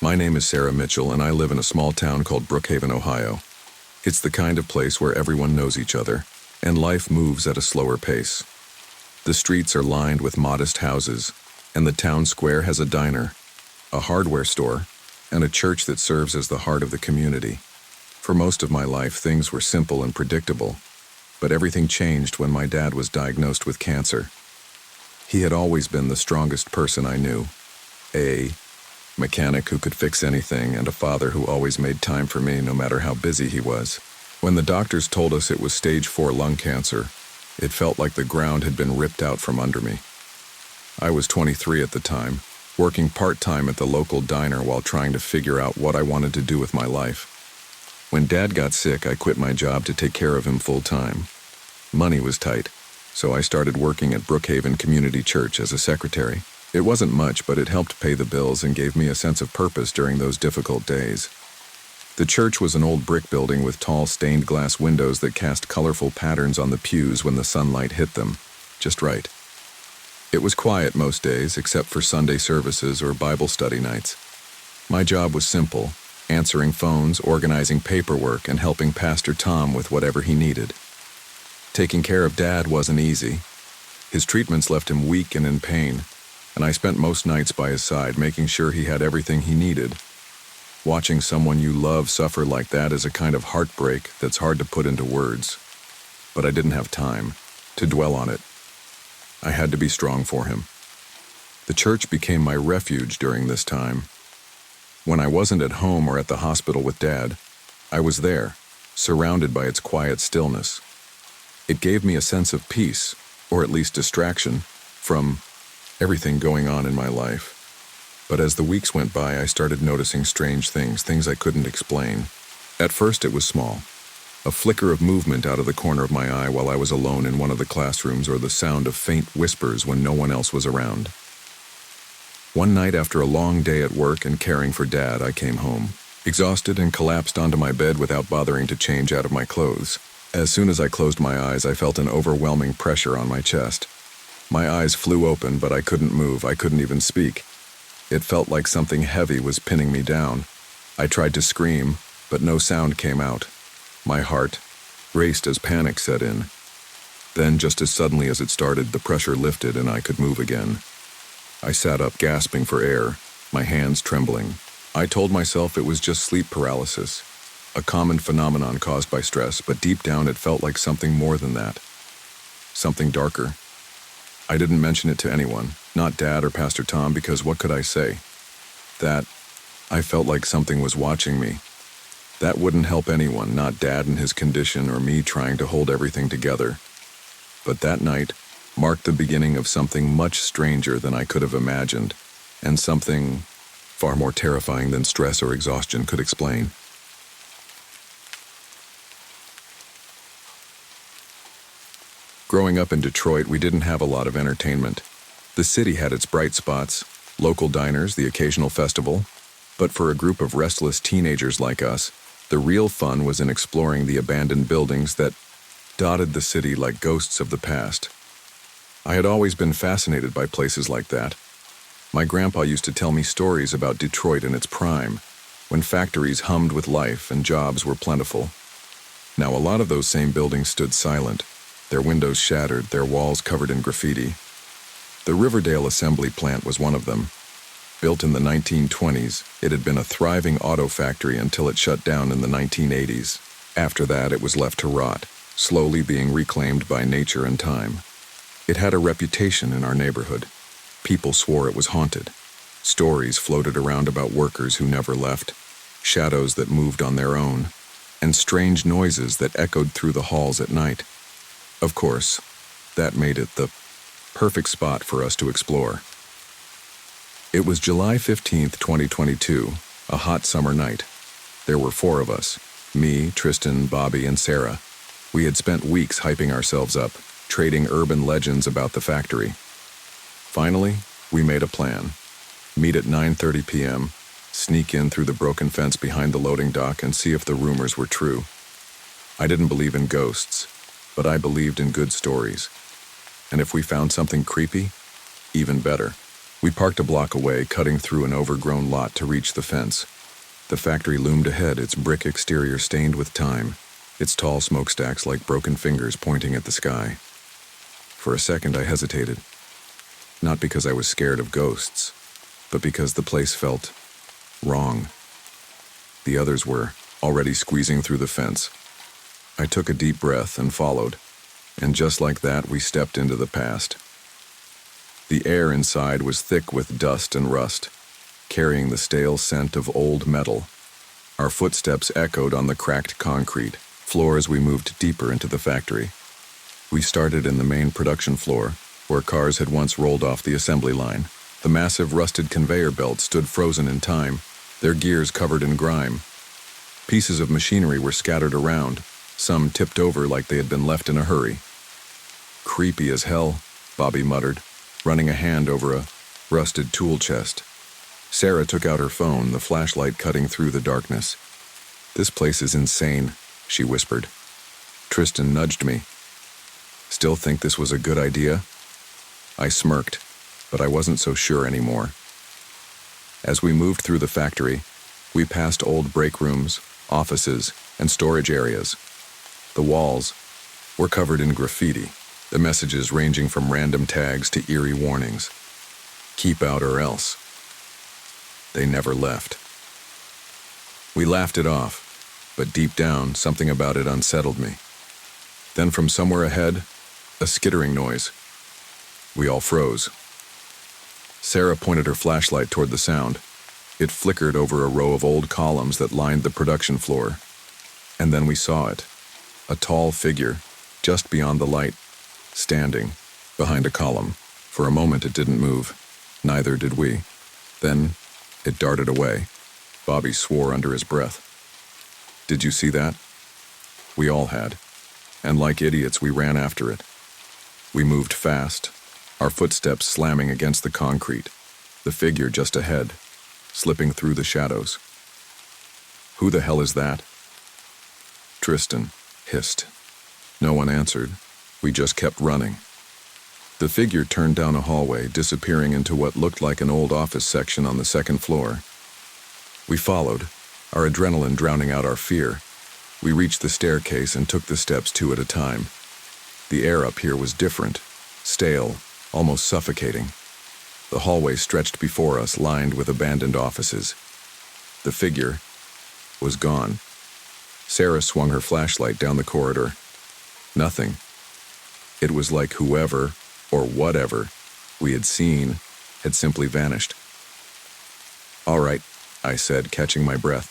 My name is Sarah Mitchell, and I live in a small town called Brookhaven, Ohio. It's the kind of place where everyone knows each other, and life moves at a slower pace. The streets are lined with modest houses, and the town square has a diner, a hardware store, and a church that serves as the heart of the community. For most of my life, things were simple and predictable, but everything changed when my dad was diagnosed with cancer. He had always been the strongest person I knew, a mechanic who could fix anything, and a father who always made time for me no matter how busy he was. When the doctors told us it was stage 4 lung cancer, It felt like the ground had been ripped out from under me. I was 23 at the time, working part-time at the local diner while trying to figure out what I wanted to do with my life. When Dad got sick, I quit my job to take care of him full-time. Money was tight, so I started working at Brookhaven Community Church as a secretary. It wasn't much, but it helped pay the bills and gave me a sense of purpose during those difficult days. The church was an old brick building with tall stained glass windows that cast colorful patterns on the pews when the sunlight hit them, just right. It was quiet most days, except for Sunday services or Bible study nights. My job was simple: answering phones, organizing paperwork, and helping Pastor Tom with whatever he needed. Taking care of Dad wasn't easy. His treatments left him weak and in pain, and I spent most nights by his side, making sure he had everything he needed. Watching someone you love suffer like that is a kind of heartbreak that's hard to put into words. But I didn't have time to dwell on it. I had to be strong for him. The church became my refuge during this time. When I wasn't at home or at the hospital with Dad, I was there, surrounded by its quiet stillness. It gave me a sense of peace, or at least distraction, from everything going on in my life. But as the weeks went by, I started noticing strange things I couldn't explain. At first it was small. A flicker of movement out of the corner of my eye while I was alone in one of the classrooms, or the sound of faint whispers when no one else was around. One night after a long day at work and caring for Dad, I came home, exhausted, and collapsed onto my bed without bothering to change out of my clothes. As soon as I closed my eyes, I felt an overwhelming pressure on my chest. My eyes flew open, but I couldn't move. I couldn't even speak. It felt like something heavy was pinning me down. I tried to scream, but no sound came out. My heart raced as panic set in. Then, just as suddenly as it started, the pressure lifted and I could move again. I sat up, gasping for air, my hands trembling. I told myself it was just sleep paralysis, a common phenomenon caused by stress, but deep down it felt like something more than that. Something darker. I didn't mention it to anyone, not Dad or Pastor Tom, because what could I say? That I felt like something was watching me. That wouldn't help anyone, not Dad in his condition or me trying to hold everything together. But that night marked the beginning of something much stranger than I could have imagined, and something far more terrifying than stress or exhaustion could explain. Growing up in Detroit, we didn't have a lot of entertainment. The city had its bright spots, local diners, the occasional festival, but for a group of restless teenagers like us, the real fun was in exploring the abandoned buildings that dotted the city like ghosts of the past. I had always been fascinated by places like that. My grandpa used to tell me stories about Detroit in its prime, when factories hummed with life and jobs were plentiful. Now, a lot of those same buildings stood silent, their windows shattered, their walls covered in graffiti. The Riverdale assembly plant was one of them. Built in the 1920s, it had been a thriving auto factory until it shut down in the 1980s. After that, it was left to rot, slowly being reclaimed by nature and time. It had a reputation in our neighborhood. People swore it was haunted. Stories floated around about workers who never left, shadows that moved on their own, and strange noises that echoed through the halls at night. Of course, that made it the perfect spot for us to explore. It was July 15th, 2022, a hot summer night. There were 4 of us: me, Tristan, Bobby, and Sarah. We had spent weeks hyping ourselves up, trading urban legends about the factory. Finally, we made a plan. Meet at 9:30 p.m., sneak in through the broken fence behind the loading dock, and see if the rumors were true. I didn't believe in ghosts, but I believed in good stories. And if we found something creepy, even better. We parked a block away, cutting through an overgrown lot to reach the fence. The factory loomed ahead, its brick exterior stained with time, its tall smokestacks like broken fingers pointing at the sky. For a second I hesitated, not because I was scared of ghosts, but because the place felt wrong. The others were already squeezing through the fence. I took a deep breath and followed, and just like that, we stepped into the past. The air inside was thick with dust and rust, carrying the stale scent of old metal. Our footsteps echoed on the cracked concrete floor as we moved deeper into the factory. We started in the main production floor, where cars had once rolled off the assembly line. The massive rusted conveyor belt stood frozen in time, their gears covered in grime. Pieces of machinery were scattered around, some tipped over like they had been left in a hurry. "Creepy as hell," Bobby muttered, running a hand over a rusted tool chest. Sarah took out her phone, the flashlight cutting through the darkness. "This place is insane," she whispered. Tristan nudged me. "Still think this was a good idea?" I smirked, but I wasn't so sure anymore. As we moved through the factory, we passed old break rooms, offices, and storage areas. The walls were covered in graffiti, the messages ranging from random tags to eerie warnings. "Keep out or else." They never left. We laughed it off, but deep down, something about it unsettled me. Then from somewhere ahead, a skittering noise. We all froze. Sarah pointed her flashlight toward the sound. It flickered over a row of old columns that lined the production floor. And then we saw it. A tall figure, just beyond the light, standing behind a column. For a moment it didn't move. Neither did we. Then it darted away. Bobby swore under his breath. "Did you see that?" We all had. And like idiots, we ran after it. We moved fast, our footsteps slamming against the concrete, the figure just ahead, slipping through the shadows. "Who the hell is that?" Tristan hissed. No one answered. We just kept running. The figure turned down a hallway, disappearing into what looked like an old office section on the second floor. We followed, our adrenaline drowning out our fear. We reached the staircase and took the steps two at a time. The air up here was different, stale, almost suffocating. The hallway stretched before us, lined with abandoned offices. The figure was gone. Sarah swung her flashlight down the corridor. Nothing. It was like whoever, or whatever, we had seen had simply vanished. "All right," I said, catching my breath.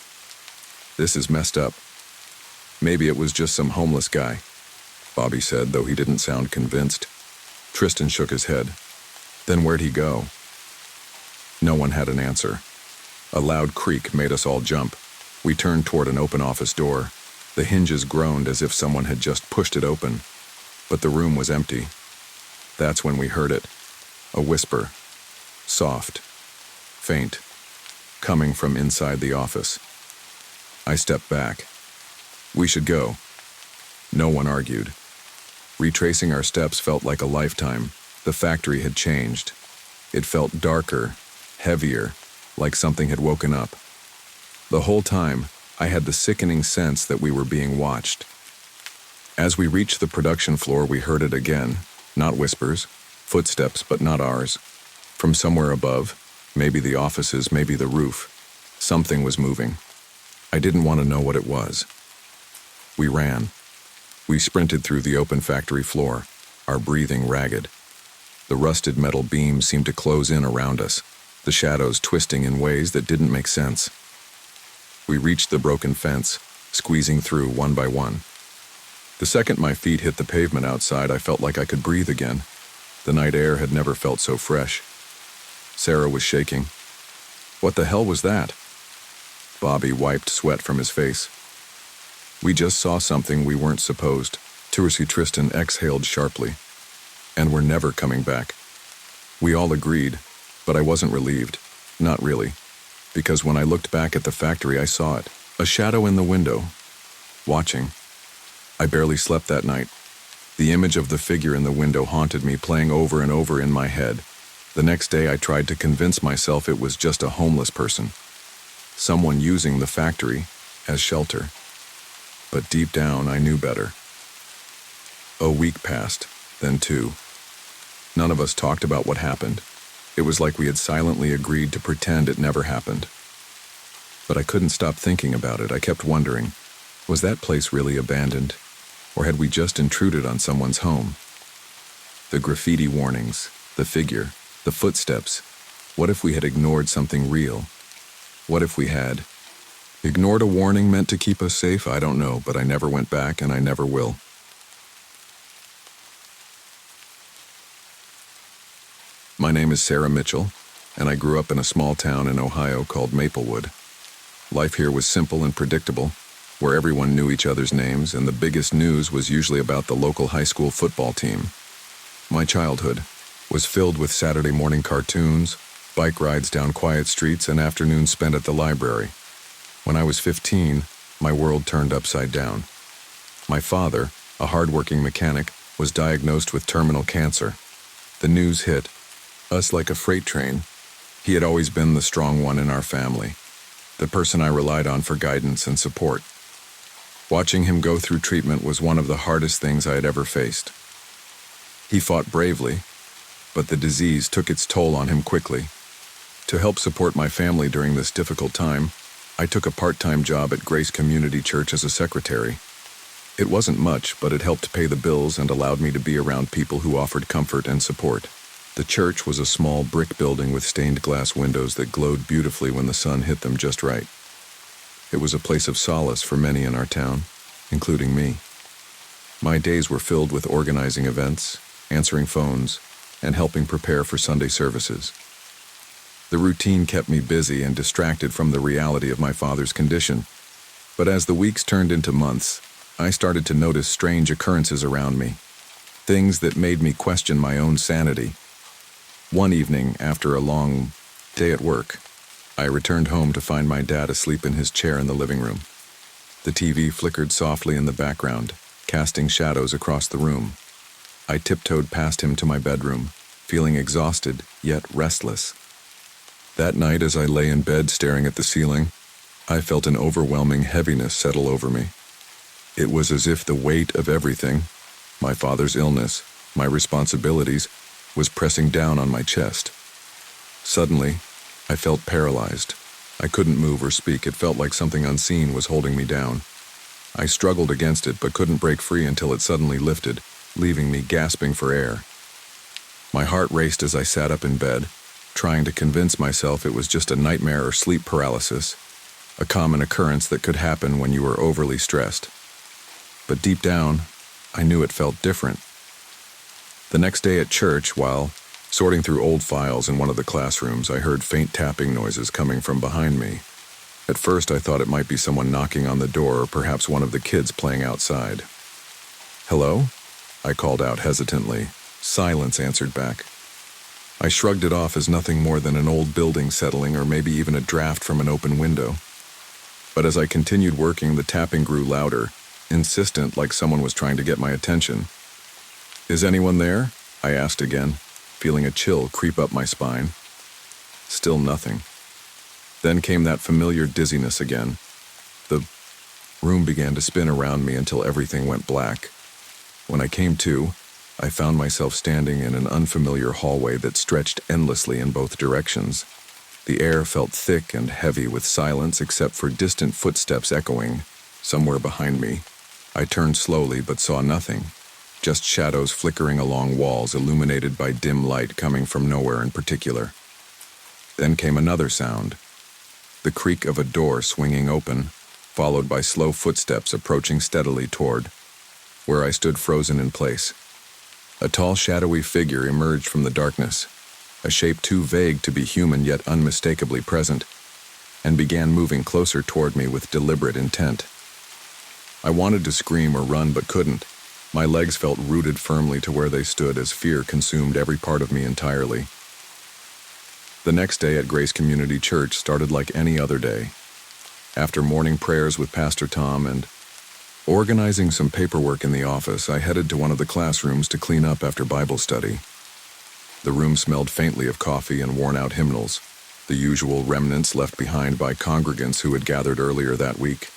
"This is messed up." "Maybe it was just some homeless guy," Bobby said, though he didn't sound convinced. Tristan shook his head. "Then where'd he go?" No one had an answer. A loud creak made us all jump. We turned toward an open office door. The hinges groaned as if someone had just pushed it open, but the room was empty. That's when we heard it. A whisper. Soft. Faint. Coming from inside the office. I stepped back. "We should go." No one argued. Retracing our steps felt like a lifetime. The factory had changed. It felt darker, heavier, like something had woken up. The whole time, I had the sickening sense that we were being watched. As we reached the production floor, we heard it again. Not whispers, footsteps, but not ours. From somewhere above, maybe the offices, maybe the roof, something was moving. I didn't want to know what it was. We ran. We sprinted through the open factory floor, our breathing ragged. The rusted metal beams seemed to close in around us, the shadows twisting in ways that didn't make sense. We reached the broken fence, squeezing through one by one. The second my feet hit the pavement outside, I felt like I could breathe again. The night air had never felt so fresh. Sarah was shaking. "What the hell was that?" Bobby wiped sweat from his face. "We just saw something we weren't supposed." Tristan exhaled sharply. "And we're never coming back." We all agreed, but I wasn't relieved. Not really. Because when I looked back at the factory, I saw it. A shadow in the window. Watching. I barely slept that night. The image of the figure in the window haunted me, playing over and over in my head. The next day I tried to convince myself it was just a homeless person. Someone using the factory as shelter. But deep down I knew better. A week passed, then two. None of us talked about what happened. It was like we had silently agreed to pretend it never happened. But I couldn't stop thinking about it. I kept wondering, was that place really abandoned? Or had we just intruded on someone's home? The graffiti warnings, the figure, the footsteps. What if we had ignored something real? What if we had ignored a warning meant to keep us safe? I don't know, but I never went back and I never will. My name is Sarah Mitchell, and I grew up in a small town in Ohio called Maplewood. Life here was simple and predictable, where everyone knew each other's names, and the biggest news was usually about the local high school football team. My childhood was filled with Saturday morning cartoons, bike rides down quiet streets, and afternoons spent at the library. When I was 15, my world turned upside down. My father, a hard-working mechanic, was diagnosed with terminal cancer. The news hit us like a freight train. He had always been the strong one in our family, the person I relied on for guidance and support. Watching him go through treatment was one of the hardest things I had ever faced. He fought bravely, but the disease took its toll on him quickly. To help support my family during this difficult time, I took a part-time job at Grace Community Church as a secretary. It wasn't much, but it helped pay the bills and allowed me to be around people who offered comfort and support. The church was a small brick building with stained glass windows that glowed beautifully when the sun hit them just right. It was a place of solace for many in our town, including me. My days were filled with organizing events, answering phones, and helping prepare for Sunday services. The routine kept me busy and distracted from the reality of my father's condition. But as the weeks turned into months, I started to notice strange occurrences around me, things that made me question my own sanity. One evening, after a long day at work, I returned home to find my dad asleep in his chair in the living room. The TV flickered softly in the background, casting shadows across the room. I tiptoed past him to my bedroom, feeling exhausted yet restless. That night, as I lay in bed staring at the ceiling, I felt an overwhelming heaviness settle over me. It was as if the weight of everything, my father's illness, my responsibilities, was pressing down on my chest. Suddenly, I felt paralyzed. I couldn't move or speak. It felt like something unseen was holding me down. I struggled against it but couldn't break free until it suddenly lifted, leaving me gasping for air. My heart raced as I sat up in bed, trying to convince myself it was just a nightmare or sleep paralysis, a common occurrence that could happen when you were overly stressed. But deep down, I knew it felt different. The next day at church, while sorting through old files in one of the classrooms, I heard faint tapping noises coming from behind me. At first, I thought it might be someone knocking on the door or perhaps one of the kids playing outside. "Hello?" I called out hesitantly. Silence answered back. I shrugged it off as nothing more than an old building settling or maybe even a draft from an open window. But as I continued working, the tapping grew louder, insistent, like someone was trying to get my attention. "Is anyone there?" I asked again, feeling a chill creep up my spine. Still nothing. Then came that familiar dizziness again. The room began to spin around me until everything went black. When I came to, I found myself standing in an unfamiliar hallway that stretched endlessly in both directions. The air felt thick and heavy with silence except for distant footsteps echoing somewhere behind me. I turned slowly but saw nothing, just shadows flickering along walls illuminated by dim light coming from nowhere in particular. Then came another sound, the creak of a door swinging open, followed by slow footsteps approaching steadily toward where I stood frozen in place. A tall, shadowy figure emerged from the darkness, a shape too vague to be human yet unmistakably present, and began moving closer toward me with deliberate intent. I wanted to scream or run but couldn't. My legs felt rooted firmly to where they stood as fear consumed every part of me entirely. The next day at Grace Community Church started like any other day. After morning prayers with Pastor Tom and organizing some paperwork in the office, I headed to one of the classrooms to clean up after Bible study. The room smelled faintly of coffee and worn-out hymnals, the usual remnants left behind by congregants who had gathered earlier that week.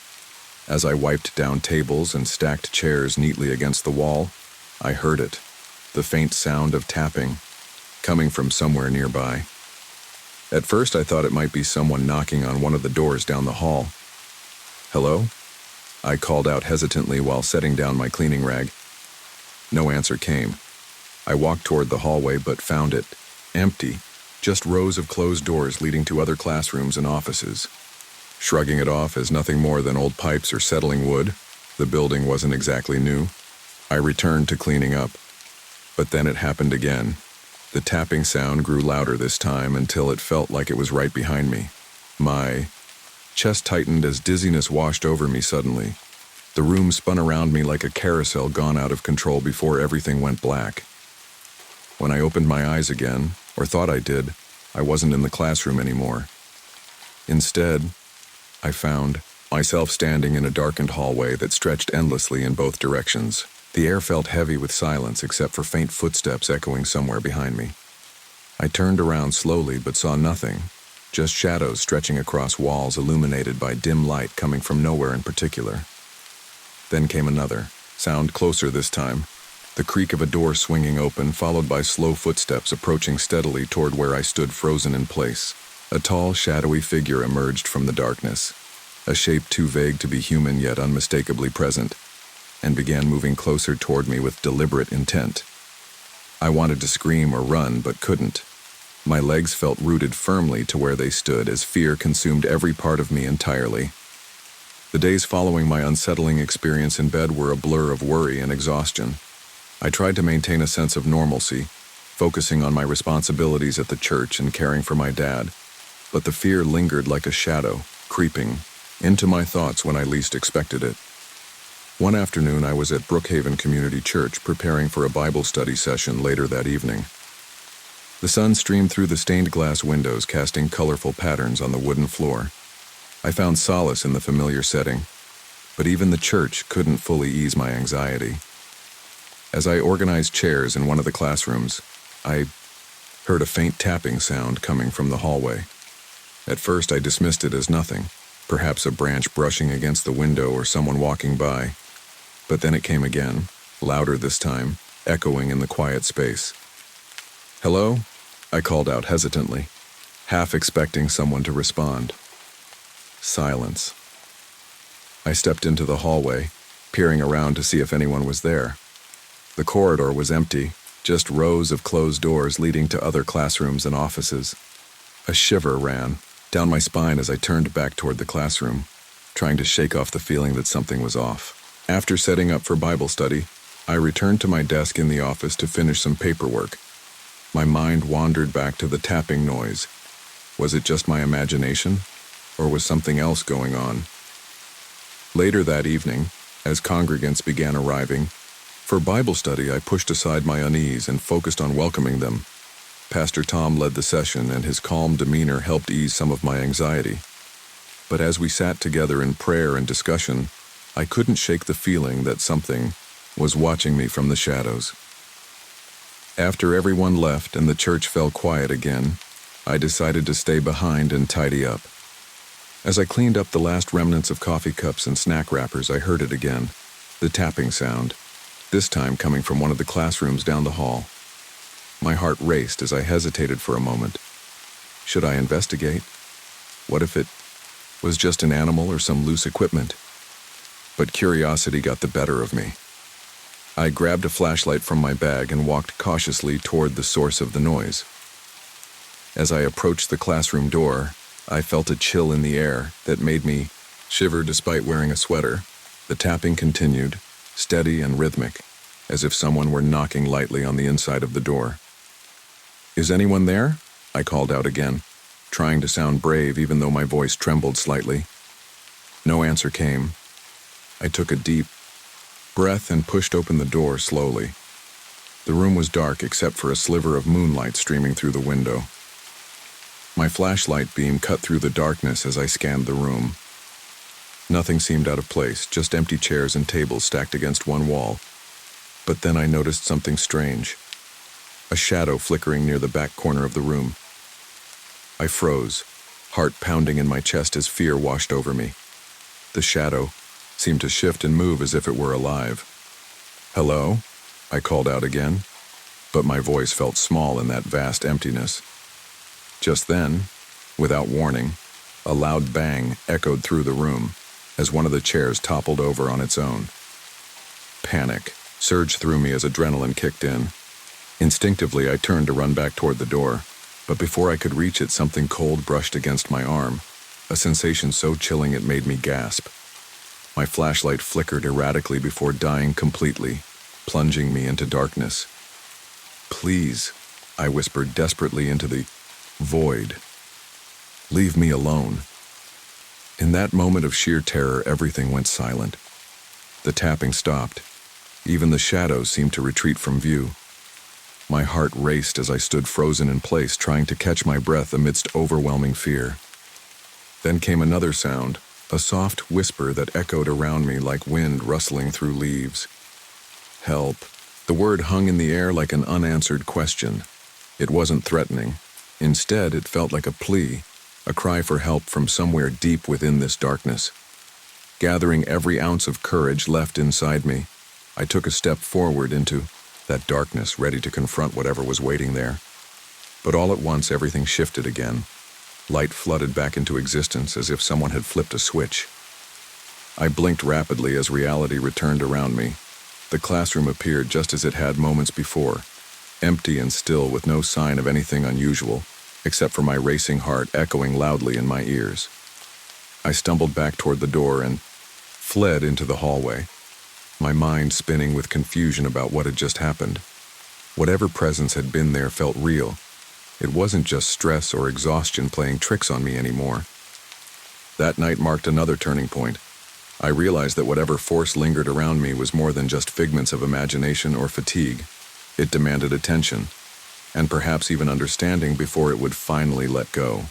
As I wiped down tables and stacked chairs neatly against the wall, I heard it, the faint sound of tapping, coming from somewhere nearby. At first I thought it might be someone knocking on one of the doors down the hall. "Hello?" I called out hesitantly while setting down my cleaning rag. No answer came. I walked toward the hallway but found it empty, just rows of closed doors leading to other classrooms and offices. Shrugging it off as nothing more than old pipes or settling wood, the building wasn't exactly new, I returned to cleaning up. But then it happened again. The tapping sound grew louder this time until it felt like it was right behind me. My chest tightened as dizziness washed over me suddenly. The room spun around me like a carousel gone out of control before everything went black. When I opened my eyes again, or thought I did, I wasn't in the classroom anymore. Instead, I found myself standing in a darkened hallway that stretched endlessly in both directions. The air felt heavy with silence except for faint footsteps echoing somewhere behind me. I turned around slowly but saw nothing, just shadows stretching across walls illuminated by dim light coming from nowhere in particular. Then came another, sound closer this time, the creak of a door swinging open followed by slow footsteps approaching steadily toward where I stood frozen in place. A tall, shadowy figure emerged from the darkness, a shape too vague to be human yet unmistakably present, and began moving closer toward me with deliberate intent. I wanted to scream or run, but couldn't. My legs felt rooted firmly to where they stood as fear consumed every part of me entirely. The days following my unsettling experience in bed were a blur of worry and exhaustion. I tried to maintain a sense of normalcy, focusing on my responsibilities at the church and caring for my dad, but the fear lingered like a shadow, creeping into my thoughts when I least expected it. One afternoon, I was at Brookhaven Community Church preparing for a Bible study session later that evening. The sun streamed through the stained glass windows, casting colorful patterns on the wooden floor. I found solace in the familiar setting, but even the church couldn't fully ease my anxiety. As I organized chairs in one of the classrooms, I heard a faint tapping sound coming from the hallway. At first, I dismissed it as nothing, perhaps a branch brushing against the window or someone walking by. But then it came again, louder this time, echoing in the quiet space. "Hello?" I called out hesitantly, half expecting someone to respond. Silence. I stepped into the hallway, peering around to see if anyone was there. The corridor was empty, just rows of closed doors leading to other classrooms and offices. A shiver ran down my spine as I turned back toward the classroom, trying to shake off the feeling that something was off. After setting up for Bible study, I returned to my desk in the office to finish some paperwork. My mind wandered back to the tapping noise. Was it just my imagination, or was something else going on? Later that evening, as congregants began arriving, for Bible study I pushed aside my unease and focused on welcoming them. Pastor Tom led the session, and his calm demeanor helped ease some of my anxiety. But as we sat together in prayer and discussion, I couldn't shake the feeling that something was watching me from the shadows. After everyone left and the church fell quiet again, I decided to stay behind and tidy up. As I cleaned up the last remnants of coffee cups and snack wrappers, I heard it again, the tapping sound, this time coming from one of the classrooms down the hall. My heart raced as I hesitated for a moment. Should I investigate? What if it was just an animal or some loose equipment? But curiosity got the better of me. I grabbed a flashlight from my bag and walked cautiously toward the source of the noise. As I approached the classroom door, I felt a chill in the air that made me shiver despite wearing a sweater. The tapping continued, steady and rhythmic, as if someone were knocking lightly on the inside of the door. "Is anyone there?" I called out again, trying to sound brave even though my voice trembled slightly. No answer came. I took a deep breath and pushed open the door slowly. The room was dark except for a sliver of moonlight streaming through the window. My flashlight beam cut through the darkness as I scanned the room. Nothing seemed out of place, just empty chairs and tables stacked against one wall. But then I noticed something strange. A shadow flickering near the back corner of the room. I froze, heart pounding in my chest as fear washed over me. The shadow seemed to shift and move as if it were alive. "Hello?" I called out again, but my voice felt small in that vast emptiness. Just then, without warning, a loud bang echoed through the room as one of the chairs toppled over on its own. Panic surged through me as adrenaline kicked in. Instinctively, I turned to run back toward the door, but before I could reach it, something cold brushed against my arm, a sensation so chilling it made me gasp. My flashlight flickered erratically before dying completely, plunging me into darkness. "Please," I whispered desperately into the void. "Leave me alone." In that moment of sheer terror, everything went silent. The tapping stopped. Even the shadows seemed to retreat from view. My heart raced as I stood frozen in place, trying to catch my breath amidst overwhelming fear. Then came another sound, a soft whisper that echoed around me like wind rustling through leaves. "Help." The word hung in the air like an unanswered question. It wasn't threatening. Instead, it felt like a plea, a cry for help from somewhere deep within this darkness. Gathering every ounce of courage left inside me, I took a step forward into that darkness, ready to confront whatever was waiting there. But all at once, everything shifted again. Light flooded back into existence as if someone had flipped a switch. I blinked rapidly as reality returned around me. The classroom appeared just as it had moments before, empty and still with no sign of anything unusual, except for my racing heart echoing loudly in my ears. I stumbled back toward the door and fled into the hallway, my mind spinning with confusion about what had just happened. Whatever presence had been there felt real. It wasn't just stress or exhaustion playing tricks on me anymore. That night marked another turning point. I realized that whatever force lingered around me was more than just figments of imagination or fatigue. It demanded attention, and perhaps even understanding before it would finally let go.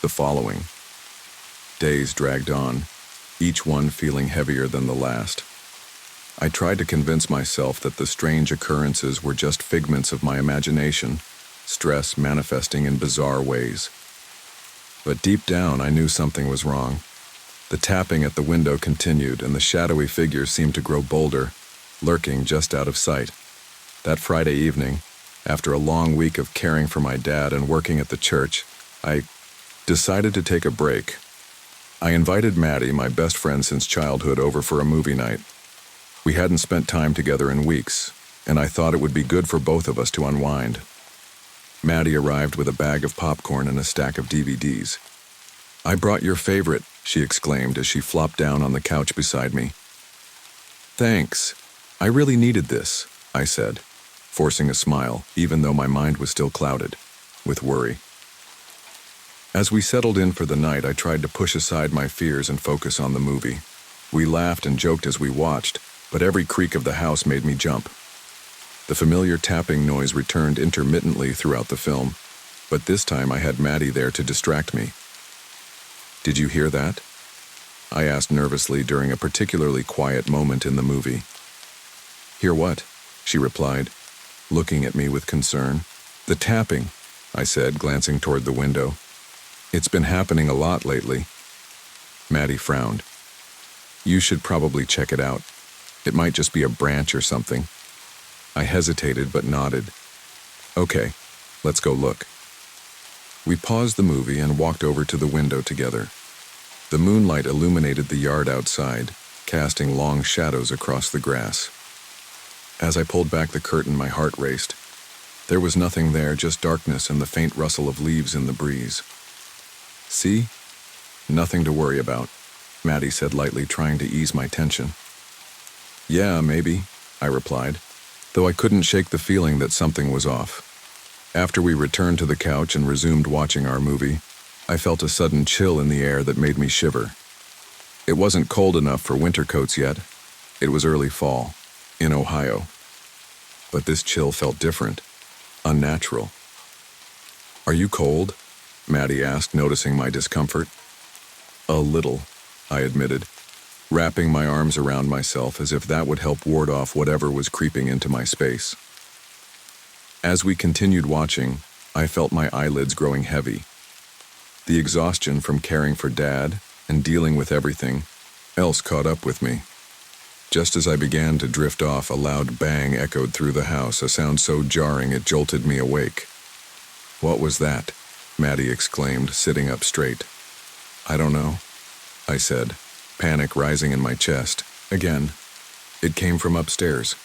The following days dragged on, each one feeling heavier than the last. I tried to convince myself that the strange occurrences were just figments of my imagination, stress manifesting in bizarre ways. But deep down, I knew something was wrong. The tapping at the window continued, and the shadowy figures seemed to grow bolder, lurking just out of sight. That Friday evening, after a long week of caring for my dad and working at the church, I decided to take a break. I invited Maddie, my best friend since childhood, over for a movie night. We hadn't spent time together in weeks, and I thought it would be good for both of us to unwind. Maddie arrived with a bag of popcorn and a stack of DVDs. "I brought your favorite," she exclaimed as she flopped down on the couch beside me. "Thanks. I really needed this," I said, forcing a smile, even though my mind was still clouded with worry. As we settled in for the night, I tried to push aside my fears and focus on the movie. We laughed and joked as we watched, but every creak of the house made me jump. The familiar tapping noise returned intermittently throughout the film, but this time I had Maddie there to distract me. "Did you hear that?" I asked nervously during a particularly quiet moment in the movie. "Hear what?" she replied, looking at me with concern. "The tapping," I said, glancing toward the window. "It's been happening a lot lately." Maddie frowned. "You should probably check it out. It might just be a branch or something." I hesitated but nodded. "Okay, let's go look." We paused the movie and walked over to the window together. The moonlight illuminated the yard outside, casting long shadows across the grass. As I pulled back the curtain, my heart raced. There was nothing there, just darkness and the faint rustle of leaves in the breeze. "See? Nothing to worry about," Maddie said lightly, trying to ease my tension. "Yeah, maybe," I replied, though I couldn't shake the feeling that something was off. After we returned to the couch and resumed watching our movie, I felt a sudden chill in the air that made me shiver. It wasn't cold enough for winter coats yet. It was early fall, in Ohio. But this chill felt different, unnatural. "Are you cold?" Maddie asked, noticing my discomfort. "A little," I admitted, wrapping my arms around myself as if that would help ward off whatever was creeping into my space. As we continued watching, I felt my eyelids growing heavy. The exhaustion from caring for Dad and dealing with everything else caught up with me. Just as I began to drift off, a loud bang echoed through the house, a sound so jarring it jolted me awake. "What was that?" Maddie exclaimed, sitting up straight. "I don't know," I said, panic rising in my chest. Again, it came from upstairs.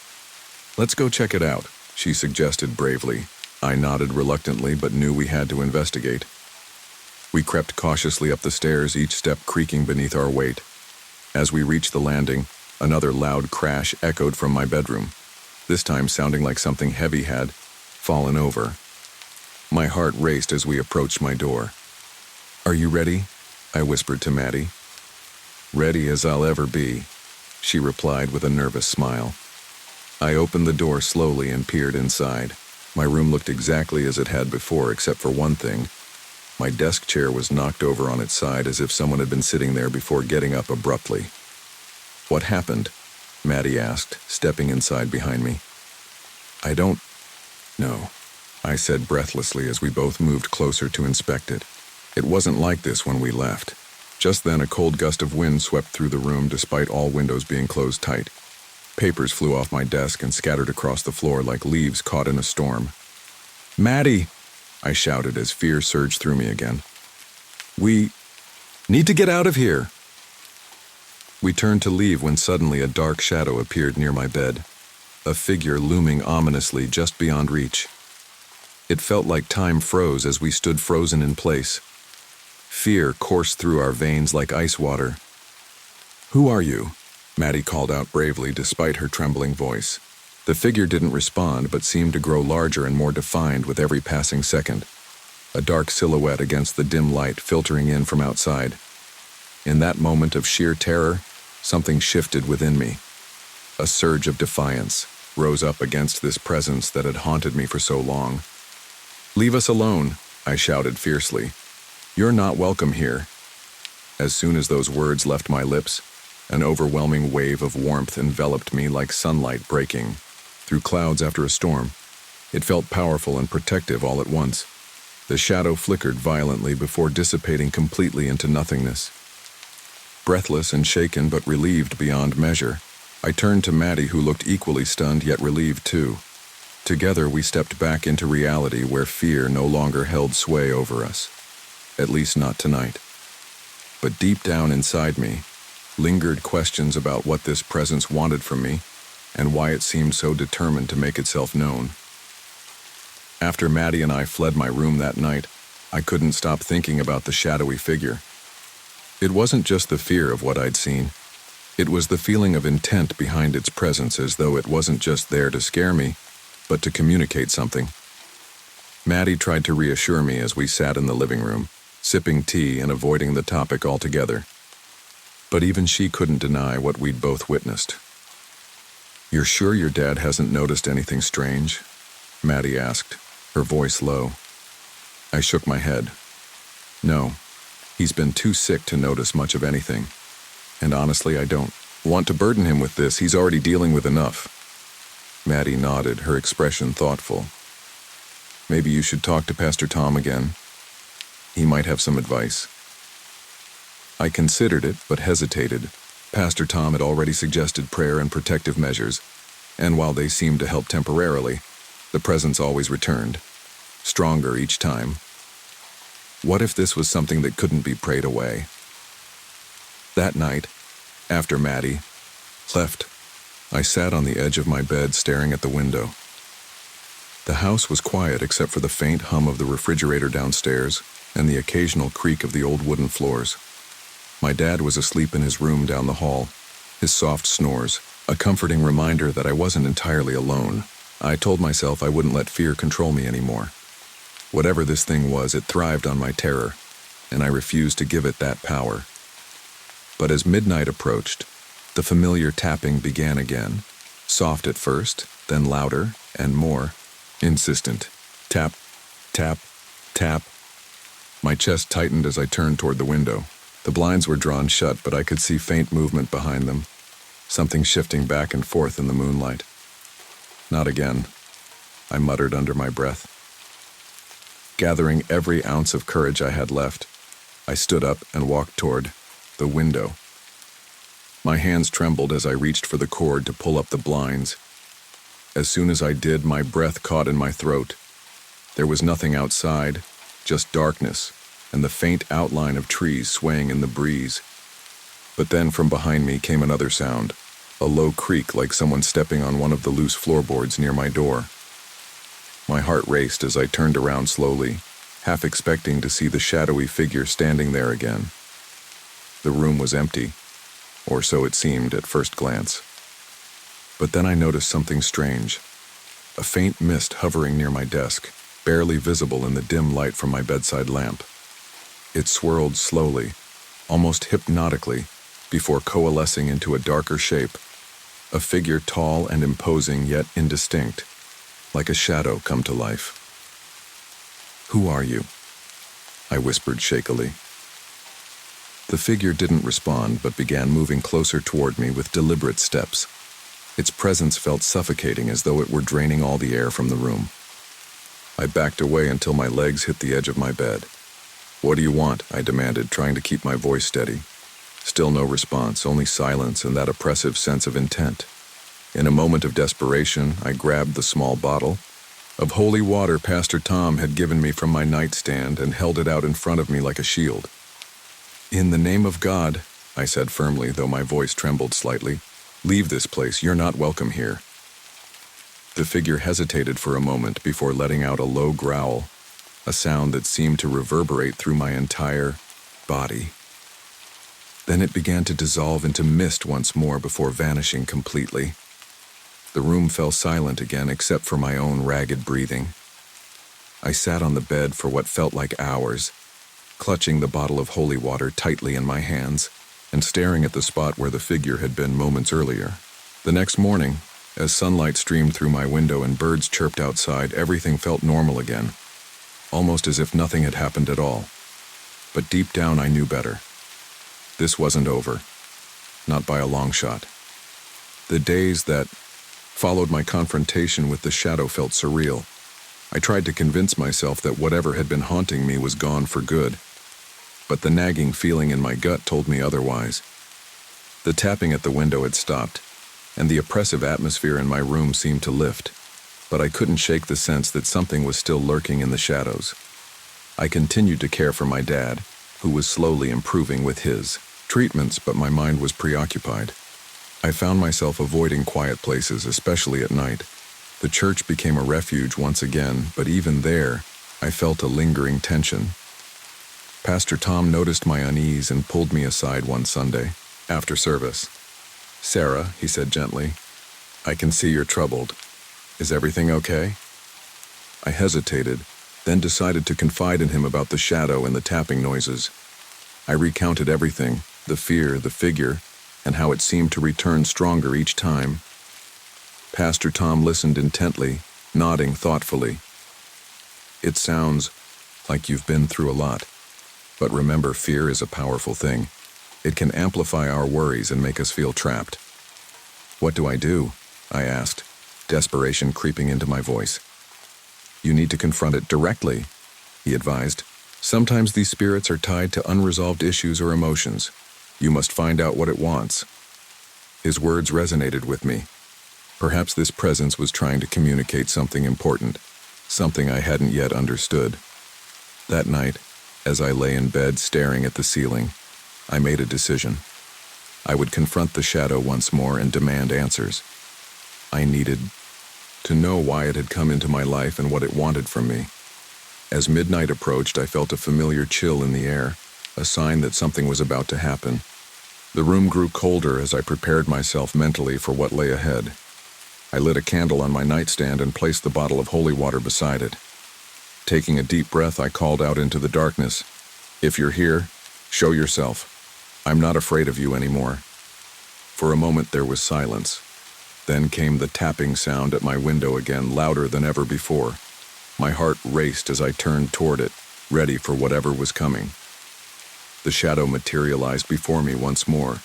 "Let's go check it out," she suggested bravely. I nodded reluctantly, but knew we had to investigate. We crept cautiously up the stairs, each step creaking beneath our weight. As we reached the landing, another loud crash echoed from my bedroom, this time sounding like something heavy had fallen over. My heart raced as we approached my door. "Are you ready?" I whispered to Maddie. "Ready as I'll ever be," she replied with a nervous smile. I opened the door slowly and peered inside. My room looked exactly as it had before, except for one thing. My desk chair was knocked over on its side as if someone had been sitting there before getting up abruptly. "What happened?" Maddie asked, stepping inside behind me. "I don't know," I said breathlessly as we both moved closer to inspect it. It wasn't like this when we left. Just then, a cold gust of wind swept through the room despite all windows being closed tight. Papers flew off my desk and scattered across the floor like leaves caught in a storm. "Maddie!" I shouted as fear surged through me again. "We need to get out of here!" We turned to leave when suddenly a dark shadow appeared near my bed, a figure looming ominously just beyond reach. It felt like time froze as we stood frozen in place. Fear coursed through our veins like ice water. "Who are you?" Maddie called out bravely despite her trembling voice. The figure didn't respond but seemed to grow larger and more defined with every passing second, a dark silhouette against the dim light filtering in from outside. In that moment of sheer terror, something shifted within me. A surge of defiance rose up against this presence that had haunted me for so long. "Leave us alone," I shouted fiercely. "You're not welcome here." As soon as those words left my lips, an overwhelming wave of warmth enveloped me like sunlight breaking through clouds after a storm. It felt powerful and protective all at once. The shadow flickered violently before dissipating completely into nothingness. Breathless and shaken but relieved beyond measure, I turned to Maddie, who looked equally stunned yet relieved too. Together we stepped back into reality where fear no longer held sway over us. At least not tonight. But deep down inside me lingered questions about what this presence wanted from me and why it seemed so determined to make itself known. After Maddie and I fled my room that night, I couldn't stop thinking about the shadowy figure. It wasn't just the fear of what I'd seen. It was the feeling of intent behind its presence, as though it wasn't just there to scare me, but to communicate something. Maddie tried to reassure me as we sat in the living room, sipping tea and avoiding the topic altogether. But even she couldn't deny what we'd both witnessed. "You're sure your dad hasn't noticed anything strange?" Maddie asked, her voice low. I shook my head. "No, he's been too sick to notice much of anything. And honestly, I don't want to burden him with this. He's already dealing with enough." Maddie nodded, her expression thoughtful. "Maybe you should talk to Pastor Tom again. He might have some advice." I considered it, but hesitated. Pastor Tom had already suggested prayer and protective measures, and while they seemed to help temporarily, the presence always returned, stronger each time. What if this was something that couldn't be prayed away? That night, after Maddie left, I sat on the edge of my bed staring at the window. The house was quiet except for the faint hum of the refrigerator downstairs and the occasional creak of the old wooden floors. My dad was asleep in his room down the hall, his soft snores, a comforting reminder that I wasn't entirely alone. I told myself I wouldn't let fear control me anymore. Whatever this thing was, it thrived on my terror, and I refused to give it that power. But as midnight approached, the familiar tapping began again, soft at first, then louder and more insistent. Tap, tap, tap. My chest tightened as I turned toward the window. The blinds were drawn shut, but I could see faint movement behind them, something shifting back and forth in the moonlight. "Not again," I muttered under my breath. Gathering every ounce of courage I had left, I stood up and walked toward the window. My hands trembled as I reached for the cord to pull up the blinds. As soon as I did, my breath caught in my throat. There was nothing outside, just darkness and the faint outline of trees swaying in the breeze. But then from behind me came another sound, a low creak like someone stepping on one of the loose floorboards near my door. My heart raced as I turned around slowly, half expecting to see the shadowy figure standing there again. The room was empty, or so it seemed at first glance. But then I noticed something strange. a faint mist hovering near my desk, barely visible in the dim light from my bedside lamp. It swirled slowly, almost hypnotically, before coalescing into a darker shape, a figure tall and imposing yet indistinct, like a shadow come to life. "Who are you?" I whispered shakily. The figure didn't respond but began moving closer toward me with deliberate steps. Its presence felt suffocating, as though it were draining all the air from the room. I backed away until my legs hit the edge of my bed. "What do you want?" I demanded, trying to keep my voice steady. Still no response, only silence and that oppressive sense of intent. In a moment of desperation, I grabbed the small bottle of holy water Pastor Tom had given me from my nightstand and held it out in front of me like a shield. "In the name of God," I said firmly, though my voice trembled slightly, "leave this place. You're not welcome here." The figure hesitated for a moment before letting out a low growl, a sound that seemed to reverberate through my entire body. Then it began to dissolve into mist once more before vanishing completely. The room fell silent again, except for my own ragged breathing. I sat on the bed for what felt like hours, clutching the bottle of holy water tightly in my hands and staring at the spot where the figure had been moments earlier. The next morning, as sunlight streamed through my window and birds chirped outside, everything felt normal again, almost as if nothing had happened at all. But deep down I knew better. This wasn't over, not by a long shot. The days that followed my confrontation with the shadow felt surreal. I tried to convince myself that whatever had been haunting me was gone for good, but the nagging feeling in my gut told me otherwise. The tapping at the window had stopped, and the oppressive atmosphere in my room seemed to lift, but I couldn't shake the sense that something was still lurking in the shadows. I continued to care for my dad, who was slowly improving with his treatments, but my mind was preoccupied. I found myself avoiding quiet places, especially at night. The church became a refuge once again, but even there, I felt a lingering tension. Pastor Tom noticed my unease and pulled me aside one Sunday, after service. "Sarah," he said gently, "I can see you're troubled. Is everything okay?" I hesitated, then decided to confide in him about the shadow and the tapping noises. I recounted everything, the fear, the figure, and how it seemed to return stronger each time. Pastor Tom listened intently, nodding thoughtfully. "It sounds like you've been through a lot. But remember, fear is a powerful thing. It can amplify our worries and make us feel trapped." "What do I do?" I asked, desperation creeping into my voice. "You need to confront it directly," he advised. "Sometimes these spirits are tied to unresolved issues or emotions. You must find out what it wants." His words resonated with me. Perhaps this presence was trying to communicate something important, something I hadn't yet understood. That night, as I lay in bed staring at the ceiling, I made a decision. I would confront the shadow once more and demand answers. I needed to know why it had come into my life and what it wanted from me. As midnight approached, I felt a familiar chill in the air, a sign that something was about to happen. The room grew colder as I prepared myself mentally for what lay ahead. I lit a candle on my nightstand and placed the bottle of holy water beside it. Taking a deep breath, I called out into the darkness, "If you're here, show yourself. I'm not afraid of you anymore." For a moment there was silence. Then came the tapping sound at my window again, louder than ever before. My heart raced as I turned toward it, ready for whatever was coming. The shadow materialized before me once more,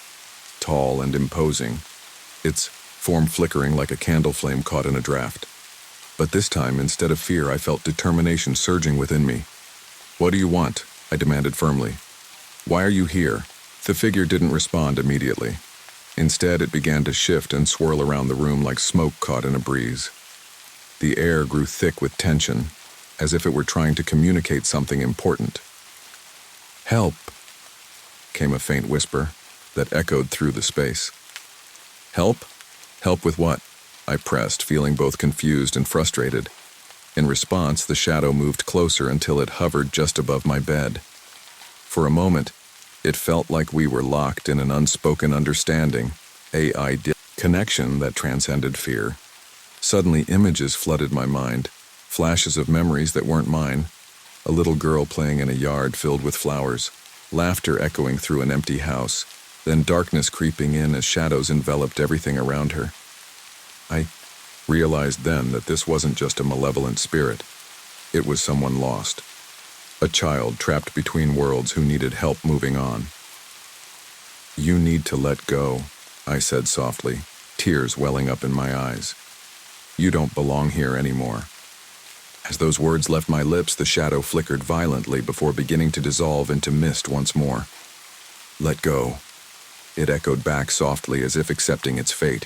tall and imposing, its form flickering like a candle flame caught in a draft. But this time, instead of fear, I felt determination surging within me. "What do you want?" I demanded firmly. "Why are you here?" The figure didn't respond immediately. Instead, it began to shift and swirl around the room like smoke caught in a breeze. The air grew thick with tension, as if it were trying to communicate something important. "Help!" came a faint whisper that echoed through the space. "Help? Help with what?" I pressed, feeling both confused and frustrated. In response, the shadow moved closer until it hovered just above my bed. For a moment, it felt like we were locked in an unspoken understanding, connection that transcended fear. Suddenly, images flooded my mind, flashes of memories that weren't mine. A little girl playing in a yard filled with flowers, laughter echoing through an empty house, then darkness creeping in as shadows enveloped everything around her. I realized then that this wasn't just a malevolent spirit. It was someone lost. A child trapped between worlds who needed help moving on. "You need to let go," I said softly, tears welling up in my eyes. "You don't belong here anymore." As those words left my lips, the shadow flickered violently before beginning to dissolve into mist once more. "Let go," it echoed back softly as if accepting its fate.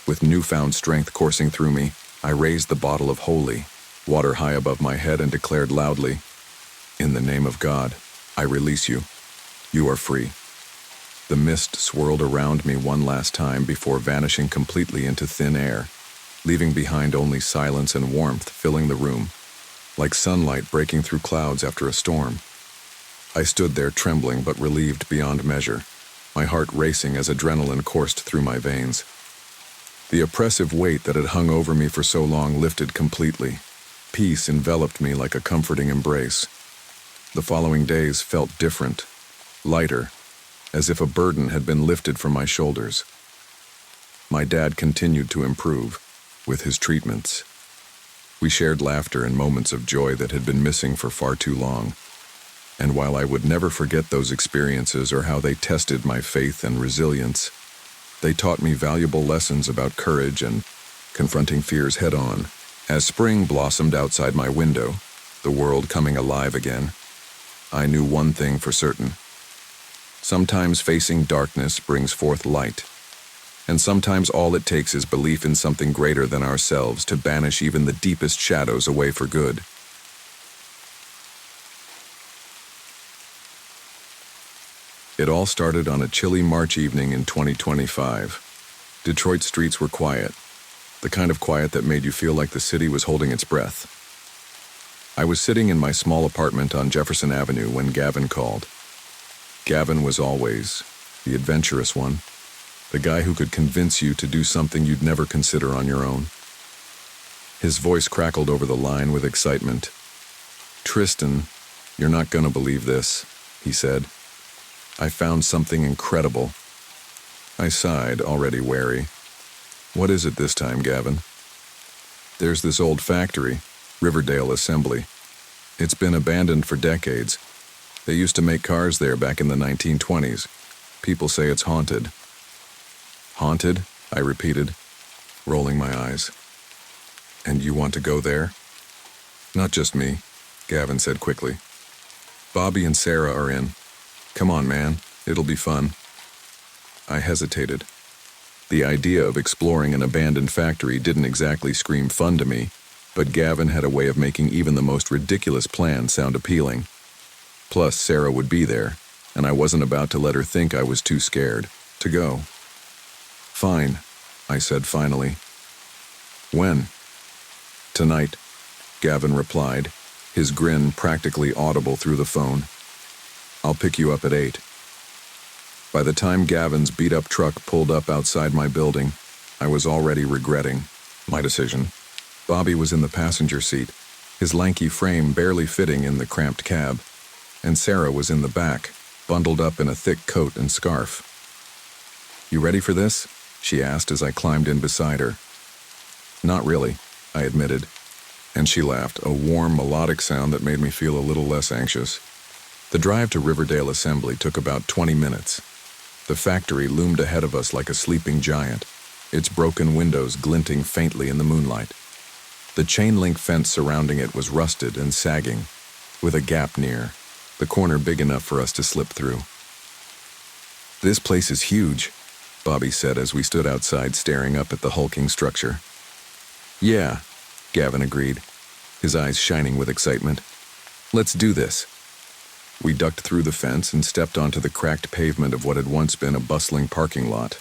With newfound strength coursing through me, I raised the bottle of holy water high above my head and declared loudly, "In the name of God, I release you. You are free." The mist swirled around me one last time before vanishing completely into thin air, leaving behind only silence and warmth filling the room, like sunlight breaking through clouds after a storm. I stood there trembling but relieved beyond measure, my heart racing as adrenaline coursed through my veins. The oppressive weight that had hung over me for so long lifted completely. Peace enveloped me like a comforting embrace. The following days felt different, lighter, as if a burden had been lifted from my shoulders. My dad continued to improve with his treatments. We shared laughter and moments of joy that had been missing for far too long. And while I would never forget those experiences or how they tested my faith and resilience, they taught me valuable lessons about courage and confronting fears head-on. As spring blossomed outside my window, the world coming alive again, I knew one thing for certain. Sometimes facing darkness brings forth light, and sometimes all it takes is belief in something greater than ourselves to banish even the deepest shadows away for good. It all started on a chilly March evening in 2025. Detroit streets were quiet, the kind of quiet that made you feel like the city was holding its breath. I was sitting in my small apartment on Jefferson Avenue when Gavin called. Gavin was always the adventurous one, the guy who could convince you to do something you'd never consider on your own. His voice crackled over the line with excitement. "Tristan, you're not gonna believe this," he said. "I found something incredible." I sighed, already wary. "What is it this time, Gavin?" "There's this old factory, Riverdale Assembly. It's been abandoned for decades. They used to make cars there back in the 1920s. People say it's haunted." "Haunted?" I repeated, rolling my eyes. "And you want to go there?" "Not just me," Gavin said quickly. "Bobby and Sarah are in. Come on, man, it'll be fun." I hesitated. The idea of exploring an abandoned factory didn't exactly scream fun to me, but Gavin had a way of making even the most ridiculous plan sound appealing. Plus, Sarah would be there, and I wasn't about to let her think I was too scared to go. "Fine," I said finally. "When?" "Tonight," Gavin replied, his grin practically audible through the phone. "I'll pick you up at 8. By the time Gavin's beat-up truck pulled up outside my building, I was already regretting my decision. Bobby was in the passenger seat, his lanky frame barely fitting in the cramped cab, and Sarah was in the back, bundled up in a thick coat and scarf. "You ready for this?" she asked as I climbed in beside her. "Not really," I admitted, and she laughed, a warm, melodic sound that made me feel a little less anxious. The drive to Riverdale Assembly took about 20 minutes. The factory loomed ahead of us like a sleeping giant, its broken windows glinting faintly in the moonlight. The chain-link fence surrounding it was rusted and sagging, with a gap near, the corner big enough for us to slip through. "This place is huge," Bobby said as we stood outside staring up at the hulking structure. "Yeah," Gavin agreed, his eyes shining with excitement. "Let's do this." We ducked through the fence and stepped onto the cracked pavement of what had once been a bustling parking lot.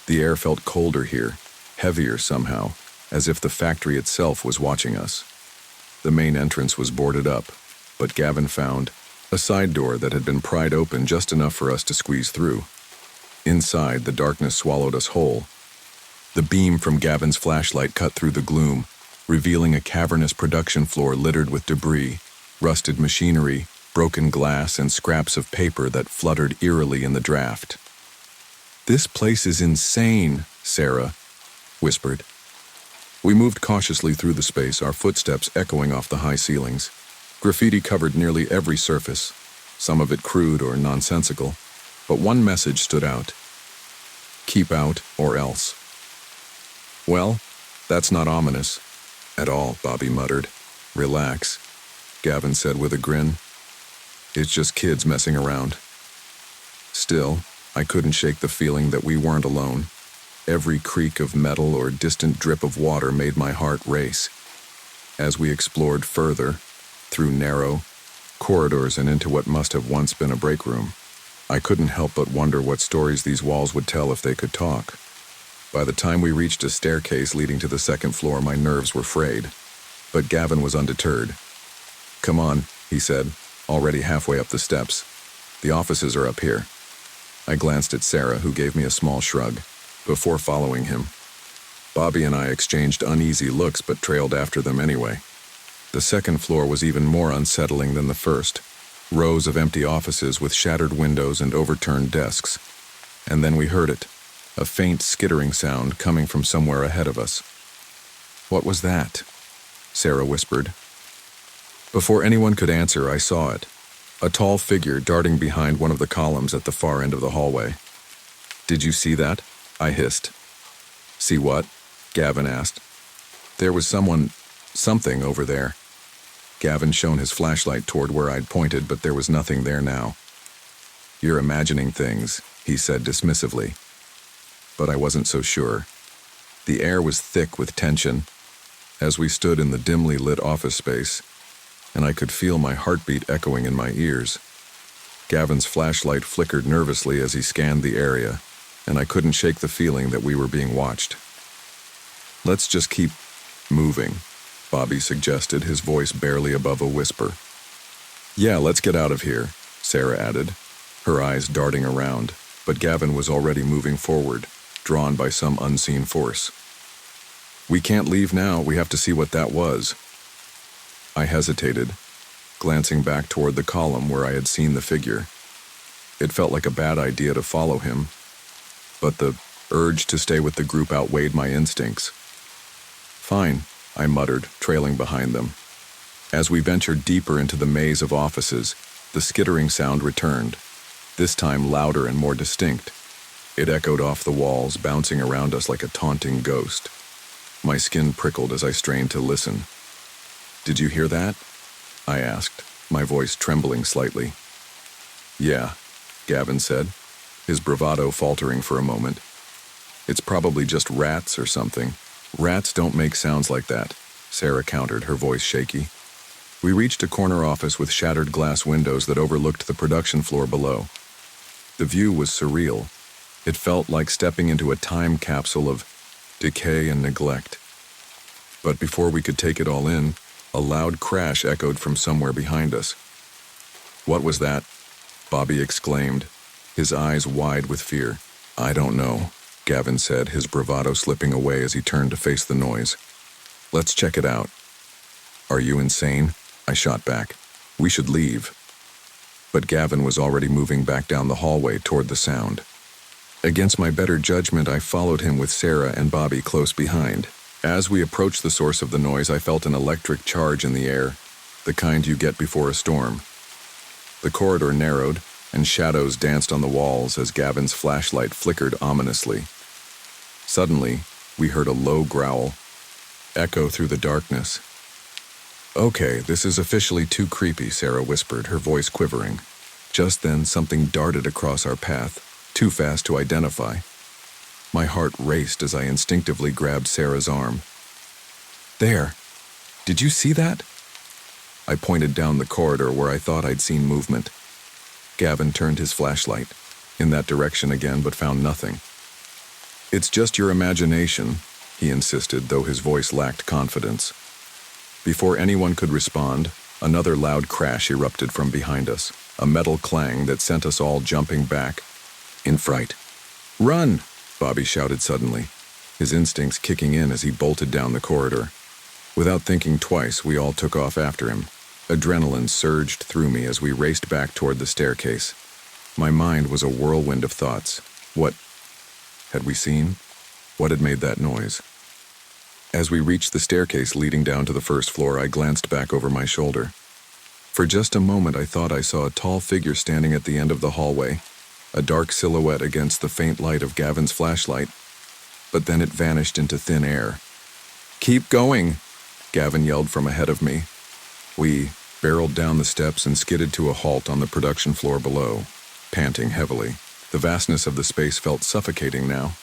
The air felt colder here, heavier somehow, as if the factory itself was watching us. The main entrance was boarded up, but Gavin found a side door that had been pried open just enough for us to squeeze through. Inside, the darkness swallowed us whole. The beam from Gavin's flashlight cut through the gloom, revealing a cavernous production floor littered with debris, rusted machinery, broken glass, and scraps of paper that fluttered eerily in the draft. "This place is insane," Sarah whispered. We moved cautiously through the space, our footsteps echoing off the high ceilings. Graffiti covered nearly every surface, some of it crude or nonsensical, but one message stood out: "Keep out or else." "Well, that's not ominous at all," Bobby muttered. "Relax," Gavin said with a grin. "It's just kids messing around." Still, I couldn't shake the feeling that we weren't alone. Every creak of metal or distant drip of water made my heart race. As we explored further, through narrow corridors and into what must have once been a break room, I couldn't help but wonder what stories these walls would tell if they could talk. By the time we reached a staircase leading to the second floor, my nerves were frayed. But Gavin was undeterred. "Come on," he said, already halfway up the steps. "The offices are up here." I glanced at Sarah, who gave me a small shrug, before following him. Bobby and I exchanged uneasy looks but trailed after them anyway. The second floor was even more unsettling than the first. Rows of empty offices with shattered windows and overturned desks. And then we heard it, a faint skittering sound coming from somewhere ahead of us. "What was that?" Sarah whispered. Before anyone could answer, I saw it, a tall figure darting behind one of the columns at the far end of the hallway. "Did you see that?" I hissed. "See what?" Gavin asked. "There was something over there." Gavin shone his flashlight toward where I'd pointed, but there was nothing there now. "You're imagining things," he said dismissively. But I wasn't so sure. The air was thick with tension as we stood in the dimly lit office space, and I could feel my heartbeat echoing in my ears. Gavin's flashlight flickered nervously as he scanned the area, and I couldn't shake the feeling that we were being watched. "Let's just keep moving," Bobby suggested, his voice barely above a whisper. "Yeah, let's get out of here," Sarah added, her eyes darting around, but Gavin was already moving forward, drawn by some unseen force. "We can't leave now, we have to see what that was." I hesitated, glancing back toward the column where I had seen the figure. It felt like a bad idea to follow him, but the urge to stay with the group outweighed my instincts. "Fine," I muttered, trailing behind them. As we ventured deeper into the maze of offices, the skittering sound returned, this time louder and more distinct. It echoed off the walls, bouncing around us like a taunting ghost. My skin prickled as I strained to listen. "Did you hear that?" I asked, my voice trembling slightly. "Yeah," Gavin said, his bravado faltering for a moment. "It's probably just rats or something." "Rats don't make sounds like that," Sarah countered, her voice shaky. We reached a corner office with shattered glass windows that overlooked the production floor below. The view was surreal. It felt like stepping into a time capsule of decay and neglect. But before we could take it all in, a loud crash echoed from somewhere behind us. "What was that?" Bobby exclaimed, his eyes wide with fear. "I don't know," Gavin said, his bravado slipping away as he turned to face the noise. "Let's check it out." "Are you insane?" I shot back. "We should leave." But Gavin was already moving back down the hallway toward the sound. Against my better judgment, I followed him with Sarah and Bobby close behind. As we approached the source of the noise, I felt an electric charge in the air, the kind you get before a storm. The corridor narrowed, and shadows danced on the walls as Gavin's flashlight flickered ominously. Suddenly, we heard a low growl echo through the darkness. "Okay, this is officially too creepy," Sarah whispered, her voice quivering. Just then, something darted across our path, too fast to identify. My heart raced as I instinctively grabbed Sarah's arm. "There! Did you see that?" I pointed down the corridor where I thought I'd seen movement. Gavin turned his flashlight in that direction again, but found nothing. "It's just your imagination," he insisted, though his voice lacked confidence. Before anyone could respond, another loud crash erupted from behind us, a metal clang that sent us all jumping back in fright. "Run!" Bobby shouted suddenly. his instincts kicking in as he bolted down the corridor. Without thinking twice, we all took off after him. Adrenaline surged through me as we raced back toward the staircase. My mind was a whirlwind of thoughts. What had we seen? What had made that noise? As we reached the staircase leading down to the first floor, I glanced back over my shoulder. For just a moment, I thought I saw a tall figure standing at the end of the hallway, a dark silhouette against the faint light of Gavin's flashlight, but then it vanished into thin air. "Keep going!" Gavin yelled from ahead of me. We barreled down the steps and skidded to a halt on the production floor below, panting heavily. The vastness of the space felt suffocating now.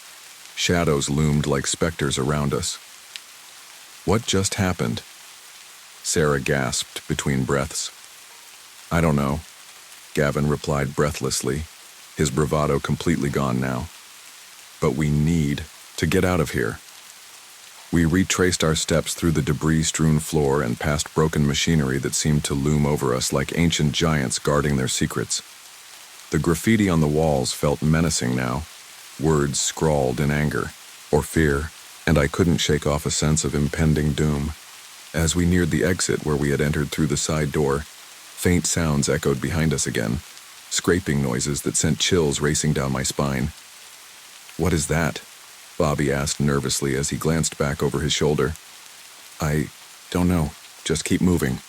Shadows loomed like specters around us. "What just happened?" Sarah gasped between breaths. "I don't know," Gavin replied breathlessly, his bravado completely gone now. "But we need to get out of here." We retraced our steps through the debris-strewn floor and past broken machinery that seemed to loom over us like ancient giants guarding their secrets. The graffiti on the walls felt menacing now, words scrawled in anger or fear, and I couldn't shake off a sense of impending doom. As we neared the exit where we had entered through the side door, faint sounds echoed behind us again, scraping noises that sent chills racing down my spine. "What is that?" Bobby asked nervously as he glanced back over his shoulder. "I don't know. Just keep moving,"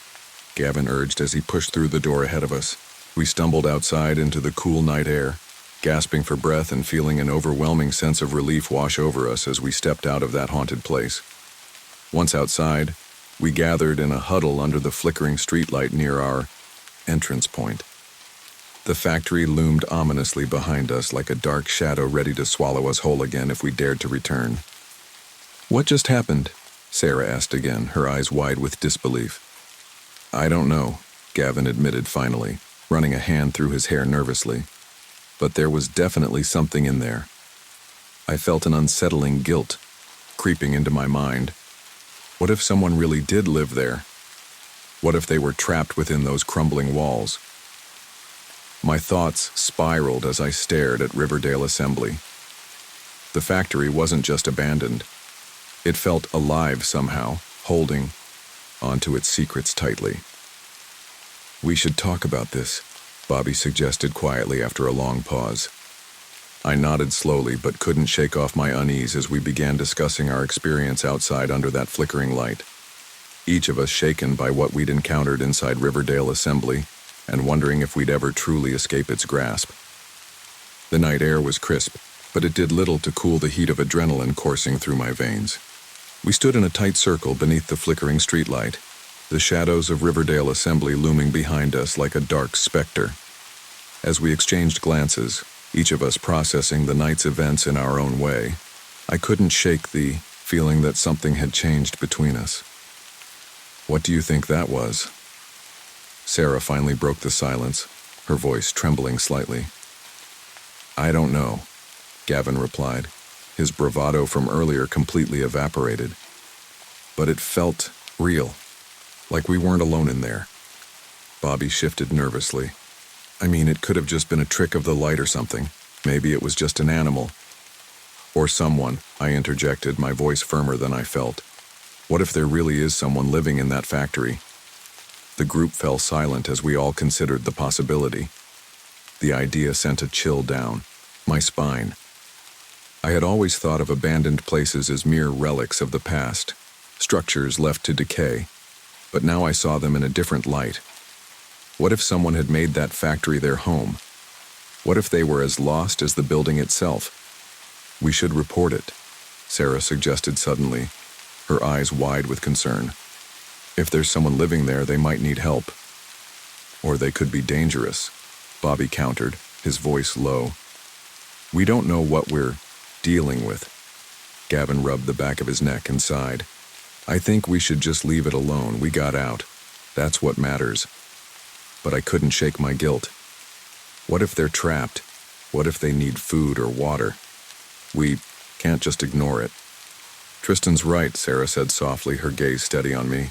Gavin urged as he pushed through the door ahead of us. We stumbled outside into the cool night air, gasping for breath and feeling an overwhelming sense of relief wash over us as we stepped out of that haunted place. Once outside, we gathered in a huddle under the flickering streetlight near our entrance point. The factory loomed ominously behind us like a dark shadow ready to swallow us whole again if we dared to return. "What just happened?" Sarah asked again, her eyes wide with disbelief. "I don't know," Gavin admitted finally, running a hand through his hair nervously. But there was definitely something in there. I felt an unsettling guilt creeping into my mind. What if someone really did live there? What if they were trapped within those crumbling walls? My thoughts spiraled as I stared at Riverdale Assembly. The factory wasn't just abandoned. It felt alive somehow, holding onto its secrets tightly. "We should talk about this," Bobby suggested quietly after a long pause. I nodded slowly but couldn't shake off my unease as we began discussing our experience outside under that flickering light. Each of us shaken by what we'd encountered inside Riverdale Assembly and wondering if we'd ever truly escape its grasp. The night air was crisp, but it did little to cool the heat of adrenaline coursing through my veins. We stood in a tight circle beneath the flickering streetlight, the shadows of Riverdale Assembly looming behind us like a dark specter. As we exchanged glances, each of us processing the night's events in our own way, I couldn't shake the feeling that something had changed between us. "What do you think that was?" Sarah finally broke the silence, her voice trembling slightly. "I don't know," Gavin replied, his bravado from earlier completely evaporated. "But it felt real. Like we weren't alone in there." Bobby shifted nervously. "I mean, it could have just been a trick of the light or something. Maybe it was just an animal." "Or someone," I interjected, my voice firmer than I felt. "What if there really is someone living in that factory?" The group fell silent as we all considered the possibility. The idea sent a chill down my spine. I had always thought of abandoned places as mere relics of the past, structures left to decay. But now I saw them in a different light. What if someone had made that factory their home? What if they were as lost as the building itself? "We should report it," Sarah suggested suddenly, her eyes wide with concern. "If there's someone living there, they might need help. Or they could be dangerous," Bobby countered, his voice low. "We don't know what we're dealing with." Gavin rubbed the back of his neck and sighed. "I think we should just leave it alone. We got out. That's what matters." But I couldn't shake my guilt. What if they're trapped? What if they need food or water? We can't just ignore it. "Tristan's right," Sarah said softly, her gaze steady on me.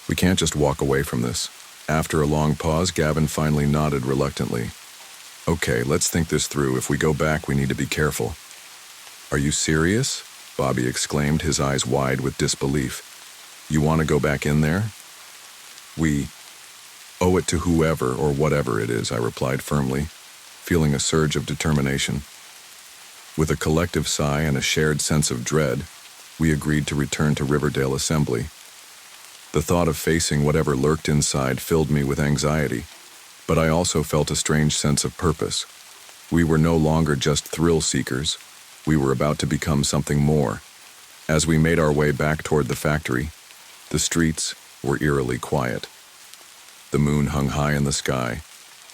"We can't just walk away from this." After a long pause, Gavin finally nodded reluctantly. "Okay, let's think this through. If we go back, we need to be careful." "Are you serious?" Bobby exclaimed, his eyes wide with disbelief. "You want to go back in there?" "We owe it to whoever or whatever it is," I replied firmly, feeling a surge of determination. With a collective sigh and a shared sense of dread, we agreed to return to Riverdale Assembly. The thought of facing whatever lurked inside filled me with anxiety, but I also felt a strange sense of purpose. We were no longer just thrill seekers. We were about to become something more. As we made our way back toward the factory, the streets were eerily quiet. The moon hung high in the sky,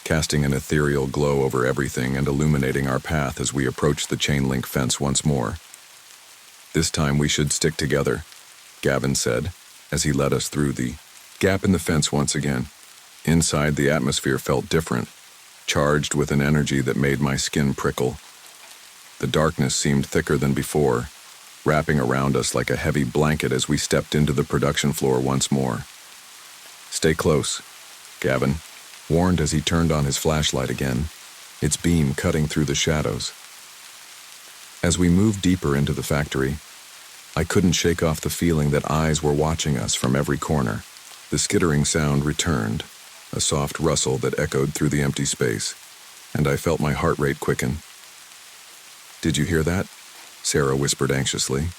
casting an ethereal glow over everything and illuminating our path as we approached the chain-link fence once more. "This time we should stick together," Gavin said, as he led us through the gap in the fence once again. Inside, the atmosphere felt different, charged with an energy that made my skin prickle. The darkness seemed thicker than before, wrapping around us like a heavy blanket as we stepped into the production floor once more. "Stay close," Gavin warned as he turned on his flashlight again, its beam cutting through the shadows. As we moved deeper into the factory, I couldn't shake off the feeling that eyes were watching us from every corner. The skittering sound returned, a soft rustle that echoed through the empty space, and I felt my heart rate quicken. "Did you hear that?" Sarah whispered anxiously.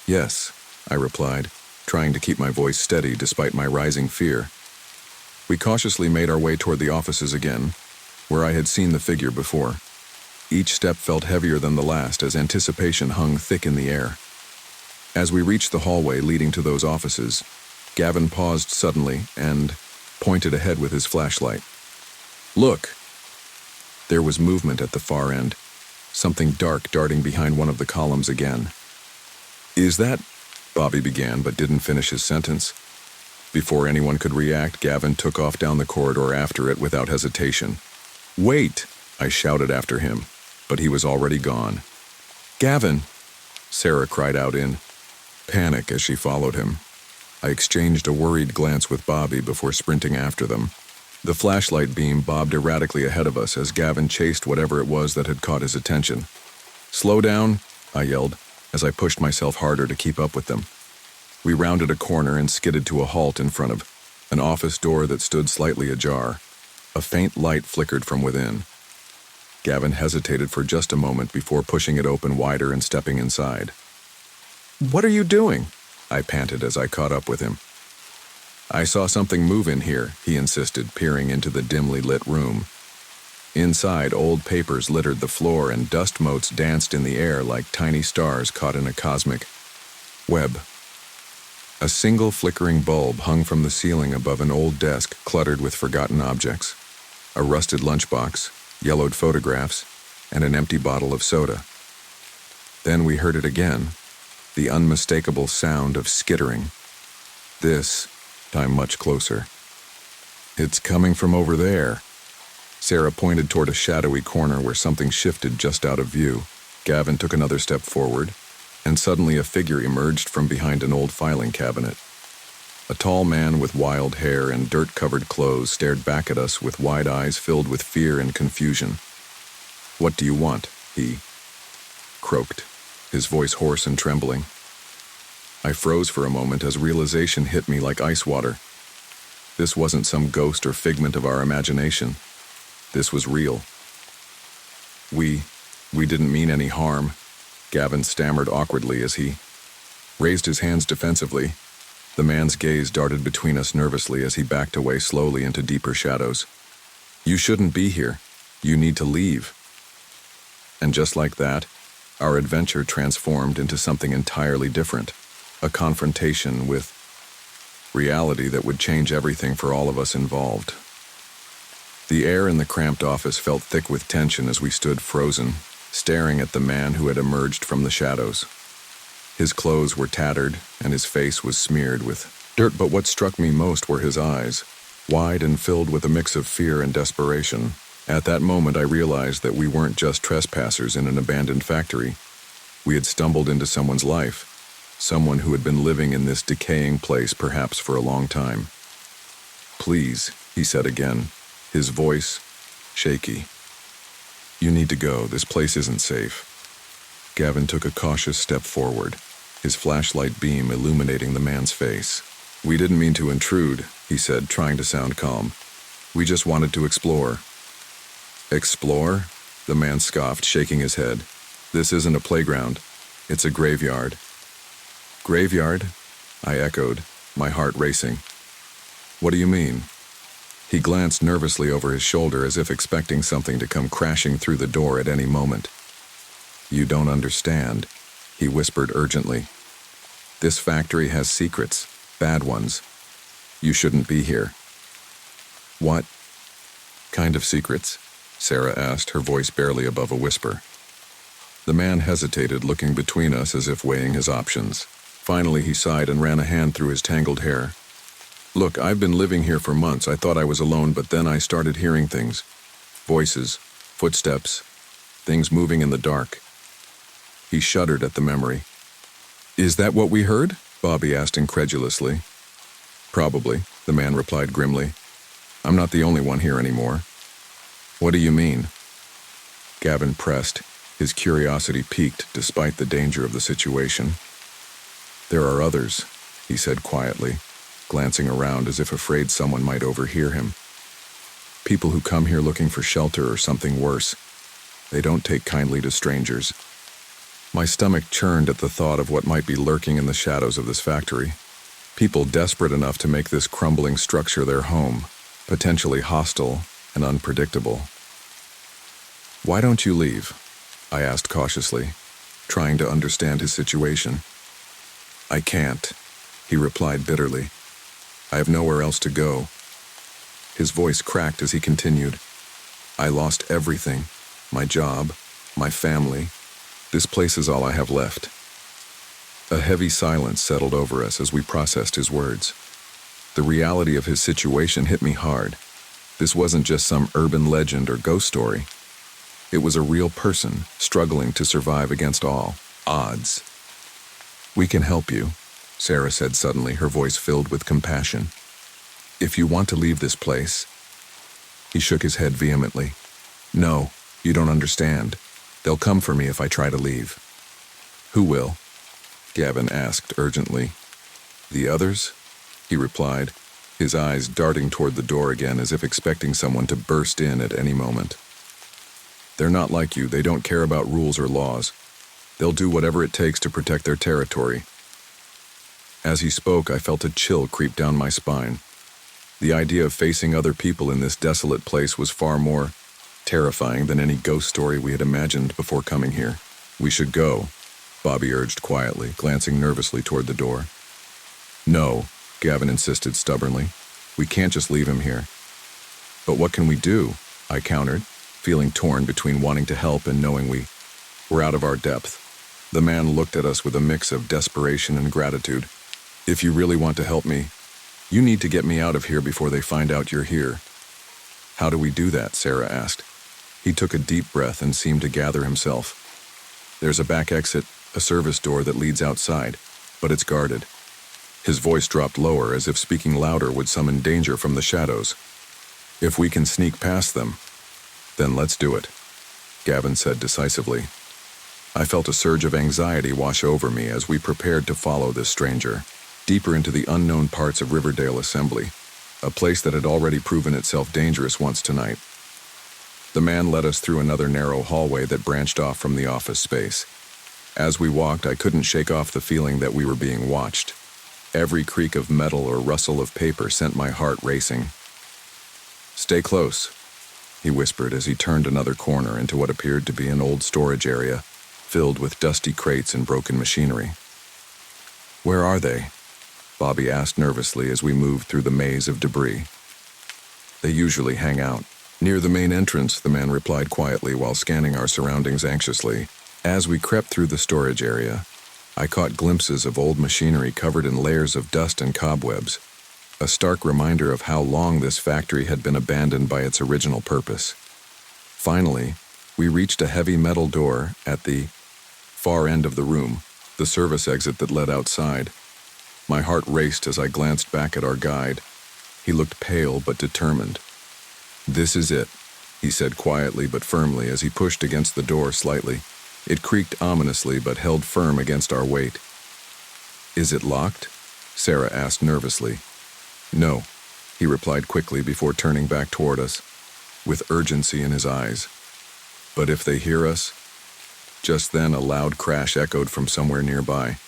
"Yes," I replied, trying to keep my voice steady despite my rising fear. We cautiously made our way toward the offices again, where I had seen the figure before. Each step felt heavier than the last as anticipation hung thick in the air. As we reached the hallway leading to those offices, Gavin paused suddenly and pointed ahead with his flashlight. "Look!" There was movement at the far end, something dark darting behind one of the columns again. "Is that—" Bobby began but didn't finish his sentence. Before anyone could react, Gavin took off down the corridor after it without hesitation. "Wait!" I shouted after him, but he was already gone. "Gavin!" Sarah cried out in panic as she followed him. I exchanged a worried glance with Bobby before sprinting after them. The flashlight beam bobbed erratically ahead of us as Gavin chased whatever it was that had caught his attention. "Slow down!" I yelled, as I pushed myself harder to keep up with them. We rounded a corner and skidded to a halt in front of an office door that stood slightly ajar. A faint light flickered from within. Gavin hesitated for just a moment before pushing it open wider and stepping inside. "What are you doing?" I panted as I caught up with him. "I saw something move in here," he insisted, peering into the dimly lit room. Inside, old papers littered the floor and dust motes danced in the air like tiny stars caught in a cosmic web. A single flickering bulb hung from the ceiling above an old desk cluttered with forgotten objects. A rusted lunchbox, yellowed photographs, and an empty bottle of soda. Then we heard it again, the unmistakable sound of skittering. This time much closer. "It's coming from over there." Sarah pointed toward a shadowy corner where something shifted just out of view. Gavin took another step forward, and suddenly a figure emerged from behind an old filing cabinet. A tall man with wild hair and dirt-covered clothes stared back at us with wide eyes filled with fear and confusion. "What do you want?" he croaked, his voice hoarse and trembling. I froze for a moment as realization hit me like ice water. This wasn't some ghost or figment of our imagination. This was real. We didn't mean any harm," Gavin stammered awkwardly as he raised his hands defensively. The man's gaze darted between us nervously as he backed away slowly into deeper shadows. "You shouldn't be here. You need to leave." And just like that, our adventure transformed into something entirely different, a confrontation with reality that would change everything for all of us involved. The air in the cramped office felt thick with tension as we stood frozen, staring at the man who had emerged from the shadows. His clothes were tattered, and his face was smeared with dirt, but what struck me most were his eyes, wide and filled with a mix of fear and desperation. At that moment, I realized that we weren't just trespassers in an abandoned factory. We had stumbled into someone's life, someone who had been living in this decaying place perhaps for a long time. "Please," he said again, his voice shaky. "You need to go. This place isn't safe." Gavin took a cautious step forward, his flashlight beam illuminating the man's face. "We didn't mean to intrude," he said, trying to sound calm. "We just wanted to explore." "Explore?" The man scoffed, shaking his head. "This isn't a playground. It's a graveyard." "Graveyard?" I echoed, my heart racing. "What do you mean?" He glanced nervously over his shoulder as if expecting something to come crashing through the door at any moment. "You don't understand," he whispered urgently. "This factory has secrets, bad ones. You shouldn't be here." "What kind of secrets?" Sarah asked, her voice barely above a whisper. The man hesitated, looking between us as if weighing his options. Finally, he sighed and ran a hand through his tangled hair. "Look, I've been living here for months. I thought I was alone, but then I started hearing things. Voices, footsteps, things moving in the dark." He shuddered at the memory. "Is that what we heard?" Bobby asked incredulously. "Probably," the man replied grimly. "I'm not the only one here anymore." "What do you mean?" Gavin pressed, his curiosity piqued despite the danger of the situation. "There are others," he said quietly, glancing around as if afraid someone might overhear him. "People who come here looking for shelter or something worse. They don't take kindly to strangers." My stomach churned at the thought of what might be lurking in the shadows of this factory. People desperate enough to make this crumbling structure their home, potentially hostile and unpredictable. "Why don't you leave?" I asked cautiously, trying to understand his situation. "I can't," he replied bitterly. "I have nowhere else to go." His voice cracked as he continued. "I lost everything, my job, my family. This place is all I have left." A heavy silence settled over us as we processed his words. The reality of his situation hit me hard. This wasn't just some urban legend or ghost story. It was a real person struggling to survive against all odds. "We can help you," Sarah said suddenly, her voice filled with compassion. "If you want to leave this place." He shook his head vehemently. "No, you don't understand. They'll come for me if I try to leave." "Who will?" Gavin asked urgently. "The others?" he replied, his eyes darting toward the door again as if expecting someone to burst in at any moment. "They're not like you. They don't care about rules or laws. They'll do whatever it takes to protect their territory." As he spoke, I felt a chill creep down my spine. The idea of facing other people in this desolate place was far more terrifying than any ghost story we had imagined before coming here. "We should go," Bobby urged quietly, glancing nervously toward the door. "No," Gavin insisted stubbornly. "We can't just leave him here." "But what can we do?" I countered, feeling torn between wanting to help and knowing we were out of our depth. The man looked at us with a mix of desperation and gratitude. "If you really want to help me, you need to get me out of here before they find out you're here." "How do we do that?" Sarah asked. He took a deep breath and seemed to gather himself. "There's a back exit, a service door that leads outside, but it's guarded." His voice dropped lower, as if speaking louder would summon danger from the shadows. "If we can sneak past them, then let's do it," Gavin said decisively. I felt a surge of anxiety wash over me as we prepared to follow this stranger, deeper into the unknown parts of Riverdale Assembly, a place that had already proven itself dangerous once tonight. The man led us through another narrow hallway that branched off from the office space. As we walked, I couldn't shake off the feeling that we were being watched. Every creak of metal or rustle of paper sent my heart racing. "Stay close," he whispered as he turned another corner into what appeared to be an old storage area, filled with dusty crates and broken machinery. "Where are they?" Bobby asked nervously as we moved through the maze of debris. "They usually hang out near the main entrance," the man replied quietly while scanning our surroundings anxiously. As we crept through the storage area, I caught glimpses of old machinery covered in layers of dust and cobwebs, a stark reminder of how long this factory had been abandoned by its original purpose. Finally, we reached a heavy metal door at the far end of the room, the service exit that led outside. My heart raced as I glanced back at our guide. He looked pale but determined. "This is it," he said quietly but firmly as he pushed against the door slightly. It creaked ominously but held firm against our weight. "Is it locked?" Sarah asked nervously. "No," he replied quickly before turning back toward us, with urgency in his eyes. "But if they hear us?" Just then a loud crash echoed from somewhere nearby,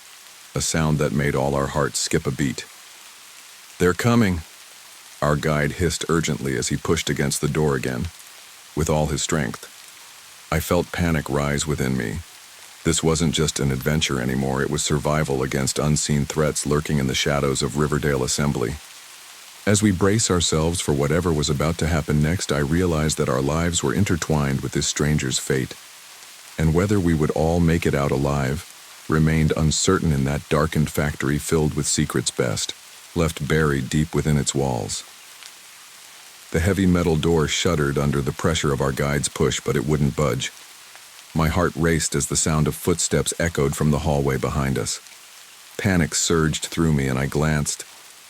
a sound that made all our hearts skip a beat. "They're coming!" Our guide hissed urgently as he pushed against the door again, with all his strength. I felt panic rise within me. This wasn't just an adventure anymore, it was survival against unseen threats lurking in the shadows of Riverdale Assembly. As we brace ourselves for whatever was about to happen next, I realized that our lives were intertwined with this stranger's fate, and whether we would all make it out alive remained uncertain in that darkened factory filled with secrets best left buried deep within its walls. The heavy metal door shuddered under the pressure of our guide's push, but it wouldn't budge. My heart raced as the sound of footsteps echoed from the hallway behind us. Panic surged through me, and I glanced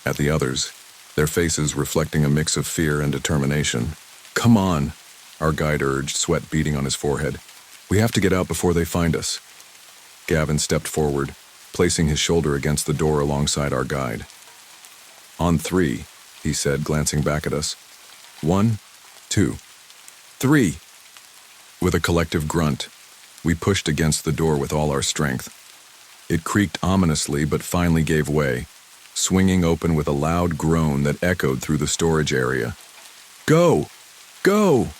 at the others, their faces reflecting a mix of fear and determination. "Come on," our guide urged, sweat beading on his forehead. "We have to get out before they find us." Gavin stepped forward, placing his shoulder against the door alongside our guide. "On three," he said, glancing back at us. "1, 2, 3. With a collective grunt, we pushed against the door with all our strength. It creaked ominously but finally gave way, swinging open with a loud groan that echoed through the storage area. "Go! Go!"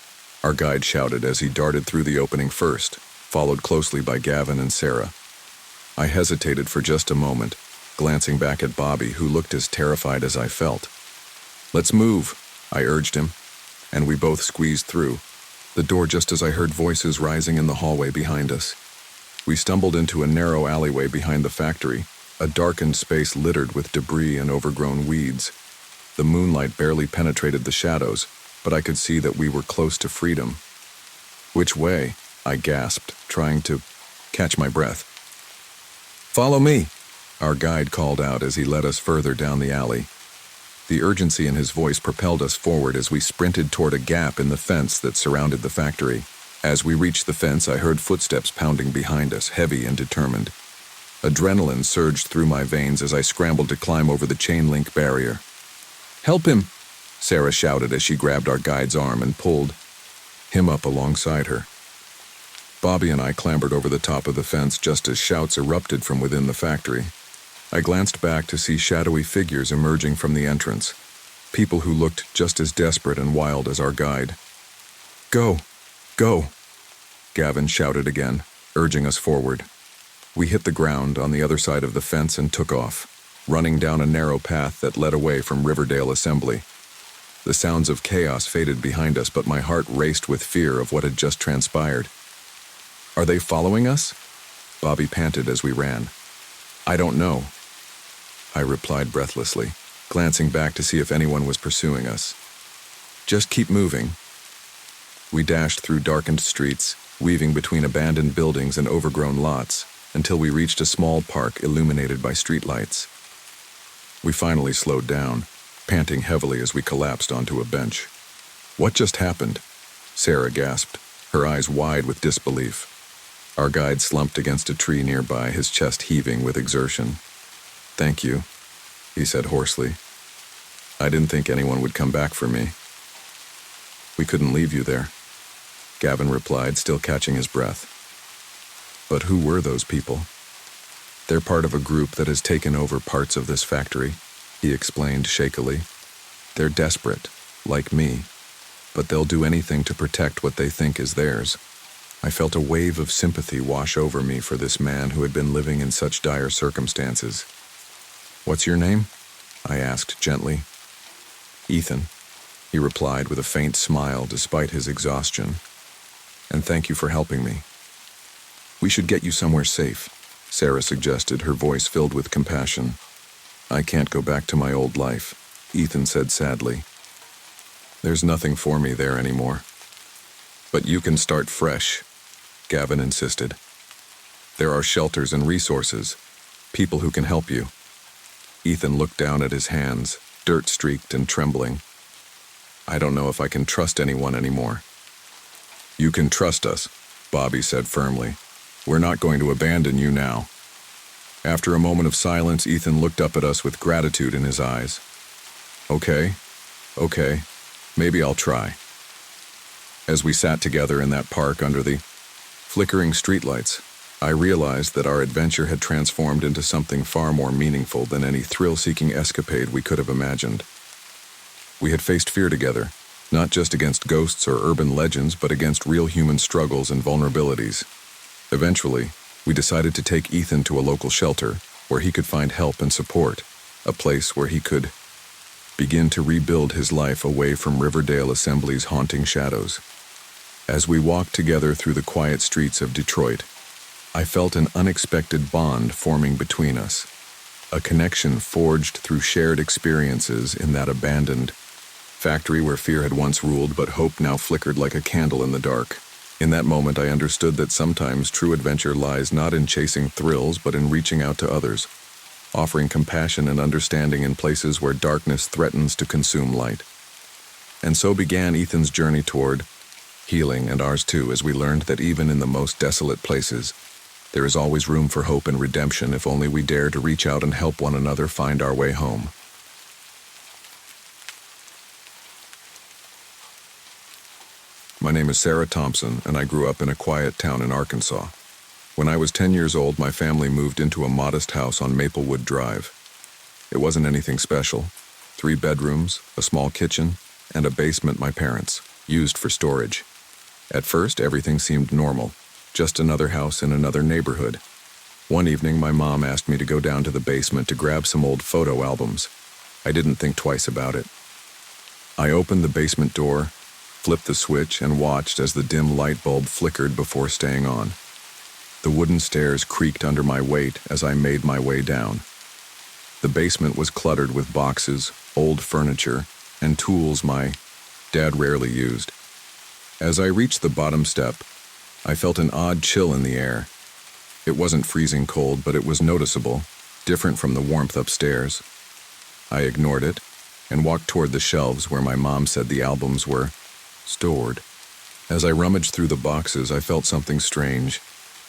our guide shouted as he darted through the opening first, followed closely by Gavin and Sarah. I hesitated for just a moment, glancing back at Bobby, who looked as terrified as I felt. "Let's move," I urged him, and we both squeezed through the door just as I heard voices rising in the hallway behind us. We stumbled into a narrow alleyway behind the factory, a darkened space littered with debris and overgrown weeds. The moonlight barely penetrated the shadows, but I could see that we were close to freedom. "Which way?" I gasped, trying to catch my breath. "Follow me," our guide called out as he led us further down the alley. The urgency in his voice propelled us forward as we sprinted toward a gap in the fence that surrounded the factory. As we reached the fence, I heard footsteps pounding behind us, heavy and determined. Adrenaline surged through my veins as I scrambled to climb over the chain-link barrier. "Help him!" Sarah shouted as she grabbed our guide's arm and pulled him up alongside her. Bobby and I clambered over the top of the fence just as shouts erupted from within the factory. I glanced back to see shadowy figures emerging from the entrance, people who looked just as desperate and wild as our guide. "Go! Go!" Gavin shouted again, urging us forward. We hit the ground on the other side of the fence and took off, running down a narrow path that led away from Riverdale Assembly. The sounds of chaos faded behind us, but my heart raced with fear of what had just transpired. "Are they following us?" Bobby panted as we ran. "I don't know," I replied breathlessly, glancing back to see if anyone was pursuing us. "Just keep moving." We dashed through darkened streets, weaving between abandoned buildings and overgrown lots, until we reached a small park illuminated by streetlights. We finally slowed down, panting heavily as we collapsed onto a bench. "What just happened?" Sarah gasped, her eyes wide with disbelief. Our guide slumped against a tree nearby, his chest heaving with exertion. "Thank you," he said hoarsely. "I didn't think anyone would come back for me." "We couldn't leave you there," Gavin replied, still catching his breath. "But who were those people?" "They're part of a group that has taken over parts of this factory," he explained shakily. "They're desperate, like me, but they'll do anything to protect what they think is theirs." I felt a wave of sympathy wash over me for this man who had been living in such dire circumstances. "What's your name?" I asked gently. "Ethan," he replied with a faint smile despite his exhaustion. "And thank you for helping me." "We should get you somewhere safe," Sarah suggested, her voice filled with compassion. "I can't go back to my old life," Ethan said sadly. "There's nothing for me there anymore." "But you can start fresh," Gavin insisted. "There are shelters and resources, people who can help you." Ethan looked down at his hands, dirt-streaked and trembling. "I don't know if I can trust anyone anymore." "You can trust us," Bobby said firmly. We're not going to abandon you now." After a moment of silence, Ethan looked up at us with gratitude in his eyes. Okay, maybe I'll try." As we sat together in that park under the flickering streetlights, I realized that our adventure had transformed into something far more meaningful than any thrill-seeking escapade we could have imagined. We had faced fear together, not just against ghosts or urban legends, but against real human struggles and vulnerabilities. Eventually, we decided to take Ethan to a local shelter where he could find help and support, a place where he could begin to rebuild his life away from Riverdale Assembly's haunting shadows. As we walked together through the quiet streets of Detroit, I felt an unexpected bond forming between us, a connection forged through shared experiences in that abandoned factory where fear had once ruled but hope now flickered like a candle in the dark. In that moment, I understood that sometimes true adventure lies not in chasing thrills but in reaching out to others, offering compassion and understanding in places where darkness threatens to consume light. And so began Ethan's journey toward healing, and ours too, as we learned that even in the most desolate places, there is always room for hope and redemption if only we dare to reach out and help one another find our way home. My name is Sarah Thompson, and I grew up in a quiet town in Arkansas. When I was 10 years old, my family moved into a modest house on Maplewood Drive. It wasn't anything special. 3 bedrooms, a small kitchen, and a basement my parents used for storage. At first, everything seemed normal, just another house in another neighborhood. One evening, my mom asked me to go down to the basement to grab some old photo albums. I didn't think twice about it. I opened the basement door, flipped the switch, and watched as the dim light bulb flickered before staying on. The wooden stairs creaked under my weight as I made my way down. The basement was cluttered with boxes, old furniture, and tools my dad rarely used. As I reached the bottom step, I felt an odd chill in the air. It wasn't freezing cold, but it was noticeable, different from the warmth upstairs. I ignored it and walked toward the shelves where my mom said the albums were stored. As I rummaged through the boxes, I felt something strange,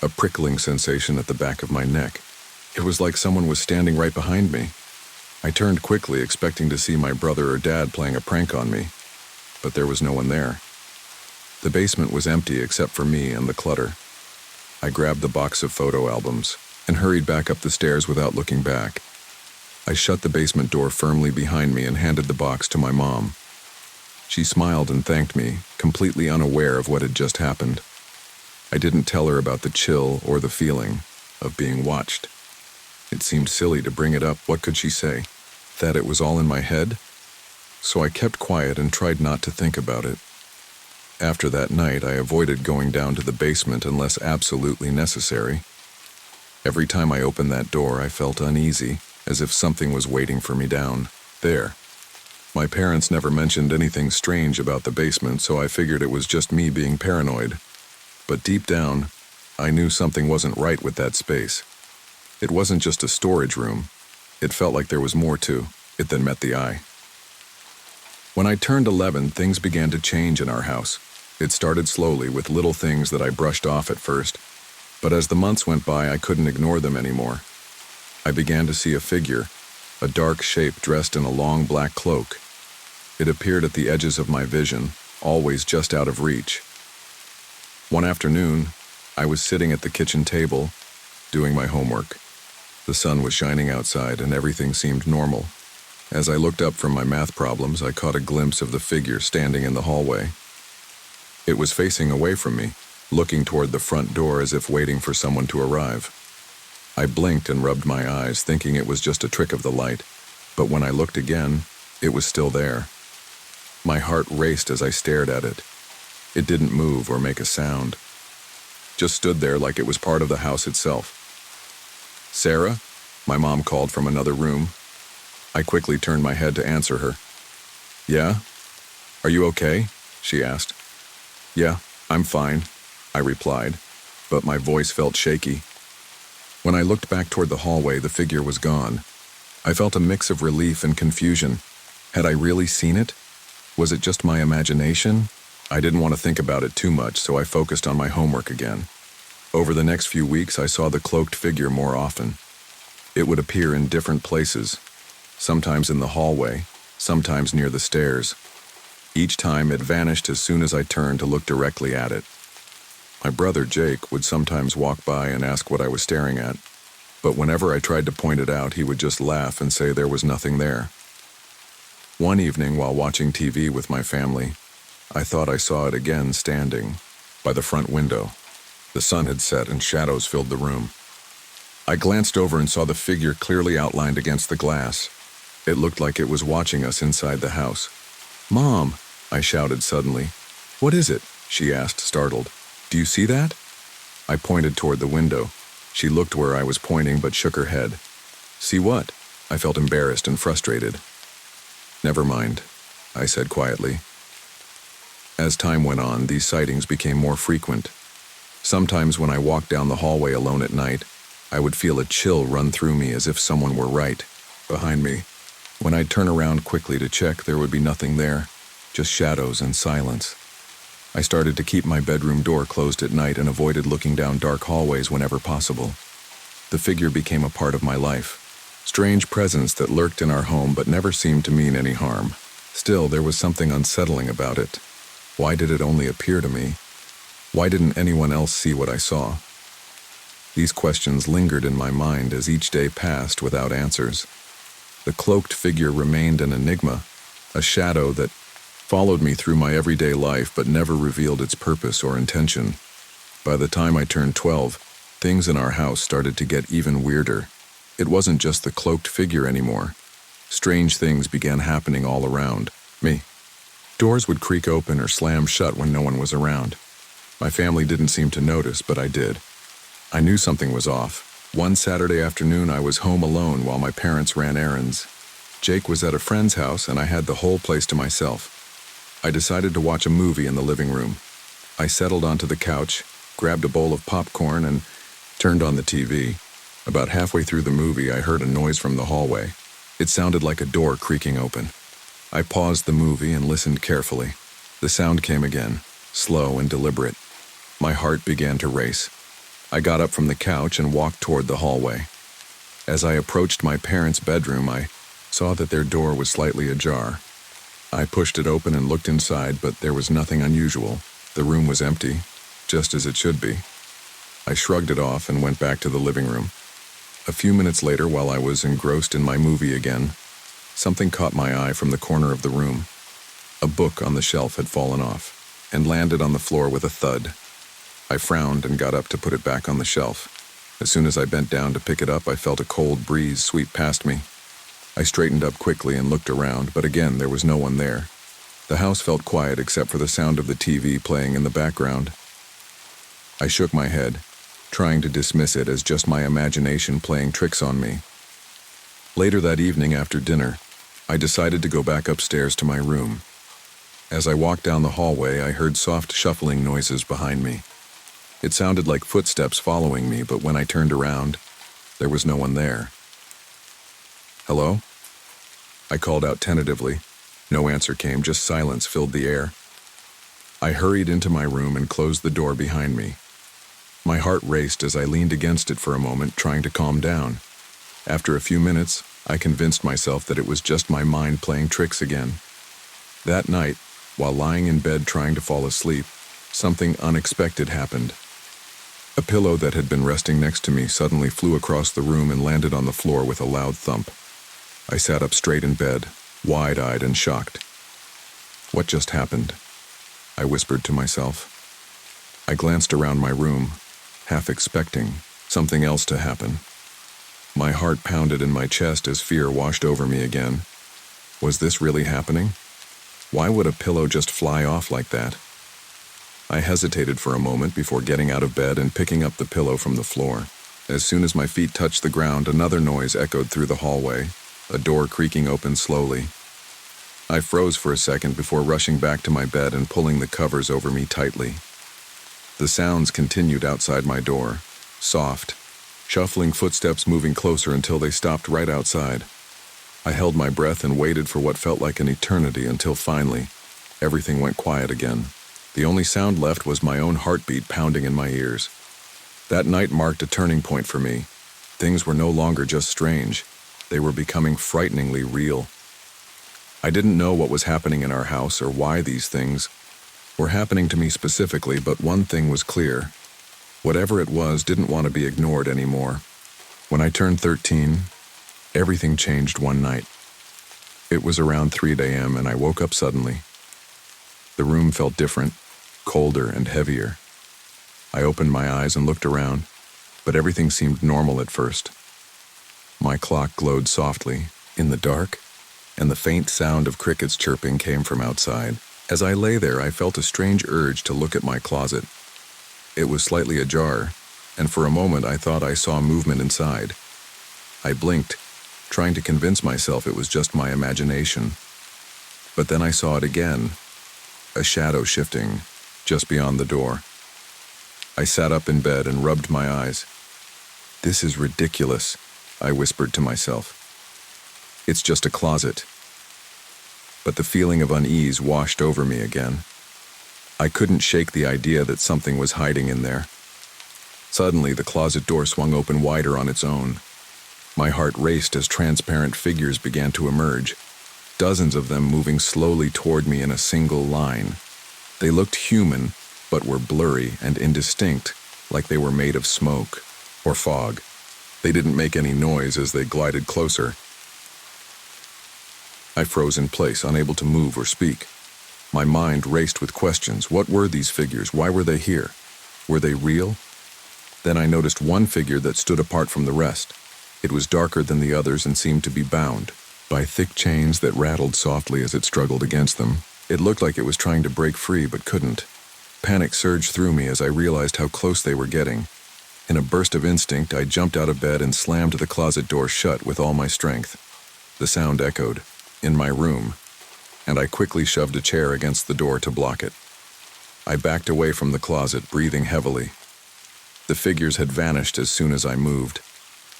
a prickling sensation at the back of my neck. It was like someone was standing right behind me. I turned quickly, expecting to see my brother or dad playing a prank on me, but there was no one there. The basement was empty except for me and the clutter. I grabbed the box of photo albums and hurried back up the stairs without looking back. I shut the basement door firmly behind me and handed the box to my mom. She smiled and thanked me, completely unaware of what had just happened. I didn't tell her about the chill or the feeling of being watched. It seemed silly to bring it up. What could she say? That it was all in my head? So I kept quiet and tried not to think about it. After that night, I avoided going down to the basement unless absolutely necessary. Every time I opened that door, I felt uneasy, as if something was waiting for me down there. My parents never mentioned anything strange about the basement, so I figured it was just me being paranoid. But deep down, I knew something wasn't right with that space. It wasn't just a storage room. It felt like there was more to it than met the eye. When I turned 11, things began to change in our house. It started slowly with little things that I brushed off at first, but as the months went by, I couldn't ignore them anymore. I began to see a figure, a dark shape dressed in a long black cloak. It appeared at the edges of my vision, always just out of reach. One afternoon, I was sitting at the kitchen table, doing my homework. The sun was shining outside and everything seemed normal. As I looked up from my math problems, I caught a glimpse of the figure standing in the hallway. It was facing away from me, looking toward the front door as if waiting for someone to arrive. I blinked and rubbed my eyes, thinking it was just a trick of the light, but when I looked again, it was still there. My heart raced as I stared at it. It didn't move or make a sound, just stood there like it was part of the house itself. "Sarah?" my mom called from another room. I quickly turned my head to answer her. "Yeah? Are you okay?" she asked. "Yeah, I'm fine," I replied, but my voice felt shaky. When I looked back toward the hallway, the figure was gone. I felt a mix of relief and confusion. Had I really seen it? Was it just my imagination? I didn't want to think about it too much, so I focused on my homework again. Over the next few weeks, I saw the cloaked figure more often. It would appear in different places, sometimes in the hallway, sometimes near the stairs. Each time it vanished as soon as I turned to look directly at it. My brother Jake would sometimes walk by and ask what I was staring at, but whenever I tried to point it out, he would just laugh and say there was nothing there. One evening, while watching TV with my family, I thought I saw it again standing by the front window. The sun had set and shadows filled the room. I glanced over and saw the figure clearly outlined against the glass. It looked like it was watching us inside the house. "Mom," I shouted suddenly. "What is it?" she asked, startled. "Do you see that?" I pointed toward the window. She looked where I was pointing but shook her head. "See what?" I felt embarrassed and frustrated. "Never mind," I said quietly. As time went on, these sightings became more frequent. Sometimes when I walked down the hallway alone at night, I would feel a chill run through me as if someone were right behind me. When I'd turn around quickly to check, there would be nothing there, just shadows and silence. I started to keep my bedroom door closed at night and avoided looking down dark hallways whenever possible. The figure became a part of my life. Strange presence that lurked in our home but never seemed to mean any harm. Still, there was something unsettling about it. Why did it only appear to me? Why didn't anyone else see what I saw? These questions lingered in my mind as each day passed without answers. The cloaked figure remained an enigma, a shadow that followed me through my everyday life but never revealed its purpose or intention. By the time I turned 12, things in our house started to get even weirder. It wasn't just the cloaked figure anymore. Strange things began happening all around me. Doors would creak open or slam shut when no one was around. My family didn't seem to notice, but I did. I knew something was off. One Saturday afternoon, I was home alone while my parents ran errands. Jake was at a friend's house, and I had the whole place to myself. I decided to watch a movie in the living room. I settled onto the couch, grabbed a bowl of popcorn, and turned on the TV. About halfway through the movie, I heard a noise from the hallway. It sounded like a door creaking open. I paused the movie and listened carefully. The sound came again, slow and deliberate. My heart began to race. I got up from the couch and walked toward the hallway. As I approached my parents' bedroom, I saw that their door was slightly ajar. I pushed it open and looked inside, but there was nothing unusual. The room was empty, just as it should be. I shrugged it off and went back to the living room. A few minutes later, while I was engrossed in my movie again, something caught my eye from the corner of the room. A book on the shelf had fallen off and landed on the floor with a thud. I frowned and got up to put it back on the shelf. As soon as I bent down to pick it up, I felt a cold breeze sweep past me. I straightened up quickly and looked around, but again there was no one there. The house felt quiet except for the sound of the TV playing in the background. I shook my head, trying to dismiss it as just my imagination playing tricks on me. Later that evening after dinner, I decided to go back upstairs to my room. As I walked down the hallway, I heard soft shuffling noises behind me. It sounded like footsteps following me, but when I turned around, there was no one there. "Hello?" I called out tentatively. No answer came, just silence filled the air. I hurried into my room and closed the door behind me. My heart raced as I leaned against it for a moment, trying to calm down. After a few minutes, I convinced myself that it was just my mind playing tricks again. That night, while lying in bed trying to fall asleep, something unexpected happened. A pillow that had been resting next to me suddenly flew across the room and landed on the floor with a loud thump. I sat up straight in bed, wide-eyed and shocked. "What just happened?" I whispered to myself. I glanced around my room, half expecting something else to happen. My heart pounded in my chest as fear washed over me again. Was this really happening? Why would a pillow just fly off like that? I hesitated for a moment before getting out of bed and picking up the pillow from the floor. As soon as my feet touched the ground, another noise echoed through the hallway, a door creaking open slowly. I froze for a second before rushing back to my bed and pulling the covers over me tightly. The sounds continued outside my door, soft, shuffling footsteps moving closer until they stopped right outside. I held my breath and waited for what felt like an eternity until finally, everything went quiet again. The only sound left was my own heartbeat pounding in my ears. That night marked a turning point for me. Things were no longer just strange. They were becoming frighteningly real. I didn't know what was happening in our house or why these things were happening to me specifically, but one thing was clear. Whatever it was didn't want to be ignored anymore. When I turned 13, everything changed one night. It was around 3 a.m. and I woke up suddenly. The room felt different, colder and heavier. I opened my eyes and looked around, but everything seemed normal at first. My clock glowed softly in the dark, and the faint sound of crickets chirping came from outside. As I lay there, I felt a strange urge to look at my closet. It was slightly ajar, and for a moment I thought I saw movement inside. I blinked, trying to convince myself it was just my imagination. But then I saw it again, a shadow shifting just beyond the door. I sat up in bed and rubbed my eyes. "This is ridiculous," I whispered to myself. "It's just a closet." But the feeling of unease washed over me again. I couldn't shake the idea that something was hiding in there. Suddenly, the closet door swung open wider on its own. My heart raced as transparent figures began to emerge, dozens of them moving slowly toward me in a single line. They looked human, but were blurry and indistinct, like they were made of smoke or fog. They didn't make any noise as they glided closer. I froze in place, unable to move or speak. My mind raced with questions. What were these figures? Why were they here? Were they real? Then I noticed one figure that stood apart from the rest. It was darker than the others and seemed to be bound by thick chains that rattled softly as it struggled against them. It looked like it was trying to break free but couldn't. Panic surged through me as I realized how close they were getting. In a burst of instinct, I jumped out of bed and slammed the closet door shut with all my strength. The sound echoed in my room, and I quickly shoved a chair against the door to block it. I backed away from the closet, breathing heavily. The figures had vanished as soon as I moved,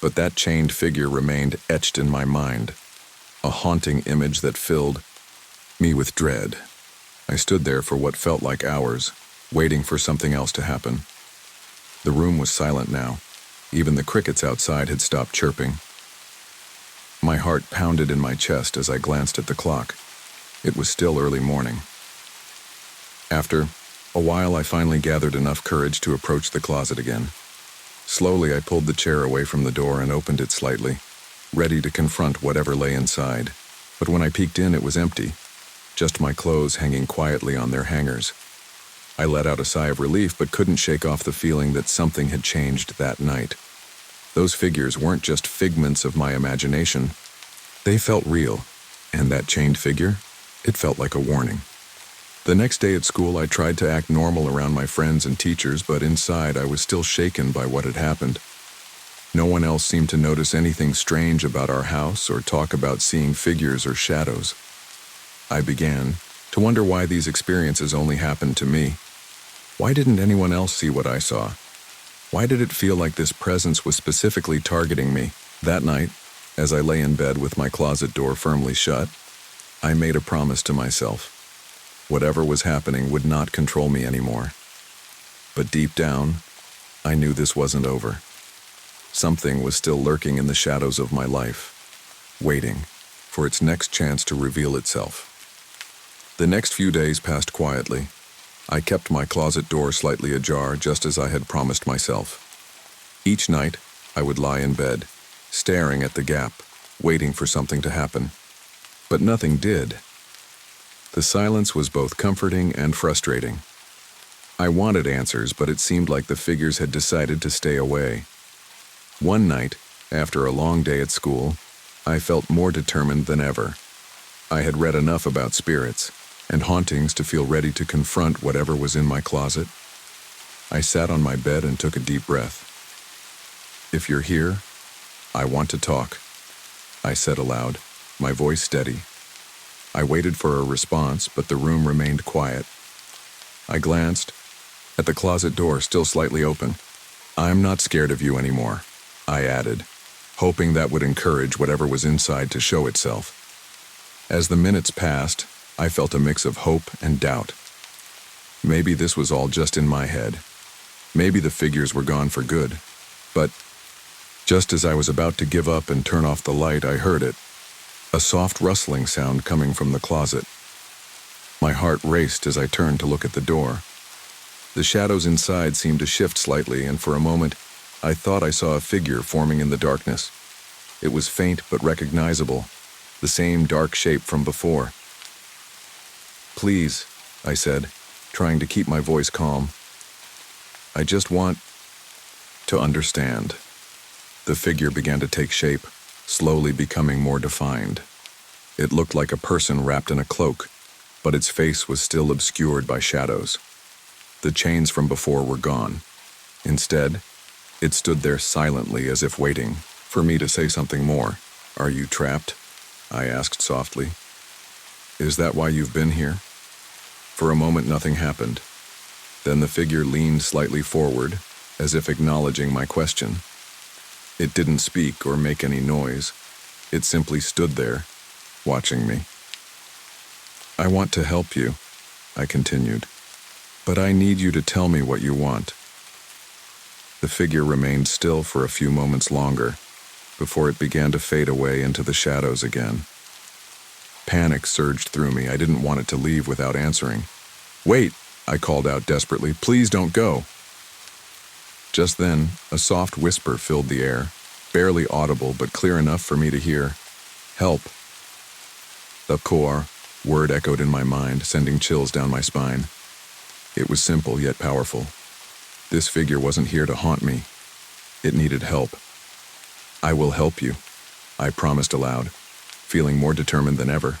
but that chained figure remained etched in my mind, a haunting image that filled me with dread. I stood there for what felt like hours, waiting for something else to happen. The room was silent now. Even the crickets outside had stopped chirping. My heart pounded in my chest as I glanced at the clock. It was still early morning. After a while, I finally gathered enough courage to approach the closet again. Slowly, I pulled the chair away from the door and opened it slightly, ready to confront whatever lay inside. But when I peeked in, it was empty, just my clothes hanging quietly on their hangers. I let out a sigh of relief, but couldn't shake off the feeling that something had changed that night. Those figures weren't just figments of my imagination. They felt real, and that chained figure, it felt like a warning. The next day at school, I tried to act normal around my friends and teachers, but inside I was still shaken by what had happened. No one else seemed to notice anything strange about our house or talk about seeing figures or shadows. I began to wonder why these experiences only happened to me. Why didn't anyone else see what I saw? Why did it feel like this presence was specifically targeting me? That night, as I lay in bed with my closet door firmly shut, I made a promise to myself. Whatever was happening would not control me anymore. But deep down, I knew this wasn't over. Something was still lurking in the shadows of my life, waiting for its next chance to reveal itself. The next few days passed quietly. I kept my closet door slightly ajar, just as I had promised myself. Each night, I would lie in bed, staring at the gap, waiting for something to happen. But nothing did. The silence was both comforting and frustrating. I wanted answers, but it seemed like the figures had decided to stay away. One night, after a long day at school, I felt more determined than ever. I had read enough about spirits and hauntings to feel ready to confront whatever was in my closet. I sat on my bed and took a deep breath. "If you're here, I want to talk," I said aloud, my voice steady. I waited for a response, but the room remained quiet. I glanced at the closet door, still slightly open. "I'm not scared of you anymore," I added, hoping that would encourage whatever was inside to show itself. As the minutes passed, I felt a mix of hope and doubt. Maybe this was all just in my head. Maybe the figures were gone for good. But just as I was about to give up and turn off the light, I heard it. A soft rustling sound coming from the closet. My heart raced as I turned to look at the door. The shadows inside seemed to shift slightly, and for a moment, I thought I saw a figure forming in the darkness. It was faint but recognizable, the same dark shape from before. "Please," I said, trying to keep my voice calm. "I just want to understand." The figure began to take shape, slowly becoming more defined. It looked like a person wrapped in a cloak, but its face was still obscured by shadows. The chains from before were gone. Instead, it stood there silently as if waiting for me to say something more. "Are you trapped?" I asked softly. "Is that why you've been here?" For a moment nothing happened. Then the figure leaned slightly forward, as if acknowledging my question. It didn't speak or make any noise. It simply stood there, watching me. "I want to help you," I continued, "but I need you to tell me what you want." The figure remained still for a few moments longer, before it began to fade away into the shadows again. Panic surged through me. I didn't want it to leave without answering. "Wait!" I called out desperately. "Please don't go!" Just then, a soft whisper filled the air, barely audible but clear enough for me to hear. "Help!" The core word echoed in my mind, sending chills down my spine. It was simple yet powerful. This figure wasn't here to haunt me. It needed help. "I will help you," I promised aloud, feeling more determined than ever.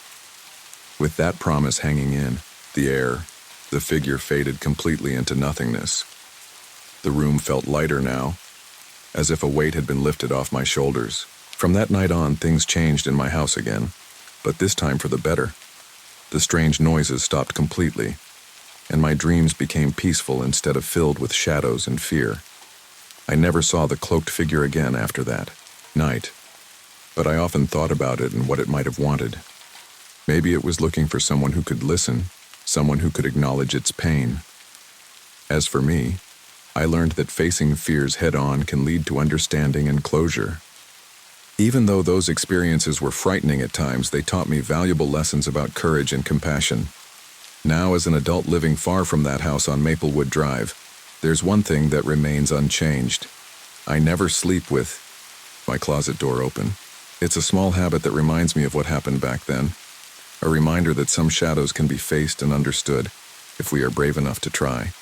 With that promise hanging in the air, the figure faded completely into nothingness. The room felt lighter now, as if a weight had been lifted off my shoulders. From that night on, things changed in my house again, but this time for the better. The strange noises stopped completely, and my dreams became peaceful instead of filled with shadows and fear. I never saw the cloaked figure again after that night, but I often thought about it and what it might have wanted. Maybe it was looking for someone who could listen, someone who could acknowledge its pain. As for me, I learned that facing fears head-on can lead to understanding and closure. Even though those experiences were frightening at times, they taught me valuable lessons about courage and compassion. Now, as an adult living far from that house on Maplewood Drive, there's one thing that remains unchanged. I never sleep with my closet door open. It's a small habit that reminds me of what happened back then, a reminder that some shadows can be faced and understood if we are brave enough to try.